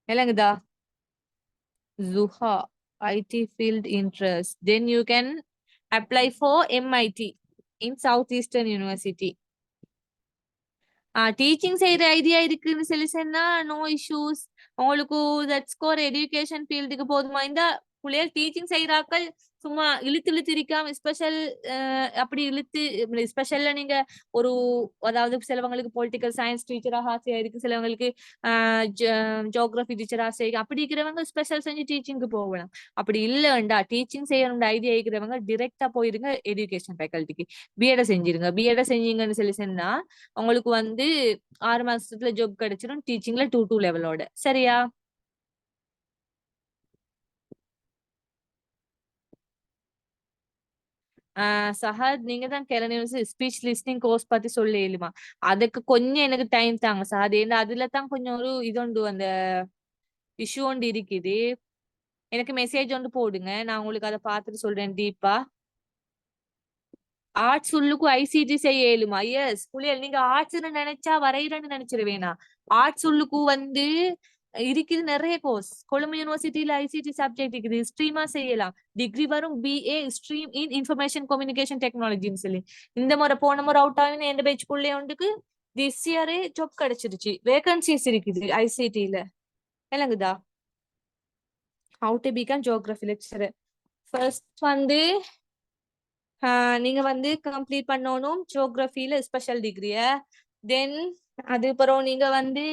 இல்லைங்கதா? ஜுஹா, IT field interest, then you can apply for MIT in Southeastern University. Teaching செய்யற ஐடியா இருக்குன்னு சொல்லி சொன்னா நோ இஷ்யூஸ். உங்களுக்கு தட்ஸ் கோர் எஜுகேஷன் ஃபீல்டுக்கு போதுமா இந்த பிள்ளைகள் டீச்சிங் செய்யறாக்கள் சும்மா இழுத்து இழுத்து இருக்காம ஸ்பெஷல் அப்படி இழுத்து ஸ்பெஷல்ல நீங்க ஒரு அதாவது சிலவங்களுக்கு பொலிட்டிக்கல் சயின்ஸ் டீச்சராக ஆசையா இருக்கு, சிலவங்களுக்கு ஜியோகிராஃபி டீச்சர் ஆசை அப்படி இருக்கிறவங்க ஸ்பெஷல் செஞ்சு டீச்சிங்க்கு போகலாம். அப்படி இல்லைண்டா டீச்சிங் செய்யணும்னு ஐடியா இருக்கிறவங்க டிரெக்டா போயிருங்க எஜுகேஷன் ஃபேக்கல்ட்டிக்கு, பிஎட செஞ்சிருங்க. பிஎட செஞ்சீங்கன்னு சொல்லி சொன்னா உங்களுக்கு வந்து 6 மாசத்துல ஜாப் கிடைச்சிடும் டீச்சிங்ல 2 லெவலோட, சரியா? சஹத், நீங்க தான் கிளம்பி ஸ்பீச் லிஸ்னிங் கோர்ஸ் பத்தி சொல்ல இயலுமா? அதுக்கு கொஞ்சம் எனக்கு டைம் தாங்க சஹத். ஏன்னா அதுல தான் கொஞ்சம் ஒரு இதொண்டு அந்த இஷ்யூ ஒன்று இருக்குது. எனக்கு மெசேஜ் ஒன்று போடுங்க, நான் உங்களுக்கு அதை பார்த்துட்டு சொல்றேன் டீப்பா. ஆர்ட்ஸ் உள்ளுக்கும் ஐசிடி செய்ய இயலுமா? எஸ் புள்ளியல், நீங்க ஆர்ட்ஸ்ன்னு நினைச்சா வரைகிறன்னு நினைச்சிருவேனா? ஆர்ட்ஸ் உள்ளுக்கும் வந்து இருக்குது நிறைய கோர்ஸ். கொழும்பு யூனிவர்சிட்டியில ஐசிடி சப்ஜெக்ட் இருக்குது, ஸ்ட்ரீமா செய்யலாம். டிகிரி வரும் BA stream in information communication டெக்னாலஜின்னு சொல்லி. இந்த முறை போன முறை அவுட் ஆகின எந்த பேட்ச் புள்ளே ஒன்றுக்கு திஸ் இயரே ஜாப் கிடைச்சிருச்சு, வேகன்சிஸ் இருக்குது ஐசிடில இல்லைங்குதா? How to become geography lecturer. First வந்து நீங்க வந்து கம்ப்ளீட் பண்ணணும் ஜியோகிராஃபில ஸ்பெஷல் டிகிரிய. தென் அதுக்கப்புறம் நீங்க வந்து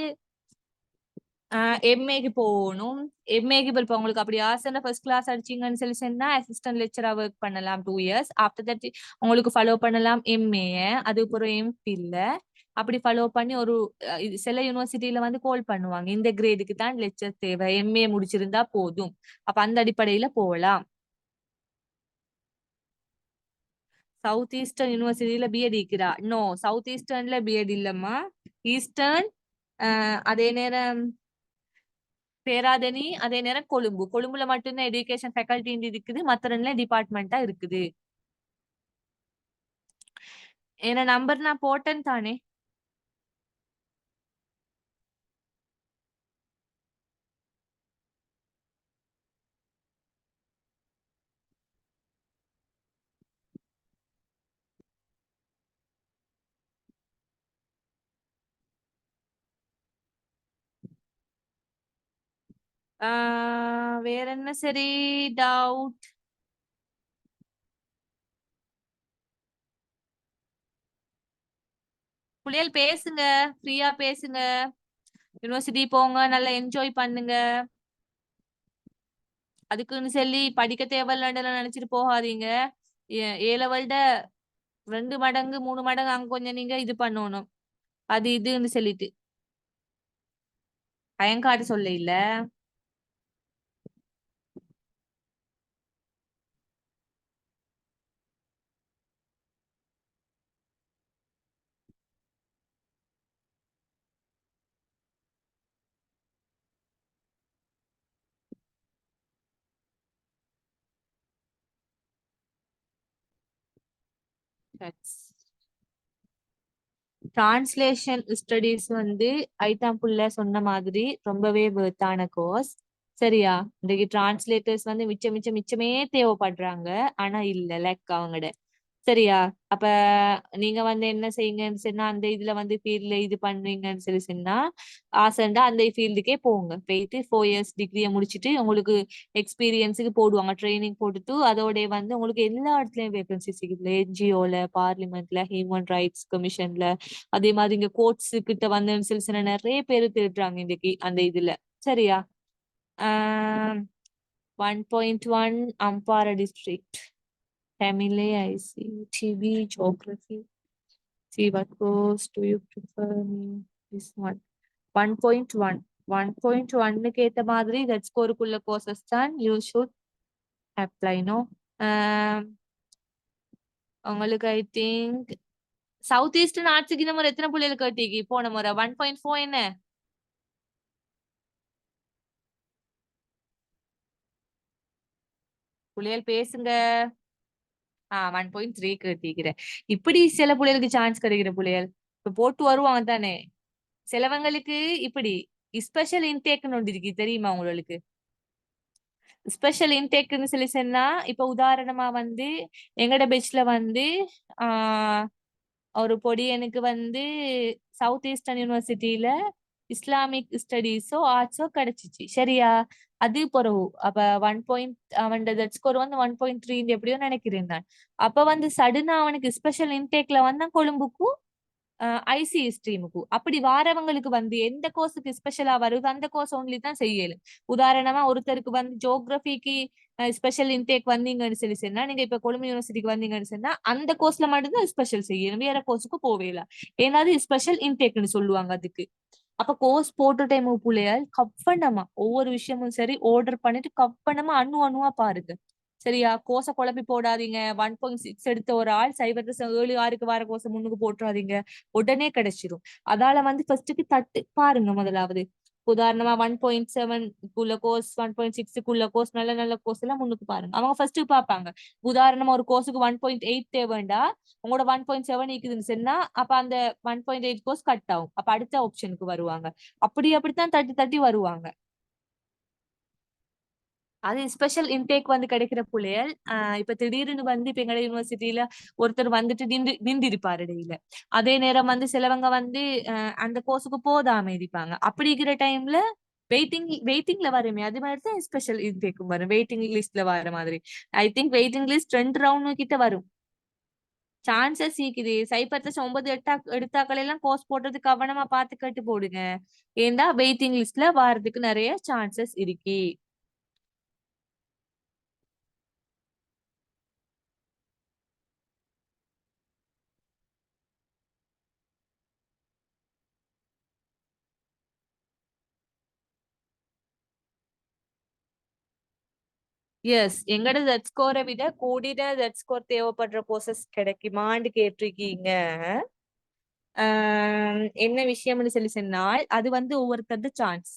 எம்ஏக்கு போகணும். எம்ஏக்கு இப்போ உங்களுக்கு அப்படி ஆசைன்னா ஃபர்ஸ்ட் கிளாஸ் அடிச்சிங்கன்னு சொல்லி சொன்னா அசிஸ்டன்ட் லெக்சரா ஒர்க் பண்ணலாம் 2 இயர்ஸ். ஆஃப்டர் தட் உங்களுக்கு ஃபாலோ பண்ணலாம் எம்ஏ, அதுக்கப்புறம் எம்பில்ல அப்படி ஃபாலோ பண்ணி ஒரு சில யூனிவர்சிட்டியில வந்து கால் பண்ணுவாங்க, இந்த கிரேடுக்கு தான் லெக்சர் தேவை, எம்ஏ முடிச்சிருந்தா போதும், அப்ப அந்த அடிப்படையில போகலாம். சவுத் ஈஸ்டர்ன் யூனிவர்சிட்டியில பிஎட் இருக்கிறா? நோ, சவுத் ஈஸ்டர்ன்ல பிஎட் இல்லம்மா. ஈஸ்டர்ன் அதே நேரம் பேராதனி, அதே நேரம் கொழும்பு. கொழும்புல மட்டும்தான் எஜுகேஷன் ஃபேக்கல்டி இருக்குது, மற்ற 2 டிபார்ட்மெண்டா இருக்குது. என்ன நம்பர் நான் போட்டேன் தானே? வேற என்ன சரி டவுட்? புள்ளைகள் பேசுங்க, ஃப்ரீயா பேசுங்க. யூனிவர்சிட்டி போங்க, நல்லா என்ஜாய் பண்ணுங்க. அதுக்குன்னு சொல்லி படிக்க தேவையில்லைன்னு நினைச்சிட்டு போகாதீங்க. ஏ லெவல்ட 2 மடங்கு 3 மடங்கு அங்க கொஞ்சம் நீங்க இது பண்ணணும். அது இதுன்னு சொல்லிட்டு பயங்காட்டு சொல்ல இல்ல. டிரான்ஸ்லேஷன் ஸ்டடீஸ் வந்து ஐட்டாம் புள்ள சொன்ன மாதிரி ரொம்பவே வேர்த்தான கோர்ஸ். சரியா? இன்றைக்கு டிரான்ஸ்லேட்டர்ஸ் வந்து மிச்சமே தேவைப்படுறாங்க. ஆனா இல்ல லைக் அவங்கட. சரியா? அப்ப நீங்க வந்து என்ன செய்யுங்கன்னு சொன்னா, அந்த இதுல வந்து ஃபீல்ட்ல இது பண்ணுவீங்கன்னு சொல்லி சொன்னா, ஆசைண்டா அந்த ஃபீல்டுக்கே போங்க. போயிட்டு 4 இயர்ஸ் டிகிரியை முடிச்சுட்டு உங்களுக்கு எக்ஸ்பீரியன்ஸுக்கு போடுவாங்க. ட்ரைனிங் போட்டுட்டு அதோட வந்து உங்களுக்கு எல்லா இடத்துலயும் வேகன்சி இருக்குது. என்ஜிஓல, பார்லிமெண்ட்ல, ஹியூமன் ரைட்ஸ் கமிஷன்ல, அதே மாதிரி இங்க கோர்ட்ஸ் கிட்ட வந்து சொல்லி சொன்ன நிறைய பேர் தேடுறாங்க இன்னைக்கு அந்த இதுல. சரியா? 1.1 Ambara district. Tamil, IC, TB, Geography. See what course do you prefer? This one. 1.1. 1.1 ஏத்த மாதிரி that score குள்ள courses தான் you should apply, no? உங்களுக்கு ஐ திங்க் சவுத் ஈஸ்டர்ன் ஆர்ட்ஸுக்கு இந்த முறை எத்தனை பிள்ளைகள் கேட்டீங்க போன முறை? 1.4 என்ன? பிள்ளைகள் பேசுங்க. 1.3 கேட்டீங்க. இப்படி சில பிள்ளைகளுக்கு சான்ஸ் கிடைக்கிற பிள்ளைகள் இப்ப போட்டு வருவாங்க தானே. சிலவங்களுக்கு இப்படி ஸ்பெஷல் இன்டேக்னு ஒன்று இருக்கு தெரியுமா உங்களுக்கு? ஸ்பெஷல் இன்டேக்னு சொல்லி சொன்னா இப்ப உதாரணமா வந்து எங்கட பெச்ல வந்து ஒரு பொடியனுக்கு வந்து சவுத் ஈஸ்டர்ன் யூனிவர்சிட்டியில இஸ்லாமிக் ஸ்டடீஸோ ஆர்ட்ஸோ கிடைச்சிச்சு. சரியா? அது பிறகு அப்ப 1. அவன் ஸ்கோர் வந்து 1.3 எப்படியோ நினைக்கிறேன் நான். அப்ப வந்து சடனா அவனுக்கு ஸ்பெஷல் இன்டேக்ல வந்தா கொழும்புக்கும் ஐசி ஸ்ட்ரீமுக்கும். அப்படி வாரவங்களுக்கு வந்து எந்த கோர்ஸுக்கு ஸ்பெஷலா வருது அந்த கோர்ஸ் ஒன்லி தான் செய்யலும். உதாரணமா ஒருத்தருக்கு வந்து ஜியோகிராபிக்கு ஸ்பெஷல் இன்டேக் வந்தீங்கன்னு சொல்லி சொன்னா, நீங்க இப்ப கொழும்பு யூனிவர்சிட்டிக்கு வந்தீங்கன்னு சொன்னா அந்த கோர்ஸ்ல மட்டும்தான் ஸ்பெஷல் செய்யணும், வேற கோர்ஸுக்கு போவேல. ஏன்னா அது ஸ்பெஷல் இன்டேக்னு சொல்லுவாங்க அதுக்கு. அப்ப கோர்ஸ் போட்ட டைம் பிள்ளையால் கவனமா ஒவ்வொரு விஷயமும் சரி ஆர்டர் பண்ணிட்டு கவனமா அணுவா பாருங்க. சரியா? கோச குழப்பி போடாதீங்க. 1.6 எடுத்த ஒரு ஆள் 0.7 வர கோச முன்னுக்கு போட்டுறாதீங்க. உடனே கிடைச்சிரும். அதால வந்து ஃபர்ஸ்ட்டுக்கு தட்டு பாருங்க முதலாவது. உதாரணமா 1.7 குள்ள கோர்ஸ், 1.6 கோர்ஸ், நல்ல நல்ல கோர்ஸ் எல்லாம் முன்னுக்கு பாருங்க. அவங்க ஃபர்ஸ்ட் பாப்பாங்க. உதாரணமா ஒரு கோர்ஸுக்கு 1.8 தேவைண்டா உங்களோட 1.7 இருக்குதுன்னு சொன்னா அப்ப அந்த 1.8 கோர்ஸ் கட் ஆகும். அப்ப அடுத்த ஆப்ஷனுக்கு வருவாங்க. அப்படித்தான் தட்டி தட்டி வருவாங்க. அது ஸ்பெஷல் இன்டேக் வந்து கிடைக்கிற பிள்ளைகள் இப்ப திடீர்னு வந்து இப்ப எங்க யூனிவர்சிட்டியில ஒருத்தர் வந்துட்டு நின்றிருப்பாரு இடையில. அதே நேரம் வந்து சிலவங்க வந்து அந்த கோர்ஸுக்கு போதாம இருப்பாங்க. அப்படி இருக்கிற டைம்ல வெயிட்டிங்ல வருமே அது மாதிரிதான் ஸ்பெஷல் இன்டேக்கும் வரும். வெயிட்டிங் லிஸ்ட்ல வர மாதிரி I think waiting list 2 round கிட்ட வரும். சான்சஸ் இருக்குது. 0.9 எடுத்தாக்கள் எல்லாம் கோர்ஸ் போடுறது கவனமா பார்த்து கட்டு போடுங்க. ஏன்னா வெயிட்டிங் லிஸ்ட்ல வர்றதுக்கு நிறைய சான்சஸ் இருக்கு. எஸ், எங்கட ஜெட் ஸ்கோரை விட கூடின ஜெட் ஸ்கோர் தேவைப்படுற கோர்சஸ் கிடைக்குமான்னு கேட்டிருக்கீங்க. என்ன விஷயம்னு சொல்லி சொன்னால் அது வந்து ஒவ்வொருத்தருது சான்ஸ்.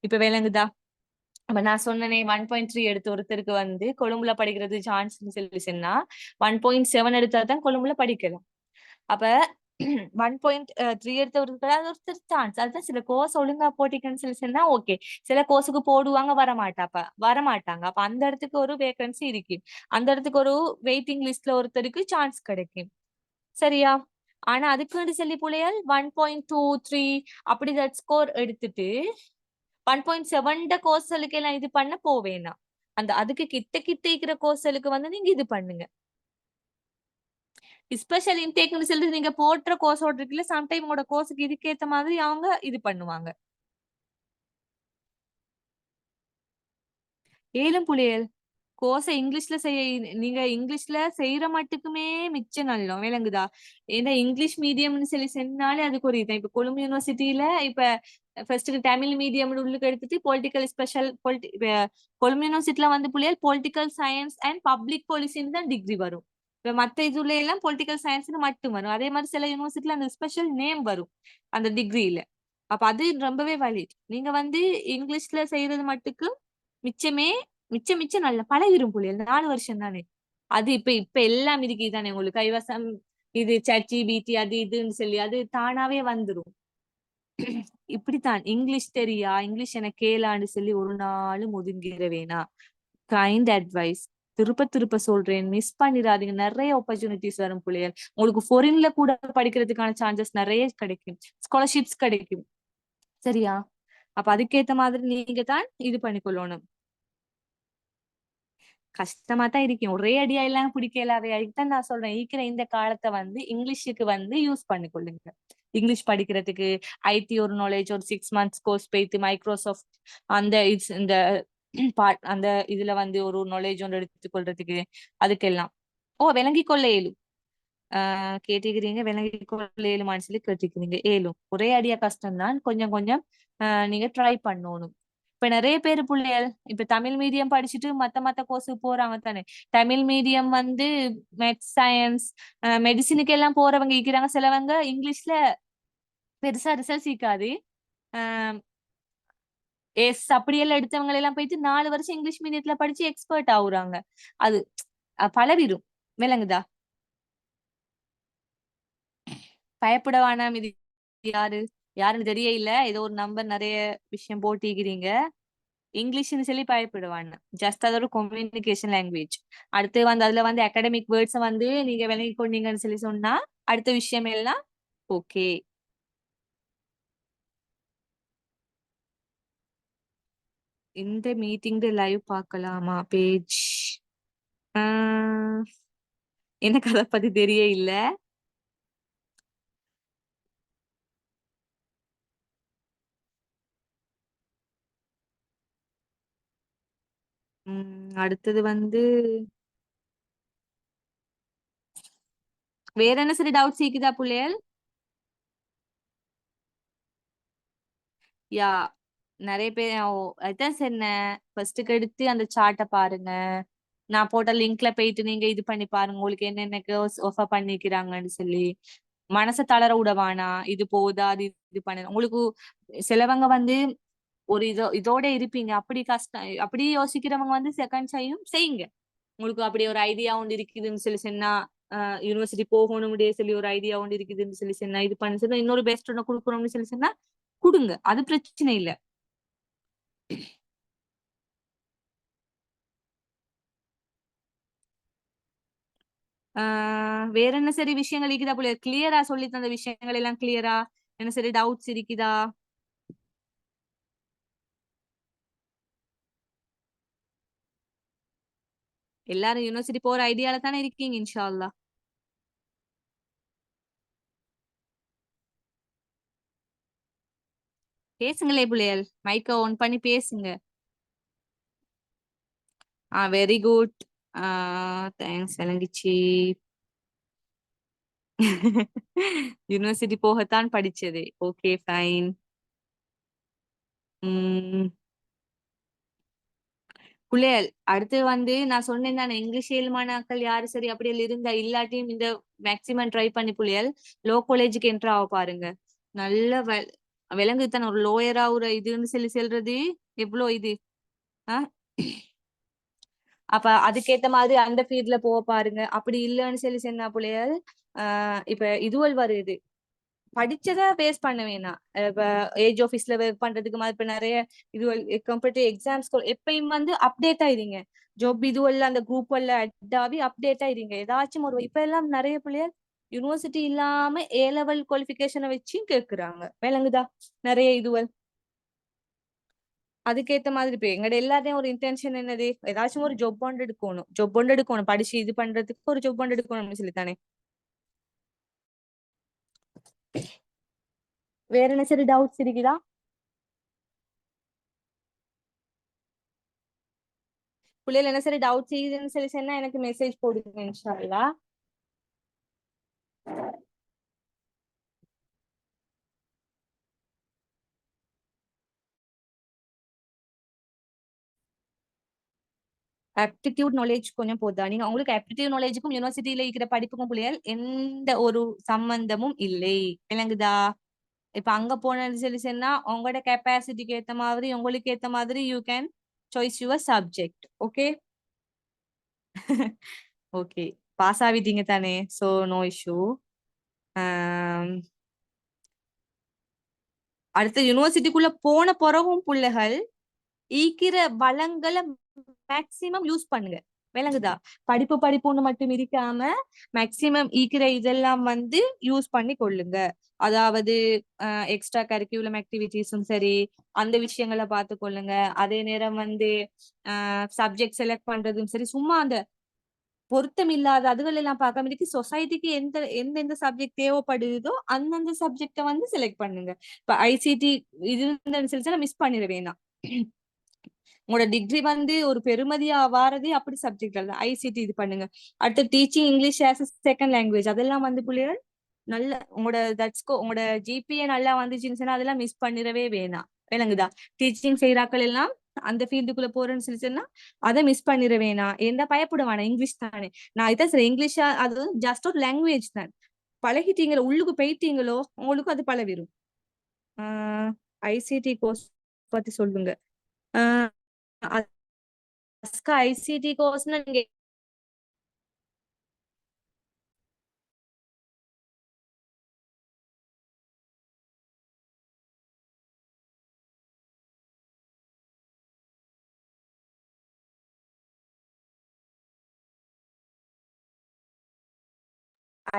இப்ப விளங்குதா? அப்ப நான் சொன்னனே 1.3 எடுத்த ஒருத்தருக்கு வந்து கொழும்புல படிக்கிறது சான்ஸ்னு சொல்லி சொன்னா 1.7 எடுத்தா தான் கொழும்புல படிக்கலாம். அப்ப 1.3 எடுத்த ஒருத்தர் சான்ஸ். அதுதான் சில கோர்ஸ் ஒழுங்கா போட்டிங்கன்னு சொல்லி சொன்னா ஓகே. சில கோர்ஸுக்கு போடுவாங்க வரமாட்டாங்க. அப்ப அந்த இடத்துக்கு ஒரு வேகன்சி இருக்கு. அந்த இடத்துக்கு ஒரு வெயிட்டிங் லிஸ்ட்ல ஒருத்தருக்கு சான்ஸ் கிடைக்கும். சரியா? ஆனா அதுக்கு சொல்லி பிள்ளைகள் 1.23 அப்படி ஸ்கோர் எடுத்துட்டு 1.7 கோர்ஸ்களுக்கு எல்லாம் இது பண்ண போவேனா. அதுக்கு கிட்ட இருக்கிற கோர்ஸ்களுக்கு வந்து நீங்க இது பண்ணுங்க. ஸ்பெஷல் இன்டேக்னு சொல்லிட்டு நீங்க போடுற கோர்ஸோட இருக்குல்ல, சம்டைம் உங்களோட கோர்ஸுக்கு இதுக்கேத்த மாதிரி அவங்க இது பண்ணுவாங்க. ஏலும் புள்ளியல் கோர்ஸை இங்கிலீஷ்ல நீங்க இங்கிலீஷ்ல செய்யற மட்டுக்குமே மிச்சம் நல்லம் விளங்குதா. ஏன்னா இங்கிலீஷ் மீடியம்னு சொல்லி சொன்னாலே அதுக்கு ஒரு இதான். இப்ப கொழும்பு யூனிவர்சிட்டியில இப்ப ஃபர்ஸ்ட்டுக்கு தமிழ் மீடியம் உள்ளுக்கு எடுத்துட்டு பொலிட்டிக்கல் ஸ்பெஷல் கொழும்பு யூனிவர்சிட்டியில வந்து புள்ளியல் பொலிட்டிக்கல் சயின்ஸ் அண்ட் பப்ளிக் பாலிசின்னு தான் டிகிரி வரும். இப்ப மத்த இதுல எல்லாம் பொலிட்டிக்கல் சயின்ஸ்னு மட்டும் வரும். அதே மாதிரி சில யூனிவர்சிட்டியில அந்த ஸ்பெஷல் நேம் வரும் அந்த டிகிரியில. அப்ப அது ரொம்பவே வேலிட். நீங்க வந்து இங்கிலீஷ்ல செய்யறது மட்டுக்கு மிச்சம் நல்ல பழகிரும் புள்ளியல். 4 வருஷம் தானே. அது இப்ப எல்லாம் இருக்கு தானே உங்களுக்கு கைவசம். இது ChatGPT அது இதுன்னு சொல்லி அது தானாவே வந்துரும். இப்படித்தான் இங்கிலீஷ் தெரியா, இங்கிலீஷ் எனக்கு கேளான்னு சொல்லி ஒரு நாளும் ஒதுங்கிட வேணா. கைண்ட் அட்வைஸ் திருப்ப சொல்றேன், மிஸ் பண்ணிடாதீங்க. நிறைய ஆப்பர்ச்சுனிட்டிஸ் வரும் புள்ளியல். உங்களுக்கு ஃபாரின்ல கூட படிக்கிறதுக்கான சான்சஸ் நிறைய கிடைக்கும், ஸ்காலர்ஷிப்ஸ் கிடைக்கும். சரியா? அப்ப அதுக்கேத்த மாதிரி நீங்க தான் இது பண்ணிக்கொள்ளணும். கஷ்டமா தான் இருக்கும். ஒரே அடியா எல்லாம் பிடிக்கலாவே. அதுதான் நான் சொல்றேன், இருக்கிற இந்த காலத்தை வந்து இங்கிலீஷுக்கு வந்து யூஸ் பண்ணிக்கொள்ளுங்க. இங்கிலீஷ் படிக்கிறதுக்கு IT ஒரு நாலேஜ், ஒரு 6 months கோர்ஸ் போயிட்டு மைக்ரோசாஃப்ட் அந்த இந்த அந்த இதுல வந்து ஒரு நாலேஜ் ஒன்று எடுத்துக்கொள்றதுக்கு அதுக்கெல்லாம் விளங்கி கொள்ள இயலும். கேட்டுக்கிறீங்க, விளங்கி கொள்ள இயலுமான்னு சொல்லி கேட்டுக்கிறீங்க. ஏலும் ஒரே அடியா கஷ்டம் தான். கொஞ்சம் கொஞ்சம் நீங்க ட்ரை பண்ணணும். இப்ப நிறைய பேரு பிள்ளைகள் இப்ப தமிழ் மீடியம் படிச்சுட்டு மத்த கோர்ஸுக்கு போறாங்க தானே. தமிழ் மீடியம் வந்து மேத்ஸ், சயின்ஸ், மெடிசினுக்கு எல்லாம் போறவங்க இருக்கிறாங்க. சிலவங்க இங்கிலீஷ்ல பெருசா ரிசல்ட் இருக்காது. அப்படியெல்லாம் எடுத்தவங்க எல்லாம் போயிட்டு 4 வருஷம் இங்கிலீஷ் மீடியத்துல படிச்சு எக்ஸ்பர்ட் ஆகுறாங்க. அது பலவிரும். விளங்குதா? பயப்பட வேணாம். இது யாருன்னு தெரிய இல்ல. ஏதோ ஒரு நம்பர் நிறைய விஷயம் போட்டிக்கிறீங்க. இங்கிலீஷ்னு சொல்லி பயப்படுவாங்க. ஜஸ்ட் அது ஒரு கம்யூனிகேஷன் லாங்குவேஜ். அடுத்து வந்து அதுல வந்து அகாடமிக் வேர்ட்ஸ் வந்து நீங்க விளங்கி கொண்டீங்கன்னு சொல்லி சொன்னா அடுத்த விஷயம் எல்லாம் ஓகே. இந்த மீட்டிங் லைவ் பார்க்கலாமா? பேஜ் எனக்கு அதை பத்தி தெரிய இல்ல. அடுத்தது வந்து வேற என்ன சரி டவுட் சீக்குதா புள்ளையல்? யா நிறைய பேர் அதான் சொன்னேன், ஃபர்ஸ்ட்டுக்கு எடுத்து அந்த சார்ட்டை பாருங்க. நான் போட்ட லிங்க்ல போயிட்டு நீங்க இது பண்ணி பாருங்க, உங்களுக்கு என்னென்ன ஆஃபர் பண்ணிக்கிறாங்கன்னு சொல்லி. மனசை தளர விடவானா, இது போதா அது இது பண்ண. உங்களுக்கு சிலவங்க வந்து ஒரு இதோட இருப்பீங்க. அப்படி கஷ்டம் அப்படி யோசிக்கிறவங்க வந்து செகண்ட் டைம் செய்யுங்க. உங்களுக்கு அப்படி ஒரு ஐடியா ஒன்று இருக்குதுன்னு சொல்லி சொன்னா, யூனிவர்சிட்டி போகணும் சொல்லி ஒரு ஐடியா ஒன்று இருக்குதுன்னு சொல்லி சொன்னா, இது பண்ணி சொன்னா இன்னொரு பெஸ்ட் ஒன்று கொடுக்கணும்னு சொல்லி சொன்னா கொடுங்க. அது பிரச்சனை இல்லை. வேற என்ன சரி விஷயங்கள் இருக்குதா போல? கிளியரா சொல்லி தந்த விஷயங்கள் எல்லாம் கிளியரா? என்ன சரி டவுட்ஸ் இருக்குதா? எல்லாரும் யூனிவர்சிட்டி போற ஐடியால தானே இருக்கீங்க இன்ஷா அல்லாஹ். பேசுங்களே பிள்ளைகள், மைக்க ஆன் பண்ணி பேசுங்க. Very good. தேங்க்ஸ் விளங்கிச்சு. யூனிவர்சிட்டி போகத்தான் படிச்சது. Okay fine. பிள்ளைகள் அடுத்து வந்து நான் சொன்னேன் தானே, இங்கிலீஷ் ஏழுமானாக்கள் யாரு சரி அப்படியே இருந்தா இல்லாட்டியும் இந்த மேக்சிமம் ட்ரை பண்ணி பிள்ளைகள் லோ காலேஜுக்கு என்ட்ரு ஆக பாருங்க. நல்ல விலங்குத்தானே ஒரு லோயரா ஒரு இதுன்னு சொல்லி சொல்றது எவ்வளவு இது. அப்ப அதுக்கேத்த மாதிரி அந்த ஃபீல்ட்ல போக பாருங்க. அப்படி இல்லைன்னு சொல்லி சொன்னா பிள்ளைகள் இப்ப இதுவல் வருது படிச்சதை பேஸ் பண்ண வேணாம். இப்ப ஏஜ் ஆஃபீஸ்ல ஒர்க் பண்றதுக்கு மாதிரி இப்ப நிறைய இது கம்பெட்டிவ் எக்ஸாம்ஸ் எப்பயும் வந்து அப்டேட் ஆயிருங்க. ஜாப் இதுவல்ல அந்த குரூப் எல்லாம் அட்டாவி அப்டேட் ஆயிருங்க. ஏதாச்சும் ஒரு இப்ப எல்லாம் நிறைய பிள்ளைகள் யூனிவர்சிட்டி இல்லாம A-level குவாலிஃபிகேஷனை வச்சும் கேக்குறாங்க. விளங்குதா? நிறைய இதுவல் அதுக்கேத்த மாதிரி இப்ப எங்கட எல்லாத்தையும் ஒரு இன்டென்ஷன் என்னது, ஏதாச்சும் ஒரு ஜொப் ஒன்று எடுக்கணும், ஜொப் ஒன்று எடுக்கணும், படிச்சு இது பண்றதுக்கு ஒரு ஜொப் ஒன்று எடுக்கணும்னு சொல்லித்தானே. வேற என்ன சரி டவுட்ஸ் இருக்குதா? பிள்ளைகள் என்ன சரி டவுட்ஸ் இருக்குதுன்னு சொல்லி சொன்னா எனக்கு மெசேஜ் போடுங்க இன்ஷா அல்லாஹ். ஆப்டிடியூட் நாலேஜ் கொஞ்சம் போதா, நீங்க உங்களுக்கு ஆப்டிடியூட் நாலேஜுக்கும் யூனிவர்சிட்டியில இருக்கிற படிப்புக்கும் பிள்ளைகள் எந்த ஒரு சம்பந்தமும் இல்லை, விளங்குதா? இப்ப அங்க போனது சொல்லி சொன்னா உங்களோட கெப்பாசிட்டிக்கு ஏத்த மாதிரி உங்களுக்கு ஏத்த மாதிரி you can choice your subject. Okay okay, pass ஆகிட்டீங்க தானே, சோ நோ இஷ்யூ. அடுத்த யூனிவர்சிட்டிக்குள்ள போன பிறகும் பிள்ளைகள் ஈக்கிற வளங்களை மேக்சிமம் யூஸ் பண்ணுங்க, விளங்குதா? படிப்பு படிப்புன்னு மட்டும் இருக்காம மேக்சிமம் ஈக்கிற இதெல்லாம் வந்து யூஸ் பண்ணி கொள்ளுங்க. அதாவது எக்ஸ்ட்ரா கரிக்குலம் ஆக்டிவிட்டிஸும் சரி, அந்த விஷயங்களை பார்த்து கொள்ளுங்க. அதே நேரம் வந்து சப்ஜெக்ட் செலக்ட் பண்றதும் சரி, சும்மா அந்த பொருத்தம் இல்லாத அதுகள் எல்லாம் பார்க்காம இருக்கு. சொசைட்டிக்கு எந்தெந்த சப்ஜெக்ட் தேவைப்படுதோ அந்தந்த சப்ஜெக்ட வந்து செலக்ட் பண்ணுங்க. இப்ப ஐசிடி இது மிஸ் பண்ணிட வேணாம். உங்களோட டிகிரி வந்து ஒரு பெருமதியா வாரதே அப்படி சப்ஜெக்ட் அல்ல, ஐசிடி இது பண்ணுங்க. அடுத்து teaching English as second language, அதெல்லாம் வந்து பிள்ளைகள் நல்ல உங்களோட உங்களோட ஜிபிஏ நல்லா வந்துச்சுன்னு சொன்னா அதெல்லாம் மிஸ் பண்ணிடவே வேணாம், விளங்குதா? டீச்சிங் செய்யறாக்கள் எல்லாம் அந்த ஃபீல்டுக்குள்ள போறேன்னு சொல்லி சொன்னா அதை மிஸ் பண்ணிட வேணாம். எந்த பயப்படுவானா, இங்கிலீஷ் தானே. நான் இதான் சரி, இங்கிலீஷா அது வந்து ஜஸ்ட் ஒரு லாங்குவேஜ் தான். பழகிட்டீங்களோ, உள்ளுக்கு போயிட்டீங்களோ உங்களுக்கு அது பழவிடும். ஐசிடி கோர்ஸ் பத்தி சொல்லுங்க. ஐசிடி கோர்ஸ்னா நீங்க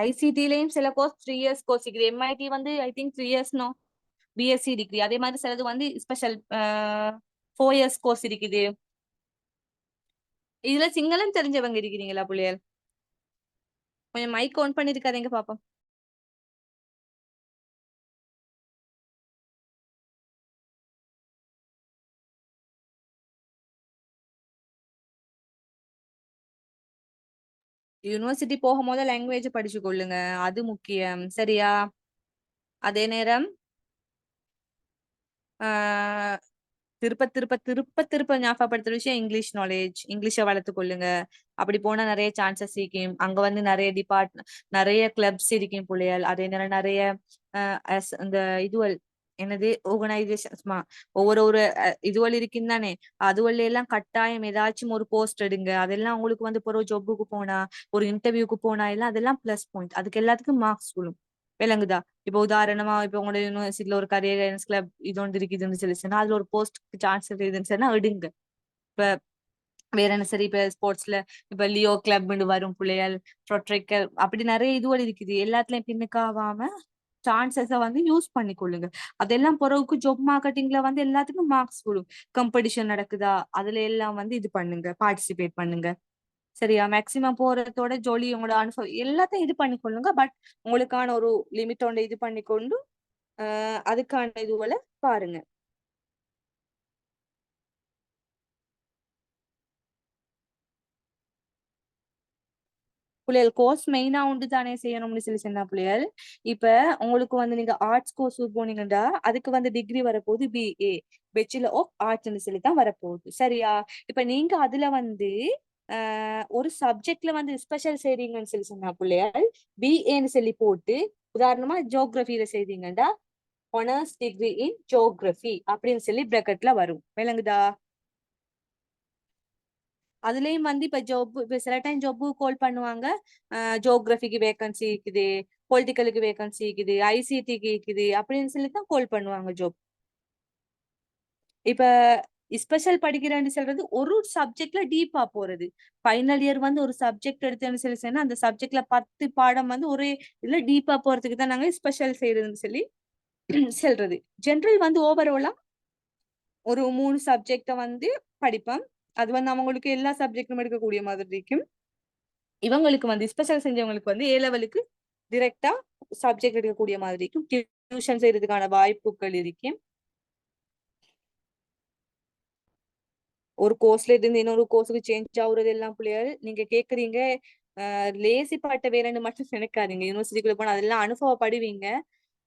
ஐசிடிலையும் சில கோர்ஸ் 3 இயர்ஸ் கோர்ஸ் இருக்குது. எம்ஐடி வந்து I think 3 years no BSc degree. அதே மாதிரி சிலது வந்து ஸ்பெஷல் 4 இயர்ஸ் கோர்ஸ் இருக்குது. இதுல சிங்களம் தெரிஞ்சவங்க இருக்கிறீங்களா புள்ளியல்? கொஞ்சம் மைக் ஆன் பண்ணிருக்காதீங்க பாப்போம். யூனிவர்சிட்டி போகும்போது லாங்குவேஜ் படிச்சு கொள்ளுங்க, அது முக்கியம், சரியா? அதே நேரம் திருப்ப திருப்ப திருப்ப திருப்ப ஞாபகப்படுத்துற விஷயம் இங்கிலீஷ் நாலேஜ், இங்கிலீஷை வளர்த்து கொள்ளுங்க. அப்படி போனா நிறைய சான்சஸ் இருக்கும். அங்க வந்து நிறைய நிறைய கிளப்ஸ் இருக்கும் புள்ளைகள். அதே நேரம் நிறைய இந்த இதுவல் என்னது ஆர்கனைசேஷன்ஸ்மா ஒவ்வொரு இதுவல் இருக்கும் தானே, அதுவல்ல எல்லாம் கட்டாயம் ஏதாச்சும் ஒரு போஸ்ட் எடுங்க. அதெல்லாம் உங்களுக்கு வந்து ஒரு ஜாபுக்கு போனா, ஒரு இன்டர்வியூக்கு போனா எல்லாம் அதெல்லாம் பிளஸ் பாயிண்ட். அதுக்கு எல்லாத்துக்கும் மார்க்ஸ் விழும், விளங்குதா? இப்ப உதாரணமா இப்ப உங்களோட யூனிவர்சிட்டியில ஒரு கரியர் கைடன்ஸ் கிளப் இது ஒன்று இருக்குதுன்னு சொல்லி சொன்னா அதுல ஒரு போஸ்ட் சான்ஸ் இருக்குதுன்னு சொன்னா எடுங்க. இப்ப வேற என்ன சரி, இப்ப ஸ்போர்ட்ஸ்ல இப்ப லியோ கிளப்னு வரும் பிள்ளைகள், ப்ரொட்ரிக்கல் அப்படி நிறைய இதுவரை இருக்குது. எல்லாத்துலயும் பின்னுக்காவாம சான்சஸ வந்து யூஸ் பண்ணிக்கொள்ளுங்க. அதெல்லாம் பிறகுக்கு ஜாப் மார்க்கெட்டிங்ல வந்து எல்லாத்துக்கும் மார்க்ஸ் விடும். காம்படிஷன் நடக்குதா அதுல எல்லாம் வந்து இது பண்ணுங்க, பார்ட்டிசிபேட் பண்ணுங்க, சரியா? மேக்சிமம் போறதோட ஜோலி உங்களோட அனுபவம் எல்லாத்தையும் இது பண்ணிக்கொள்ளுங்க. பட் உங்களுக்கான ஒரு லிமிட் ஒன்று இது பண்ணிக்கொண்டு அதுக்கான இதுவரை பாருங்க. பிள்ளைகள் கோர்ஸ் மெயினா உண்டு தானே செய்யணும்னு சொல்லி சொன்னா பிள்ளைகள். இப்ப உங்களுக்கு வந்து நீங்க ஆர்ட்ஸ் கோர்ஸ் போனீங்கன்னா அதுக்கு வந்து டிகிரி வரப்போகுது பிஏ, பேச்சுலர் ஆஃப் ஆர்ட்ஸ்ன்னு சொல்லி தான் வரப்போகுது, சரியா? இப்ப நீங்க அதுல வந்து ஒரு சப்ஜெக்ட்ல வந்து ஸ்பெஷல் செய்றீங்கன்னு சொல்லி சொன்னா பிள்ளைகள் பிஏன்னு சொல்லி போட்டு, உதாரணமா ஜியோகிராஃபில செய்தீங்கன்னா ஆனர்ஸ் டிகிரி இன் ஜியோகிராஃபி அப்படின்னு சொல்லி பிராக்கெட்ல வரும், விளங்குதா? அதுலயும் வந்து இப்ப ஜாப் இப்ப சில டைம் ஜாப்பு கால் பண்ணுவாங்க, ஜியோகிராஃபிக்கு வேகன்சி இருக்குது, பொலிட்டிக்கலுக்கு வேகன்சி இருக்குது, ஐசிடிக்கு இருக்குது அப்படின்னு சொல்லி தான் கால் பண்ணுவாங்க ஜாப். இப்ப ஸ்பெஷல் படிக்கிறேன்னு சொல்றது ஒரு சப்ஜெக்ட்ல டீப்பா போறது. ஃபைனல் இயர் வந்து ஒரு சப்ஜெக்ட் எடுத்தேன்னு சொல்லி சொன்னா அந்த சப்ஜெக்ட்ல 10 பாடம் வந்து ஒரே இதுல டீப்பா போறதுக்கு தான் நாங்க ஸ்பெஷல் செய்யறதுன்னு சொல்லி சொல்றது. ஜென்ரல் வந்து ஓவராலா ஒரு 3 சப்ஜெக்ட வந்து படிப்பேன். அது வந்து அவங்களுக்கு எல்லா சப்ஜெக்டும் எடுக்கக்கூடிய மாதிரி இருக்கும். இவங்களுக்கு வந்து ஸ்பெஷல் செஞ்சவங்களுக்கு வந்து ஏ லெவலுக்கு டிரெக்டா சப்ஜெக்ட் எடுக்கக்கூடிய மாதிரி இருக்கும். டியூஷன் செய்யறதுக்கான வாய்ப்புகள் இருக்கும். ஒரு கோர்ஸ்ல இருந்து இன்னொரு கோர்ஸுக்கு சேஞ்ச் ஆகுறது எல்லாம் பிள்ளைகள் நீங்க கேக்குறீங்க. லேசி பாட்ட வேறன்னு மட்டும் நினைக்காதீங்க. யூனிவர்சிட்டிக்குள்ள போனா அதெல்லாம் அனுபவப்படுவீங்க.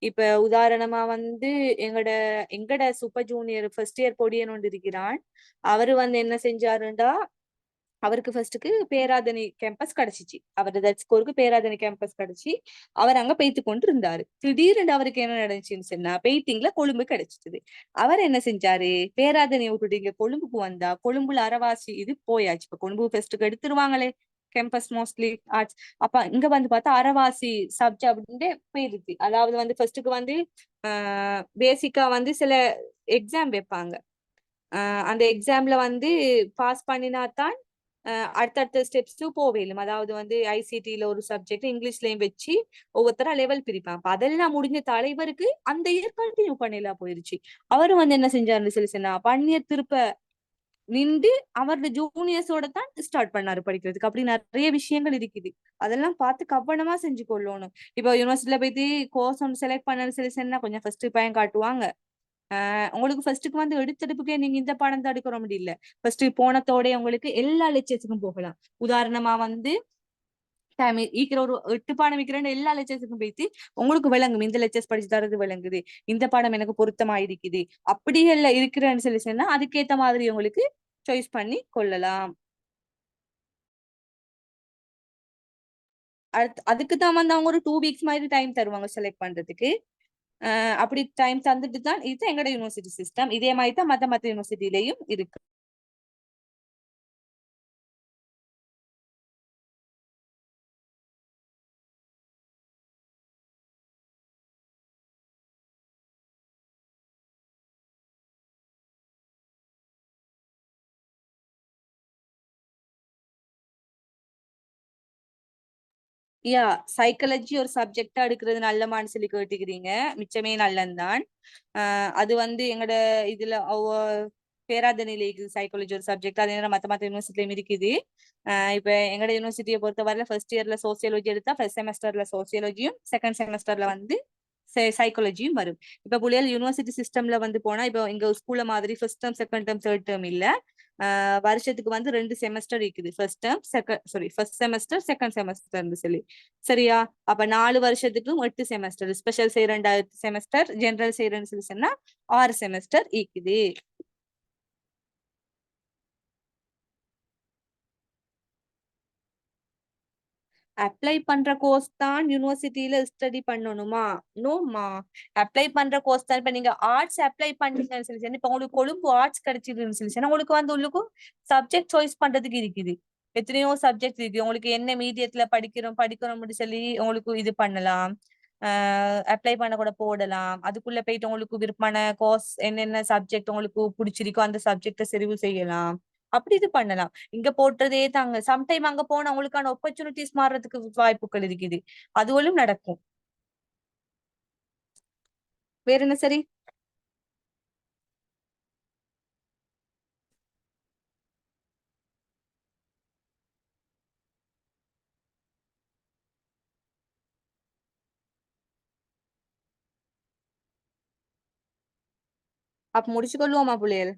இப்ப உதாரணமா வந்து எங்கட எங்கட சூப்பர் ஜூனியர் ஃபர்ஸ்ட் இயர் பொடியன் ஒன்று இருக்கிறான். அவரு வந்து என்ன செஞ்சாருண்டா, அவருக்கு ஃபர்ஸ்ட்டுக்கு பேராதனை கேம்பஸ் கிடைச்சிச்சு. அவரது ஸ்கோருக்கு பேராதனை கேம்பஸ் கிடைச்சி அவர் அங்க பெய்த்து கொண்டு இருந்தாரு. திடீர்னு அவருக்கு என்ன நடந்துச்சுன்னு சொன்னா, பெயிண்டிங்ல கொழும்பு கிடைச்சிட்டது. அவர் என்ன செஞ்சாரு, பேராதனையை விட்டுட்டு இங்க கொழும்புக்கு வந்தா கொழும்புல அரவாசி இது போயாச்சு. இப்ப கொழும்பு ஃபெஸ்ட்டுக்கு எடுத்துருவாங்களே கேம்பஸ் மோஸ்ட்லி ஆர்ட்ஸ். அப்ப இங்க வந்து பார்த்தா அரவாசி சப்ஜெக்ட் அப்படின்னு போயிருக்கு. அதாவது வந்து ஃபர்ஸ்ட்டுக்கு வந்து பேசிக்கா வந்து சில எக்ஸாம் வைப்பாங்க. அந்த எக்ஸாம்ல வந்து பாஸ் பண்ணினா தான் அடுத்தடுத்த ஸ்டெப்ஸும் போவேலும். அதாவது வந்து ஐசிடில ஒரு சப்ஜெக்ட் இங்கிலீஷ்லயும் வச்சு ஒவ்வொருத்தரா லெவல் பிரிப்பான். அப்ப அதெல்லாம் முடிஞ்ச தலைவருக்கு அந்த இயர் கண்டினியூ பண்ணலாம் போயிருச்சு. அவரும் வந்து என்ன செஞ்சாருன்னு சொல்லி சொன்னா, பண்ணிய திருப்ப நின்று அவரோட ஜூனியர்ஸோட தான் ஸ்டார்ட் பண்ணாரு படிக்கிறதுக்கு. அப்படி நிறைய விஷயங்கள் இருக்குது. அதெல்லாம் பார்த்து கவனமா செஞ்சு கொள்ளணும். இப்போ யூனிவர்சிட்டியில போயிட்டு கோர்ஸ் ஒன்று செலக்ட் பண்ணு சொல்லி சொன்னா கொஞ்சம் ஃபர்ஸ்ட் பயம் காட்டுவாங்க. உங்களுக்கு ஃபர்ஸ்ட்டுக்கு வந்து எடுத்தெடுப்புக்கே நீங்க இந்த பாடம் தான் எடுக்கிற முடியல. ஃபர்ஸ்ட் போனத்தோட உங்களுக்கு எல்லா லெக்சர்ஸுக்கும் போகலாம். உதாரணமா வந்து ஈக்கிற ஒரு 8 பாடம் வைக்கிறேன்னு எல்லா லெக்சர்ஸுக்கும் போயிட்டு உங்களுக்கு விளங்கும். இந்த லெக்சர்ஸ் படிச்சு தரது விளங்குது, இந்த பாடம் எனக்கு பொருத்தமா இருக்குது, அப்படி எல்லாம் இருக்கிறேன்னு சொல்லி சொன்னா அதுக்கேத்த மாதிரி உங்களுக்கு சாய்ஸ் பண்ணி கொள்ளலாம். அதுக்கு தான் வந்து அவங்க ஒரு 2 வீக்ஸ் மாதிரி டைம் தருவாங்க செலக்ட் பண்றதுக்கு. அப்படி டைம் தந்துட்டு தான் இது எங்களோட யூனிவர்சிட்டி சிஸ்டம். இதே மாதிரி தான் மத்த யூனிவர்சிட்டிலையும் இருக்கு. யா, சைக்காலஜி ஒரு சப்ஜெக்டா எடுக்கிறது நல்லமான்னு சொல்லி கேட்டுக்கிறீங்க. மிச்சமே நல்லந்தான். அது வந்து எங்கட இதுல பேராதனையில இருக்குது சைக்காலஜி ஒரு சப்ஜெக்ட். அதே நேரம் மத்த யூனிவர்சிட்டியும் இருக்குது. இப்ப எங்கட யூனிவர்சிட்டியை பொறுத்தவரையில ஃபர்ஸ்ட் இயர்ல சோசியாலஜி எடுத்தா ஃபர்ஸ்ட் செமஸ்டர்ல சோசியாலஜியும் செகண்ட் செமஸ்டர்ல வந்து சைக்காலஜியும் வரும். இப்ப புள்ளியல் யூனிவர்சிட்டி சிஸ்டம்ல வந்து போனா இப்போ எங்க ஸ்கூல்ல மாதிரி first term second term third term இல்ல. வருஷத்துக்கு வந்து 2 செமஸ்டர் இருக்குது. ஃபர்ஸ்ட் செமஸ்டர் செகண்ட் செமஸ்டர்னு சொல்லி. சரியா? அப்ப 4 வருஷத்துக்கும் 8 செமஸ்டர். ஸ்பெஷல் செய்ய 2 செமஸ்டர், ஜெனரல் செய்யறேன்னு சொல்லி சொன்னா 6 செமஸ்டர் இருக்குது. அப்ளை பண்ற கோர்ஸ் தான் யூனிவர்சிட்டியில ஸ்டடி பண்ணணுமா? நோமா. அப்ளை பண்ற கோர்ஸ் தான். இப்ப நீங்க ஆர்ட்ஸ் அப்ளை பண்ணீங்கன்னு சொல்லி இப்ப உங்களுக்கு கொழும்பு ஆர்ட்ஸ் கிடைச்சிருக்குன்னு சொல்லி உங்களுக்கு வந்து உள்ளுக்கும் சப்ஜெக்ட் சாய்ஸ் பண்றதுக்கு இருக்குது. எத்தனையோ சப்ஜெக்ட் இருக்கு. உங்களுக்கு என்ன மீடியத்துல படிக்கணும்னு சொல்லி உங்களுக்கு இது பண்ணலாம். அப்ளை பண்ண கூட போடலாம். அதுக்குள்ள போயிட்டு உங்களுக்கு விருப்பமான கோர்ஸ் என்னென்ன சப்ஜெக்ட் உங்களுக்கு பிடிச்சிருக்கோ அந்த சப்ஜெக்ட தெரிவு செய்யலாம். அப்படி இது பண்ணலாம். இங்க போட்டதே தாங்க. சம்டைம் அங்க போனா உங்களுக்கான ஆப்பர்ச்சுனிட்டிஸ் மாறுறதுக்கு வாய்ப்புகள் இருக்குது. அதுவும் நடக்கும். வேற என்ன சரி? அப்ப முடிச்சு கொள்வோமா புள்ளையல்?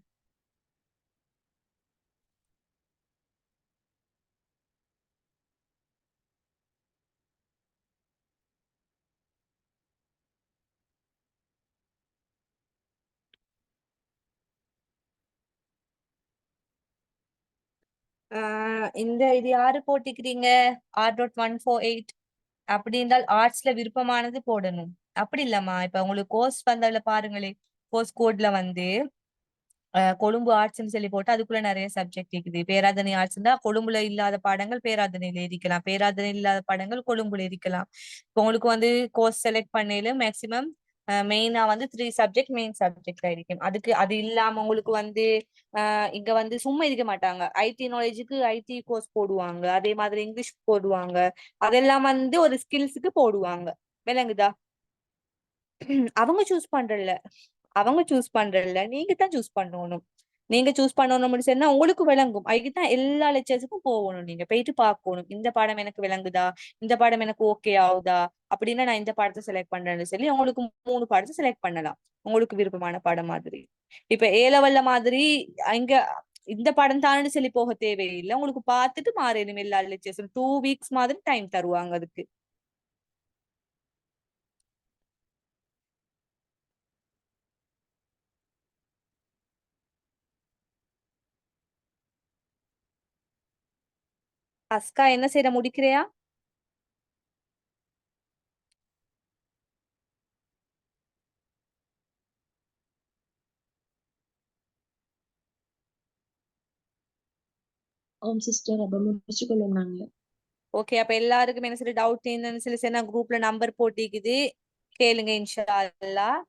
இந்த இது யாரு போட்டிக்கிறீங்க? R.148 அப்படி என்றால் ஆர்ட்ஸ்ல விருப்பமானது போடணும். அப்படி இல்லம்மா. இப்ப உங்களுக்கு கோர்ஸ் வந்ததுல பாருங்களே, கோர்ஸ் கோட்ல வந்து கொழும்பு ஆர்ட்ஸ்ன்னு சொல்லி போட்டு அதுக்குள்ள நிறைய சப்ஜெக்ட் இருக்குது. பேராதனை ஆர்ட்ஸ் தான் கொழும்புல இல்லாத பாடங்கள் பேராதனையில இருக்கலாம், பேராதனை இல்லாத பாடங்கள் கொழும்புல இருக்கலாம். இப்போ உங்களுக்கு வந்து கோர்ஸ் செலக்ட் பண்ணல மேக்சிமம் மெயினா வந்து 3 சப்ஜெக்ட் மெயின் சப்ஜெக்ட் ஆയിരിக்கும். அதுக்கு அது இல்லாம உங்களுக்கு வந்து இங்க வந்து சும்மா இருக்க மாட்டாங்க. ஐடி நாலேஜுக்கு ஐடி கோர்ஸ் போடுவாங்க, அதே மாதிரி இங்கிலீஷ் போடுவாங்க. அதெல்லாம் வந்து ஒரு ஸ்கில்ஸுக்கு போடுவாங்க. விளங்குதா? அவங்க சூஸ் பண்றல. அவங்க சூஸ் பண்றதில்ல, நீங்க தான் சூஸ் பண்ணணும். நீங்க சூஸ் பண்ணணும்னு சொன்னா உங்களுக்கு விளங்கும். அதுக்குதான் எல்லா லெக்சர்ஸுக்கும் போகணும். நீங்க போயிட்டு பார்க்கணும். இந்த பாடம் எனக்கு விளங்குதா, இந்த பாடம் எனக்கு ஓகே ஆகுதா, அப்படின்னா நான் இந்த பாடத்தை செலக்ட் பண்றேன்னு சொல்லி உங்களுக்கு 3 பாடத்தை செலக்ட் பண்ணலாம். உங்களுக்கு விருப்பமான பாடம் மாதிரி. இப்ப ஏ லெவல்ல மாதிரி அங்க இந்த பாடம் தானு சொல்லி போக தேவையில்லை. உங்களுக்கு பார்த்துட்டு மாறணும். எல்லா லெக்சர்ஸும் 2 வீக்ஸ் மாதிரி டைம் தருவாங்க அதுக்கு. அஸ்கா என்ன செய்யற, முடிக்கிறியா? ஆம் சிஸ்டர், அப்ப முடிச்சுக்கொள்ளும் நாங்க. ஓகே, அப்ப எல்லாருக்கும் என்ன சொல்லி டவுட் என்னன்னு சொல்லி நான் குரூப்ல நம்பர் போட்டிக்குது, கேளுங்க இன்ஷா அல்லாஹ்.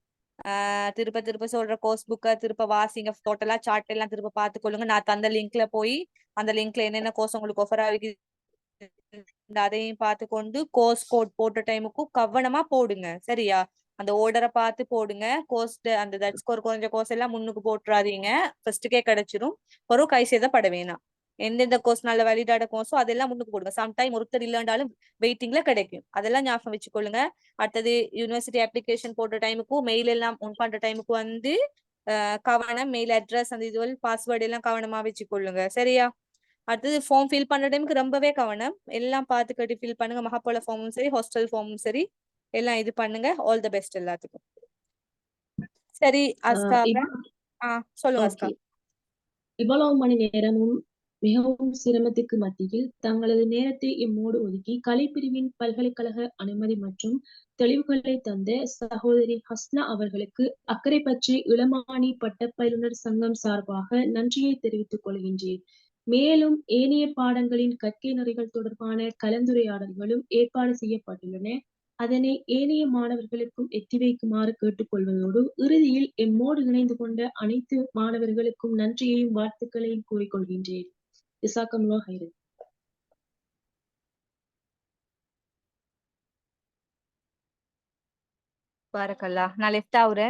திருப்ப திருப்ப சொல்ற கோர்ஸ் புக்கை திருப்ப வாசிங்க, டோட்டலா சார்ட் எல்லாம் திருப்ப பார்த்துக்கொள்ளுங்க. நான் தந்த லிங்க்ல போய் அந்த லிங்க்ல என்னென்ன கோர்ஸ் உங்களுக்கு ஆஃபர் ஆகுது அதையும் பார்த்து கொண்டு கோர்ஸ் கோட் போட்ட டைமுக்கு கவனமா போடுங்க, சரியா? அந்த ஓர்டரை பார்த்து போடுங்க. கோர்ஸ் அந்த தட் ஸ்கோர் குறைஞ்ச கோர்ஸ் எல்லாம் முன்னுக்கு போட்டுறாதீங்க, ஃபர்ஸ்ட்டுக்கே கிடைச்சிரும். ஒரு கை சேதப்பட வேணாம். எந்தெந்த கோர்ஸ் நல்ல வேலிடான கோர்ஸோ அதெல்லாம் முன்னுக்கு போடுங்க. சம்டைம் ஒருத்தர் இல்லைன்றாலும் வெயிட்டிங்ல கிடைக்கும், அதெல்லாம் ஞாபகம் வச்சுக்கொள்ளுங்க. அடுத்தது யூனிவர்சிட்டி அப்ளிகேஷன் போட்ட டைமுக்கும் மெயில் எல்லாம் ஒன் பண்ற டைமுக்கு வந்து கவனம், மெயில் அட்ரஸ் அந்த இதுவரை பாஸ்வேர்டு எல்லாம் கவனமா வச்சுக்கொள்ளுங்க, சரியா? அடுத்தது ஃபார்ம் ஃபில் பண்ற டைமுக்கு ரொம்பவே கவனம், எல்லாம் பார்த்து கட்டி ஃபில் பண்ணுங்க. மகாபோல ஃபார்மும் சரி, ஹாஸ்டல் ஃபார்மும் சரி, எல்லாம் இது பண்ணுங்க. ஆல் தி பெஸ்ட் எல்லாத்துக்கும். சரி அஸ்கா, சொல்லுங்க அஸ்கா. ஓகே, இவ்வளவு மணி நேரமும் மிகவும் சிரமத்துக்கு மத்தியில் தங்களது நேரத்தை எம்மோடு ஒதுக்கி கலைப்பிரிவின் பல்கலைக்கழக அனுமதி மற்றும் தெளிவுகளை தந்த சகோதரி ஹஸ்னா அவர்களுக்கு அக்கறை பற்றி இளமானி பட்டப்பயிலுனர் சங்கம் சார்பாக நன்றியை தெரிவித்துக் கொள்கின்றேன். மேலும் ஏனைய பாடங்களின் கற்கை நெறிகள் தொடர்பான கலந்துரையாடல்களும் ஏற்பாடு செய்யப்பட்டுள்ளன. அதனை ஏனைய மாணவர்களுக்கும் எத்தி வைக்குமாறு கேட்டுக்கொள்வதோடு, இறுதியில் எம்மோடு இணைந்து கொண்ட அனைத்து மாணவர்களுக்கும் நன்றியையும் வாழ்த்துக்களையும் கூறிக்கொள்கின்றேன். ஜஸாக்கல்லாஹ் ஹைரன். பாரக்கல்லா. நான் லெஃப்ட் ஆகுறேன்.